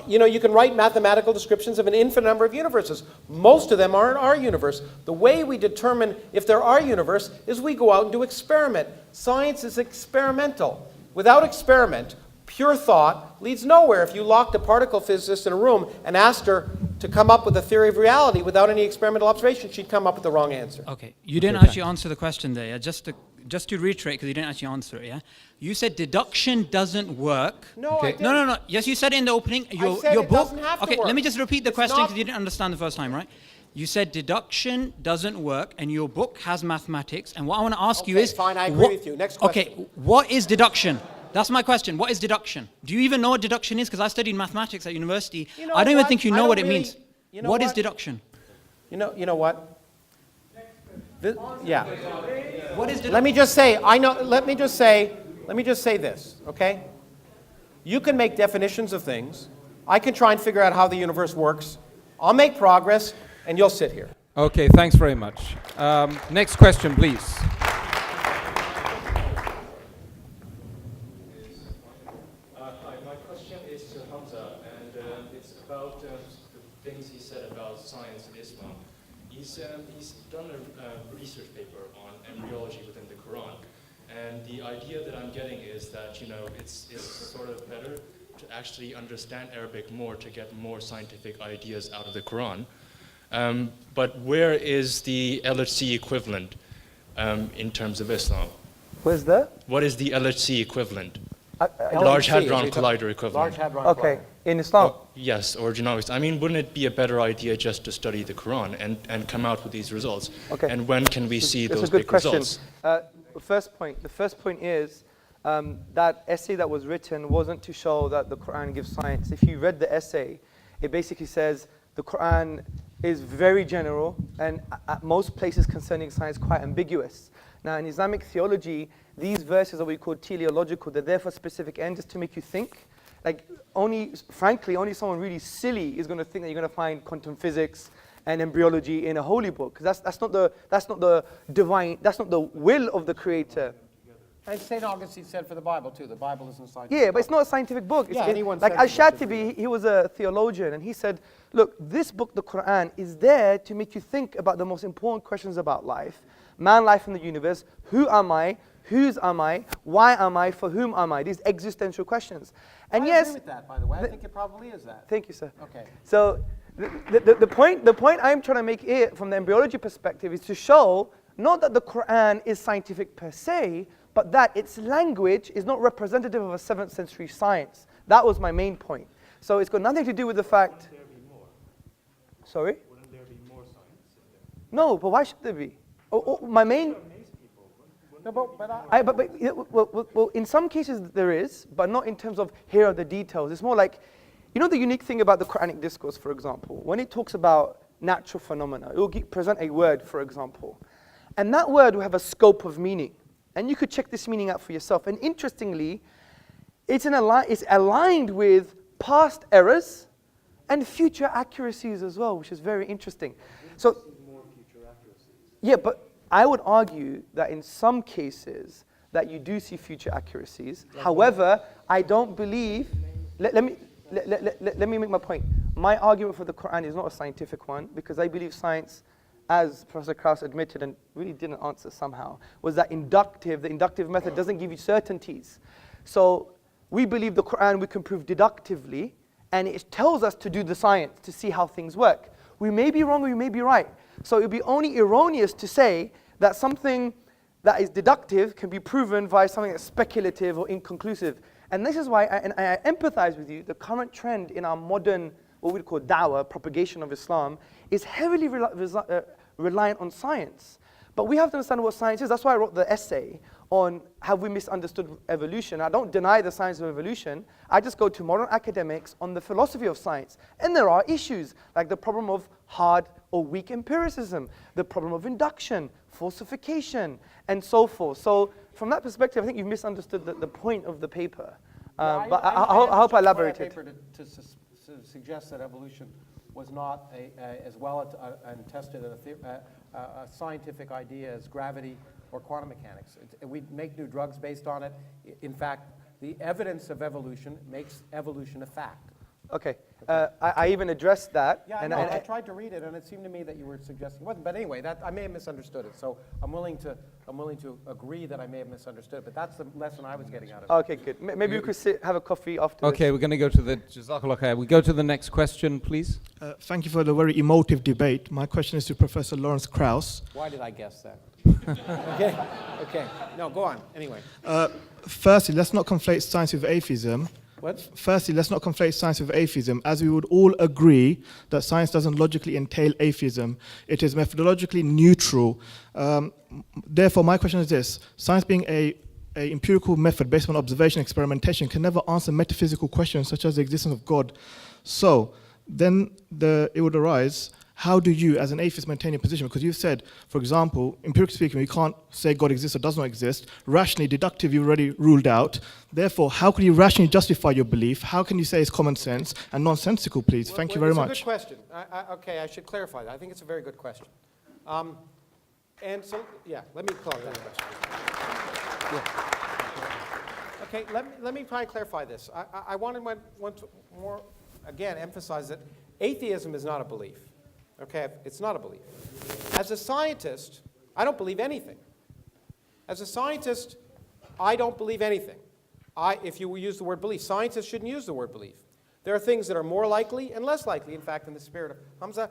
You can write mathematical descriptions of an infinite number of universes. Most of them aren't our universe. The way we determine if they're our universe is we go out and do experiment. Science is experimental. Without experiment, pure thought leads nowhere. If you locked a particle physicist in a room and asked her to come up with a theory of reality without any experimental observation, she'd come up with the wrong answer. Okay, you didn't actually answer the question there. Yeah? Just to reiterate, because you didn't actually answer it, yeah? You said deduction doesn't work. No, I didn't. No. Yes, you said it in the opening. I said your it book. doesn't have to Okay, work. let me just repeat the It's question not- because you didn't understand the first time, right? You said deduction doesn't work, and your book has mathematics. And what I want to ask you Okay, is, fine, I agree with you. Next question. Okay, what is deduction? That's my question. What is deduction? Do you even know what deduction is? Because I studied mathematics at university. You know I don't even what? think you I know don't what it really- means. you know What is what? deduction? You know what? Yeah. What is deduction? Let me just say, let me just say this, okay? You can make definitions of things. I can try and figure out how the universe works. I'll make progress, and you'll sit here. Okay, thanks very much. Next question, please. Hi, my question is to Hamza, and it's about the things he said about science and Islam. He's done a research paper on embryology within the Quran, and the idea that I'm getting is that, it's sort of better to actually understand Arabic more to get more scientific ideas out of the Quran. But where is the LHC equivalent in terms of Islam? Where's that? What is the LHC equivalent? LHC, Large Hadron is it- Collider equivalent. Large Hadron Okay, Collider. in Islam. Yes, or genomics. I mean, wouldn't it be a better idea just to study the Quran and come out with these results? Okay. And when can we see That's those a good big question. results? The first point is that essay that was written wasn't to show that the Quran gives science. If you read the essay, it basically says the Quran is very general and at most places concerning science quite ambiguous. Now in Islamic theology, these verses that we call teleological, they're there for a specific end, just to make you think. Like frankly, only someone really silly is going to think that you're going to find quantum physics and embryology in a holy book, because that's not the divine, that's not the will of the Creator. And St. Augustine said for the Bible, too. The Bible isn't scientific. Yeah, but it's not a scientific book. Yeah, anyone like says it's Al-Shatibi, he was a theologian, and he said, look, this book, the Quran, is there to make you think about the most important questions about life, man, life, and the universe. Who am I? Whose am I? Why am I? For whom am I? These existential questions. And I yes, agree with that, by the way. I think it probably is that. thank you, sir. Okay. So the point I'm trying to make here from the embryology perspective is to show not that the Quran is scientific per se, but that its language is not representative of a 7th century science. That was my main point. So it's got nothing to do with the fact... Wouldn't there be more? Sorry? Wouldn't there be more science in there? No, but why should there be? My main... No, but I, Well, in some cases there is, but not in terms of here are the details. It's more like, you know the unique thing about the Quranic discourse, for example, when it talks about natural phenomena, it will present a word, for example, and that word will have a scope of meaning. And you could check this meaning out for yourself. And interestingly, it's aligned with past errors and future accuracies as well, which is very interesting. So, yeah, but I would argue that in some cases that you do see future accuracies. However, I don't believe. Let me make my point. My argument for the Quran is not a scientific one, because I believe science, as Professor Krauss admitted and really didn't answer somehow, was that the inductive method doesn't give you certainties. So we believe the Quran we can prove deductively, and it tells us to do the science to see how things work. We may be wrong, we may be right. So it would be only erroneous to say that something that is deductive can be proven via something that's speculative or inconclusive. And this is why, I empathize with you, the current trend in our modern, what we'd call da'wah, propagation of Islam, is heavily reliant on science. But we have to understand what science is. That's why I wrote the essay on have we misunderstood evolution. I don't deny the science of evolution. I just go to modern academics on the philosophy of science. And there are issues, like the problem of hard or weak empiricism, the problem of induction, falsification, and so forth. So from that perspective, I think you've misunderstood the point of the paper. But I hope I elaborated. To suggest that evolution was not as well and tested a scientific idea as gravity or quantum mechanics. We make new drugs based on it. In fact, the evidence of evolution makes evolution a fact. Okay. I even addressed that. Yeah, I tried to read it, and it seemed to me that you were suggesting it wasn't. But anyway, I may have misunderstood it. So I'm willing to agree that I may have misunderstood it. But that's the lesson I was getting out of it. Okay, good. Maybe we could have a coffee after. Okay, we're going to go to the Jazakallah khair. We go to the next question, please. Thank you for the very emotive debate. My question is to Professor Lawrence Krauss. Why did I guess that? Okay. No, go on. Anyway. Firstly, let's not conflate science with atheism. What? Firstly, let's not conflate science with atheism, as we would all agree that science doesn't logically entail atheism. It is methodologically neutral. Therefore, my question is this. Science being a empirical method based on observation and experimentation can never answer metaphysical questions such as the existence of God. So then it would arise, how do you, as an atheist, maintain your position? Because you've said, for example, empirically speaking, we can't say God exists or does not exist. Rationally, deductively, you've already ruled out. Therefore, how can you rationally justify your belief? How can you say it's common sense and nonsensical, please? Thank you very much. It's a good question. Okay, I should clarify that. I think it's a very good question. And so, yeah, let me call that question. Yeah. Okay, let me try and clarify this. I want to more, again, emphasize that atheism is not a belief. Okay, it's not a belief. As a scientist, I don't believe anything. As a scientist, I don't believe anything. If you use the word belief, scientists shouldn't use the word belief. There are things that are more likely and less likely. In fact, in the spirit of Hamza,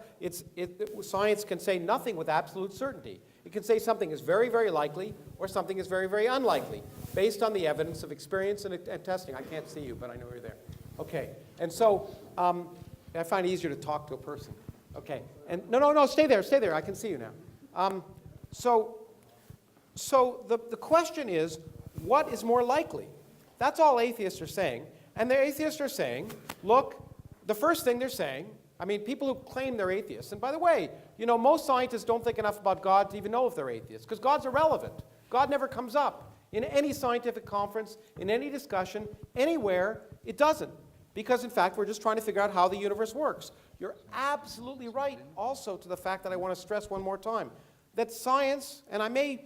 science can say nothing with absolute certainty. It can say something is very, very likely or something is very, very unlikely based on the evidence of experience and testing. I can't see you, but I know you're there. Okay, and so I find it easier to talk to a person. Okay, and no, stay there. I can see you now. So the question is, what is more likely? That's all atheists are saying. And the atheists are saying, look, the first thing they're saying, I mean, people who claim they're atheists, and by the way, most scientists don't think enough about God to even know if they're atheists, because God's irrelevant. God never comes up in any scientific conference, in any discussion, anywhere. It doesn't. Because, in fact, we're just trying to figure out how the universe works. You're absolutely right also to the fact that I want to stress one more time, that science, and I may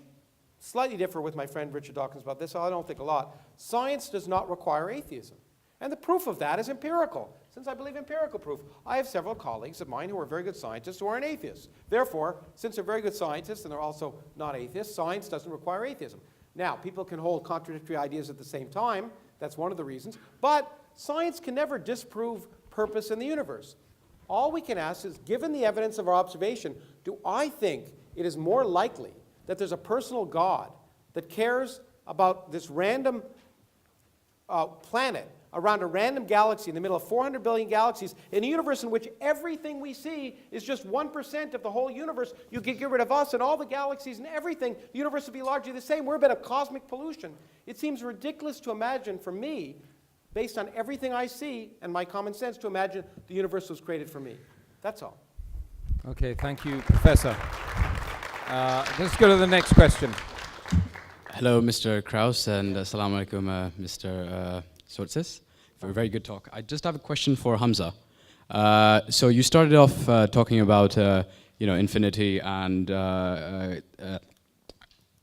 slightly differ with my friend Richard Dawkins about this, I don't think a lot, science does not require atheism. And the proof of that is empirical, since I believe empirical proof. I have several colleagues of mine who are very good scientists who aren't atheists. Therefore, since they're very good scientists and they're also not atheists, science doesn't require atheism. Now, people can hold contradictory ideas at the same time. That's one of the reasons. But science can never disprove purpose in the universe. All we can ask is, given the evidence of our observation, do I think it is more likely that there's a personal God that cares about this random planet around a random galaxy in the middle of 400 billion galaxies, in a universe in which everything we see is just 1% of the whole universe. You could get rid of us and all the galaxies and everything. The universe would be largely the same. We're a bit of cosmic pollution. It seems ridiculous to imagine, for me, based on everything I see and my common sense, to imagine the universe was created for me. That's all. Okay, thank you, Professor. Let's go to the next question. Hello, Mr. Krauss, and assalamu alaikum, Mr. Tzortzis, for a very good talk. I just have a question for Hamza. So you started off talking about infinity, and I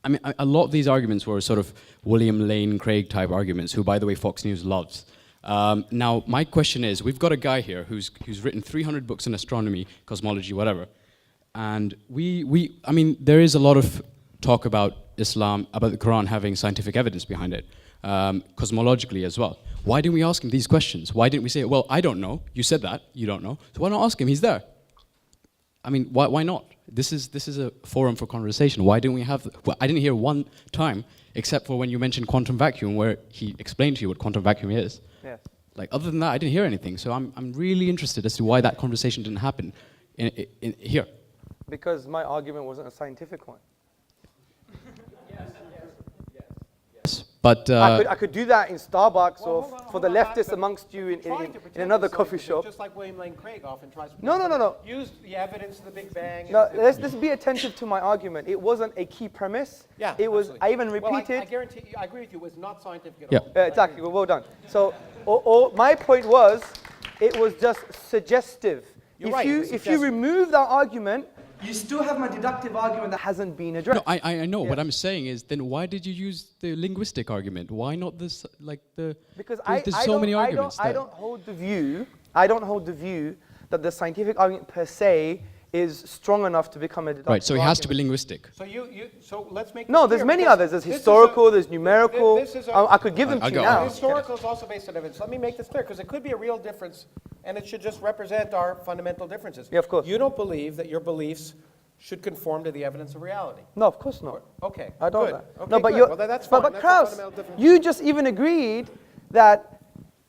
mean, a lot of these arguments were sort of William Lane Craig type arguments, who, by the way, Fox News loves. Now, my question is, we've got a guy here who's written 300 books in astronomy, cosmology, whatever, and I mean, there is a lot of talk about Islam, about the Quran having scientific evidence behind it, cosmologically as well. Why didn't we ask him these questions? Why didn't we say, well, I don't know, you said that, you don't know, so why not ask him, he's there? I mean, why not? This is a forum for conversation. Why didn't we have, well, I didn't hear one time, except for when you mentioned quantum vacuum, where he explained to you what quantum vacuum is. Yes. Like, other than that, I didn't hear anything, so I'm really interested as to why that conversation didn't happen in here. Because my argument wasn't a scientific one. But I could do that in Starbucks Well, or hold on, for the hold on, leftists but amongst you in trying to pretend another it's coffee scientific, shop. Just like William Lane Craig often tries to No. use the evidence of the Big Bang. No, and- let's be attentive to my argument. It wasn't a key premise. Yeah, It was, absolutely. I even Well, repeated. I guarantee you, I agree with you, it was not scientific at Yeah. all. Exactly, well done. So my point was, it was just suggestive. You're right, it was If you suggestive. remove that argument, you still have my deductive argument that hasn't been addressed. no, I know. What I'm saying is, then why did you use the linguistic argument? Why not this, like the? Because there's so many arguments. I don't hold the view that the scientific argument per se is strong enough to become a deductive Right. So it has to be argument. linguistic. So let's make No, this there's clear, many because others. There's this is historical, a- there's numerical. this is a- I could give them I'll to you go. now. Historical is also based on evidence. Let me make this clear, because it could be a real difference, and it should just represent our fundamental differences. Yeah, of course. You don't believe that your beliefs should conform to the evidence of reality. No, of course not. Okay. I don't. Good. No, Okay, but good. you're. Well, that's fine. But That's a Krauss, fundamental difference. you just even agreed that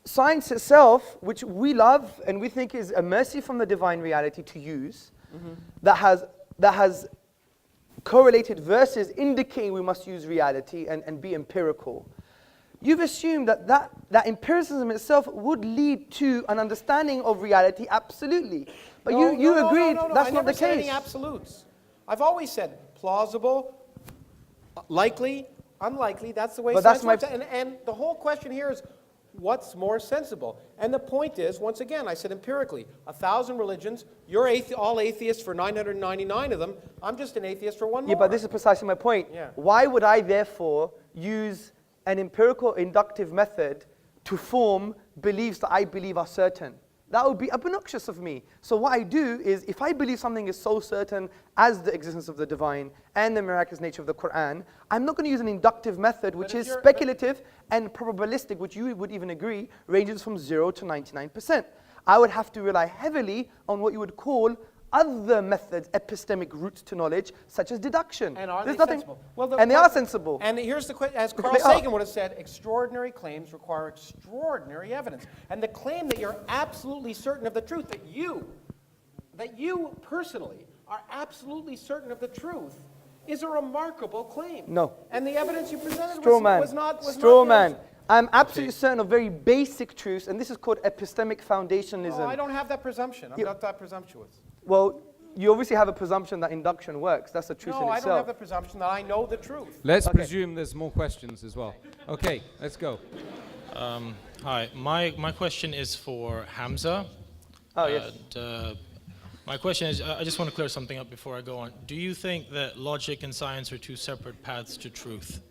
science itself, which we love and we think is a mercy from the divine reality to use, that has correlated verses indicating we must use reality and be empirical. You've assumed that empiricism itself would lead to an understanding of reality, absolutely. But you agreed that's I not never the said any case. absolutes. I've always said plausible, likely, unlikely. That's the way But science that's works. And the whole question here is, what's more sensible? And the point is, once again, I said empirically, 1,000 religions, you're all atheists for 999 of them. I'm just an atheist for one more. Yeah, but this is precisely my point. Yeah. Why would I therefore use an empirical inductive method to form beliefs that I believe are certain? That would be obnoxious of me. So what I do is, if I believe something is so certain as the existence of the divine and the miraculous nature of the Quran, I'm not going to use an inductive method which if is you're- speculative and probabilistic, which you would even agree ranges from 0 to 99%. I would have to rely heavily on what you would call other methods, epistemic routes to knowledge, such as deduction. And are There's they nothing, sensible? Well, and they are sensible. And here's the question, as They Carl are. Sagan would have said, extraordinary claims require extraordinary evidence. And the claim that you're absolutely certain of the truth, that you personally are absolutely certain of the truth, is a remarkable claim. No. And the evidence you presented Straw man. was not Straw yours. man. I'm absolutely certain of very basic truths, and this is called epistemic foundationalism. Oh, I don't have that presumption. I'm You- not that presumptuous. Well, you obviously have a presumption that induction works. That's the truth No, in I don't itself. have the presumption that I know the truth. Let's presume there's more questions as well. Okay, let's go. Hi, my question is for Hamza. Oh, yes. And, my question is, I just want to clear something up before I go on. Do you think that logic and science are two separate paths to truth?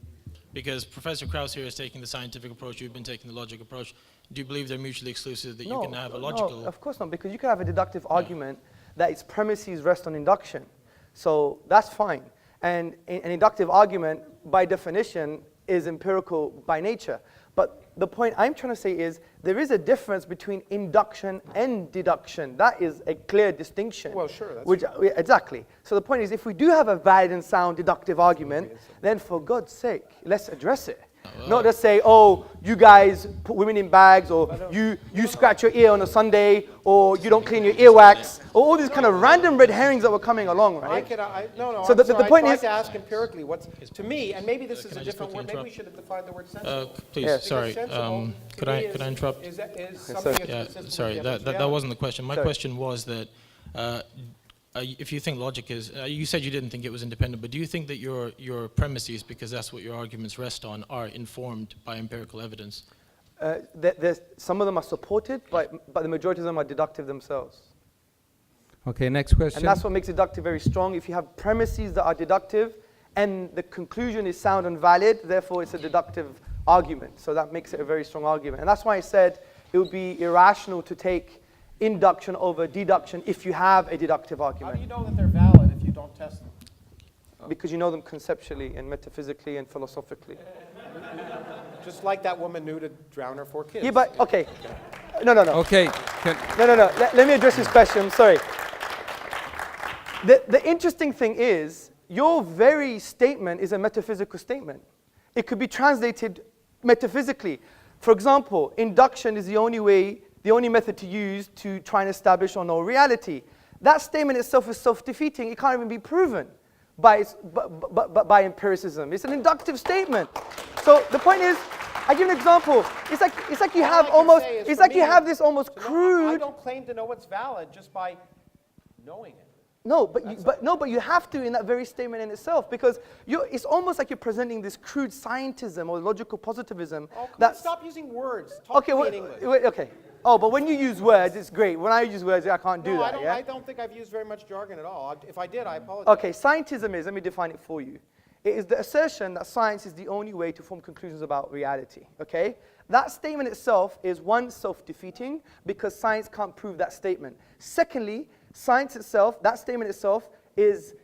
Because Professor Krauss here is taking the scientific approach, you've been taking the logic approach. Do you believe they're mutually exclusive, that you can have a logical... No, of course not, because you can have a deductive argument that its premises rest on induction. So that's fine. And an inductive argument, by definition, is empirical by nature. But the point I'm trying to say is there is a difference between induction and deduction. That is a clear distinction. Well, sure, that's Yeah, exactly. So the point is, if we do have a valid and sound deductive argument, then for God's sake, let's address it. Not just say, oh, you guys put women in bags, or you scratch your ear on a Sunday, or you don't clean your earwax, or all these kind of random red herrings that were coming along, right? So the point is, I tried to ask empirically what's, to me, and maybe this is a different word, maybe we should have defined the word sensible. Please, Yes. sorry. Sensible, Could to I me, interrupt? Is something Yeah, that's consistent sorry, with the that evidence we that have. wasn't the question. My Sorry. question was that if you think logic is, you said you didn't think it was independent, but do you think that your premises, because that's what your arguments rest on, are informed by empirical evidence? some of them are supported, but the majority of them are deductive themselves. Okay, next question. And that's what makes deductive very strong. If you have premises that are deductive and the conclusion is sound and valid, therefore it's a deductive argument. So that makes it a very strong argument. And that's why I said it would be irrational to take induction over deduction if you have a deductive How argument. do you know that they're valid if you don't test them? Because you know them conceptually and metaphysically and philosophically. Just like that woman knew to drown her 4 kids. Yeah, but, okay. No. Okay. No. Let me address this question. I'm sorry. The interesting thing is, your very statement is a metaphysical statement. It could be translated metaphysically. For example, induction is the only method to use to try and establish or know reality. That statement itself is self-defeating. It can't even be proven by empiricism. It's an inductive statement. So the point is, I give an example. It's like you have almost, it's like you have this almost I crude. don't claim to know what's valid just by knowing it. No, but you have to in that very statement in itself, because it's almost like you're presenting this crude scientism or logical positivism. Oh, come on, stop using words. Talk Okay, to me in English. okay. Oh, but when you use words, it's great. When I use words, I can't do No, that. I don't think I've used very much jargon at all. If I did, I apologize. Okay, scientism is, let me define it for you. It is the assertion that science is the only way to form conclusions about reality, okay? That statement itself is, one, self-defeating, because science can't prove that statement. Secondly, science itself, that statement itself is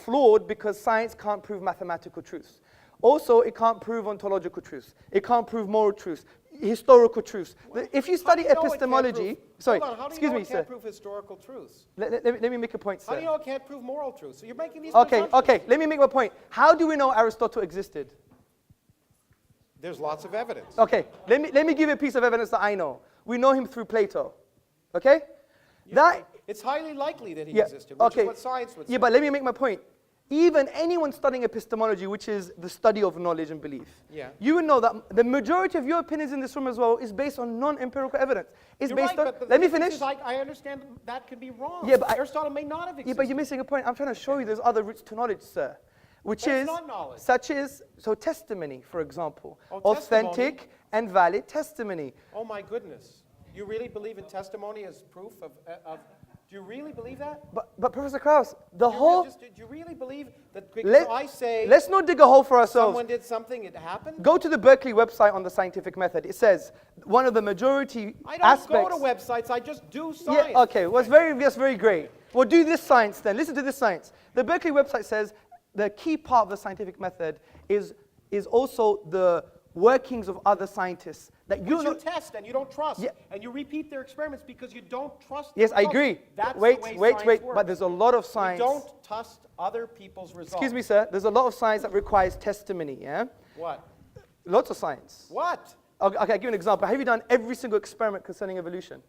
flawed because science can't prove mathematical truths. Also, it can't prove ontological truths. It can't prove moral truths, historical truths. If you study epistemology, sorry, Hold on, how do excuse you know me, it sir. can't prove historical truths? Let me make a point, sir. How do you know it can't prove moral truths? So you're making these Okay, presumptions. let me make my point. How do we know Aristotle existed? There's lots of evidence. Okay, let me give you a piece of evidence that I know. We know him through Plato. Okay? It's highly likely that he Yeah, existed, which okay. is what science would say. Yeah, but let me make my point. Even anyone studying epistemology, which is the study of knowledge and belief, Yeah. you would know that the majority of your opinions in this room as well is based on non-empirical evidence. It's You're based right, on. but Let me the difference finish. is I understand that could be wrong. Yeah, but Aristotle may not have existed. Yeah, but you're missing a point. I'm trying to show you there's other routes to knowledge, sir. Which That's is not knowledge. such as testimony, for example. Oh, Authentic testimony. and valid testimony. Oh my goodness. You really believe in testimony as proof of do you really believe that? But Professor Krauss, the Do you whole. do you really believe that because I say Let's not dig a hole for ourselves. someone did something, it happened? Go to the Berkeley website on the scientific method. It says one of the majority I don't aspects. go to websites, I just do science. Yeah, okay, well, that's very great. Well, do this science then. Listen to this science. The Berkeley website says the key part of the scientific method is also the workings of other scientists. That You test and you don't trust. Yeah. And you repeat their experiments because you don't trust Yes, the I results. agree. That's Wait, the way wait. science But works. there's a lot of science. You don't trust other people's results. Excuse me, sir. There's a lot of science that requires testimony, yeah? What? Lots of science. What? Okay, I'll give you an example. Have you done every single experiment concerning evolution?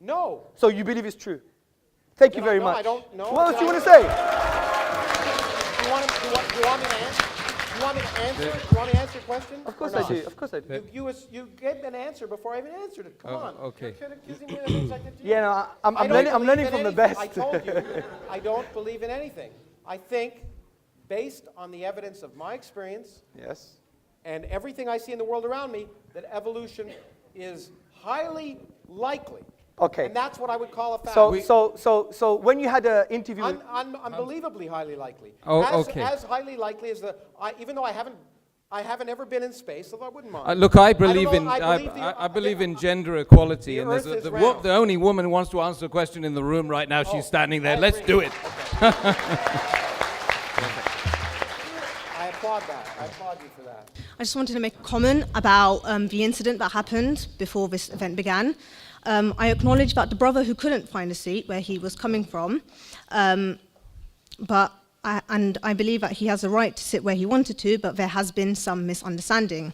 No. So you believe it's true? Thank you very no, much. I don't know. What else do you want to say? You want me to answer? You want me to answer? You want me to answer your question? Of course or I not? do. Of course I do. You gave an answer before I even answered it. Come on. okay. You're accusing me of things I did to you. Yeah, no, I'm I don't learning. I'm believe learning in from the anything. best. I told you, I don't believe in anything. I think, based on the evidence of my experience Yes. and everything I see in the world around me, that evolution is highly likely. Okay. And that's what I would call a fact. So when you had an interview, with, Unbelievably highly likely. Oh, as, okay. As highly likely as even though I haven't ever been in space, although I wouldn't mind. Look, I don't believe know, in I believe in gender equality, the and there's Earth is round. the only woman who wants to answer a question in the room right now. She's standing there. I Let's agree. do it. I applaud that. I applaud you for that. I just wanted to make a comment about the incident that happened before this event began. I acknowledge that the brother who couldn't find a seat where he was coming from, and I believe that he has a right to sit where he wanted to, but there has been some misunderstanding.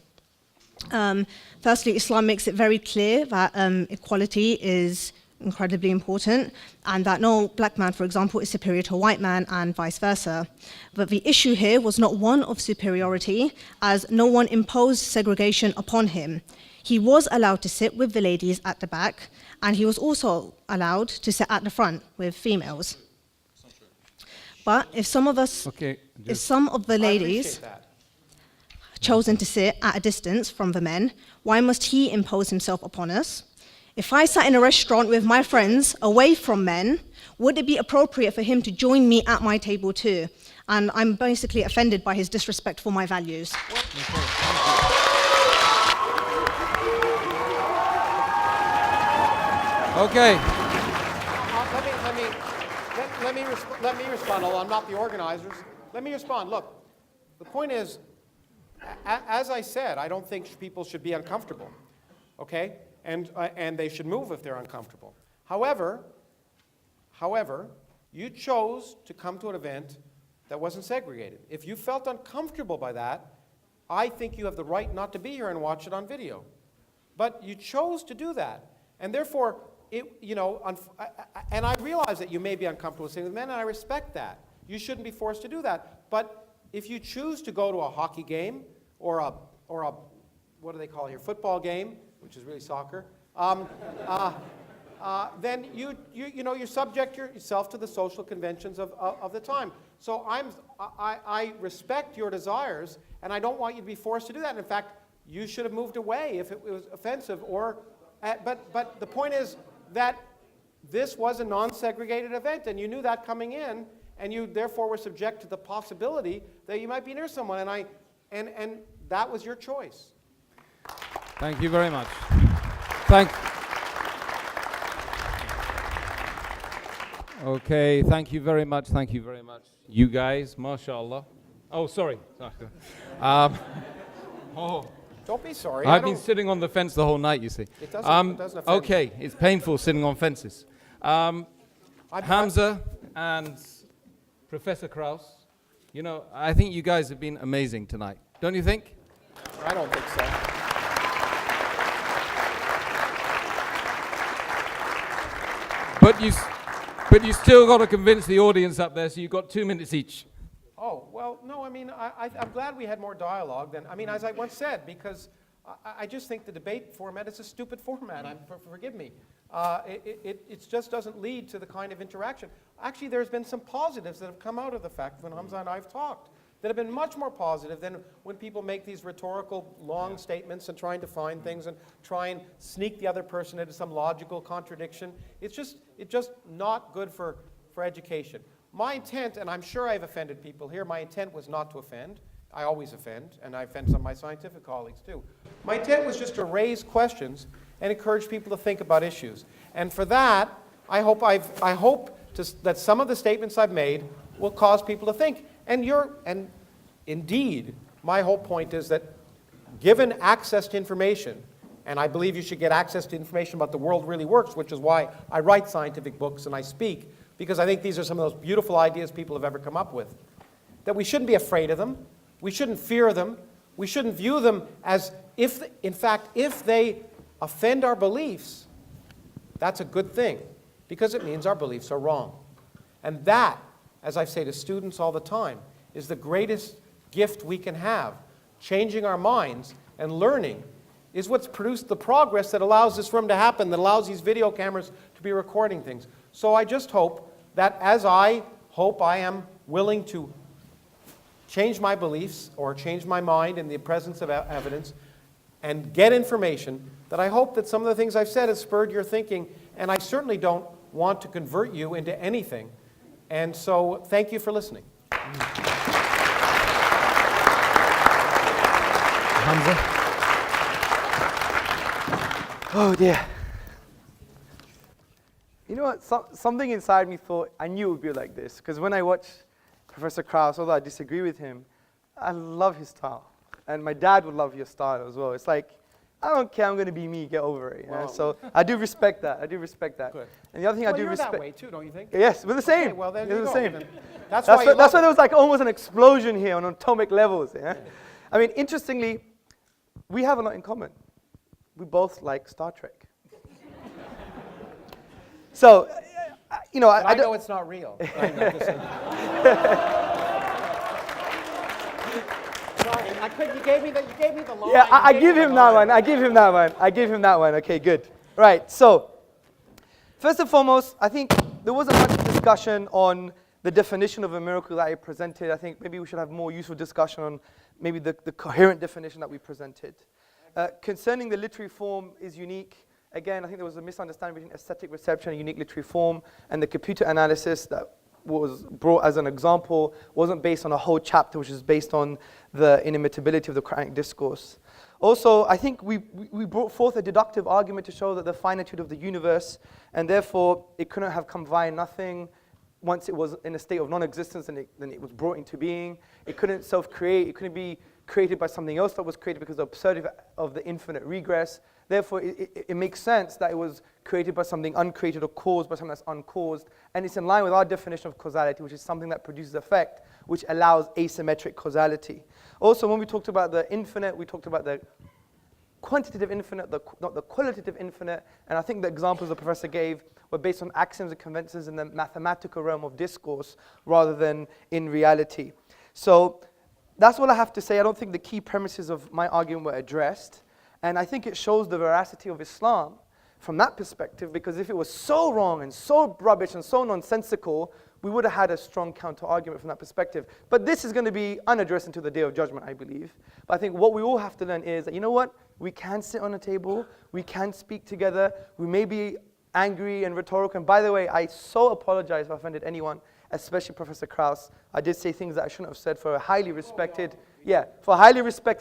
Firstly, Islam makes it very clear that equality is incredibly important, and that no black man, for example, is superior to a white man and vice versa. But the issue here was not one of superiority, as no one imposed segregation upon him. He was allowed to sit with the ladies at the back, and he was also allowed to sit at the front with females. But if some of us, if some of the ladies chosen to sit at a distance from the men, why must he impose himself upon us? If I sat in a restaurant with my friends away from men, would it be appropriate for him to join me at my table too? And I'm basically offended by his disrespect for my values. Okay. Let me respond, although I'm not the organizers. Let me respond. Look, the point is, as I said, I don't think people should be uncomfortable, okay? And they should move if they're uncomfortable. However, you chose to come to an event that wasn't segregated. If you felt uncomfortable by that, I think you have the right not to be here and watch it on video. But you chose to do that, and therefore, and I realize that you may be uncomfortable sitting with men, and I respect that. You shouldn't be forced to do that. But if you choose to go to a hockey game or a what do they call it here, football game, which is really soccer, then you subject yourself to the social conventions of the time. So I respect your desires, and I don't want you to be forced to do that. And in fact, you should have moved away if it was offensive. But the point is that this was a non-segregated event, and you knew that coming in, and you therefore were subject to the possibility that you might be near someone, and that was your choice. Thank you very much. Okay, thank you very much. Thank you very much. You guys, mashallah. Oh, sorry. Don't be sorry. I've been sitting on the fence the whole night, you see. It doesn't offend okay, it's painful sitting on fences. Hamza and Professor Krauss, I think you guys have been amazing tonight. Don't you think? I don't think so. But you still got to convince the audience up there, so you've got 2 minutes each. Oh, well, no, I mean, I'm glad we had more dialogue than, as I once said, because I just think the debate format is a stupid format. Forgive me. It just doesn't lead to the kind of interaction. Actually, there's been some positives that have come out of the fact when Hamza and I have talked that have been much more positive than when people make these rhetorical long statements and trying to find things and try and sneak the other person into some logical contradiction. It's just not good for education. My intent, and I'm sure I've offended people here, my intent was not to offend. I always offend, and I offend some of my scientific colleagues too. My intent was just to raise questions and encourage people to think about issues. And for that, I hope that some of the statements I've made will cause people to think. And indeed, my whole point is that given access to information, and I believe you should get access to information about the world really works, which is why I write scientific books and I speak, because I think these are some of those beautiful ideas people have ever come up with, that we shouldn't be afraid of them, we shouldn't fear them, we shouldn't view them as if they offend our beliefs, that's a good thing, because it means our beliefs are wrong. And that, as I say to students all the time, is the greatest gift we can have. Changing our minds and learning is what's produced the progress that allows this room to happen, that allows these video cameras to be recording things. So I just hope that as I hope I am willing to change my beliefs or change my mind in the presence of evidence and get information, that I hope that some of the things I've said have spurred your thinking, and I certainly don't want to convert you into anything. And so thank you for listening. Hamza? Oh dear. You know what, something inside me thought I knew it would be like this, because when I watch Professor Krauss, although I disagree with him, I love his style. And my dad would love your style as well. It's like, I don't care, I'm going to be me, get over it. Wow. So I do respect that. Good. And the other thing I do respect. You're that way too, don't you think? Yes, we're the same. Okay, well, then we're you the go. same. Then that's why why there was like almost an explosion here on atomic levels. Yeah? I mean, interestingly, we have a lot in common. We both like Star Trek. So, you know, But I don't- know it's not real. I know this is- Sorry, I couldn't. You gave me the line. Yeah, I You give gave me him the that line. one. I give him that one. I give him that one. Okay, good. Right. So, first and foremost, I think there wasn't much discussion on the definition of a miracle that I presented. I think maybe we should have more useful discussion on maybe the coherent definition that we presented. Concerning the literary form is unique. Again, I think there was a misunderstanding between aesthetic reception and unique literary form, and the computer analysis that was brought as an example wasn't based on a whole chapter, which is based on the inimitability of the Quranic discourse. Also, I think we brought forth a deductive argument to show that the finitude of the universe, and therefore it couldn't have come via nothing. Once it was in a state of non-existence, then it was brought into being. It couldn't self-create. It couldn't be created by something else that was created because of the absurdity of the infinite regress. Therefore, it makes sense that it was created by something uncreated or caused by something that's uncaused. And it's in line with our definition of causality, which is something that produces effect, which allows asymmetric causality. Also, when we talked about the infinite, we talked about the quantitative infinite, not the qualitative infinite. And I think the examples the professor gave were based on axioms and conventions in the mathematical realm of discourse rather than in reality. So that's all I have to say. I don't think the key premises of my argument were addressed. And I think it shows the veracity of Islam from that perspective, because if it was so wrong and so rubbish and so nonsensical, we would have had a strong counter-argument from that perspective. But this is going to be unaddressed until the Day of Judgment, I believe. But I think what we all have to learn is that, you know what? We can sit on a table. We can speak together. We may be angry and rhetorical. And by the way, I so apologize if I offended anyone, especially Professor Krauss. I did say things that I shouldn't have said for a highly respected,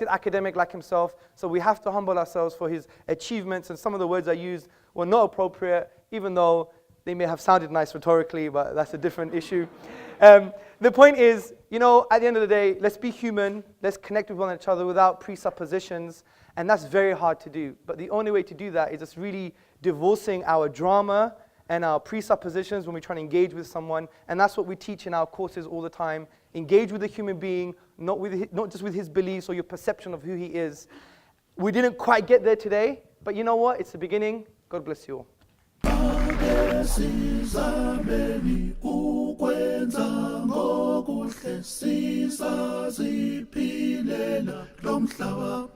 academic like himself. So we have to humble ourselves for his achievements. And some of the words I used were not appropriate, even though they may have sounded nice rhetorically, but that's a different issue. The point is, you know, at the end of the day, let's be human. Let's connect with one another without presuppositions. And that's very hard to do. But the only way to do that is just really divorcing our drama and our presuppositions when we try to engage with someone. And that's what we teach in our courses all the time. Engage with a human being, not just with his beliefs or your perception of who he is. We didn't quite get there today, but you know what? It's the beginning. God bless you all. Sizameni ukwenza ngokuhle sizaziphilela lo mhlaba.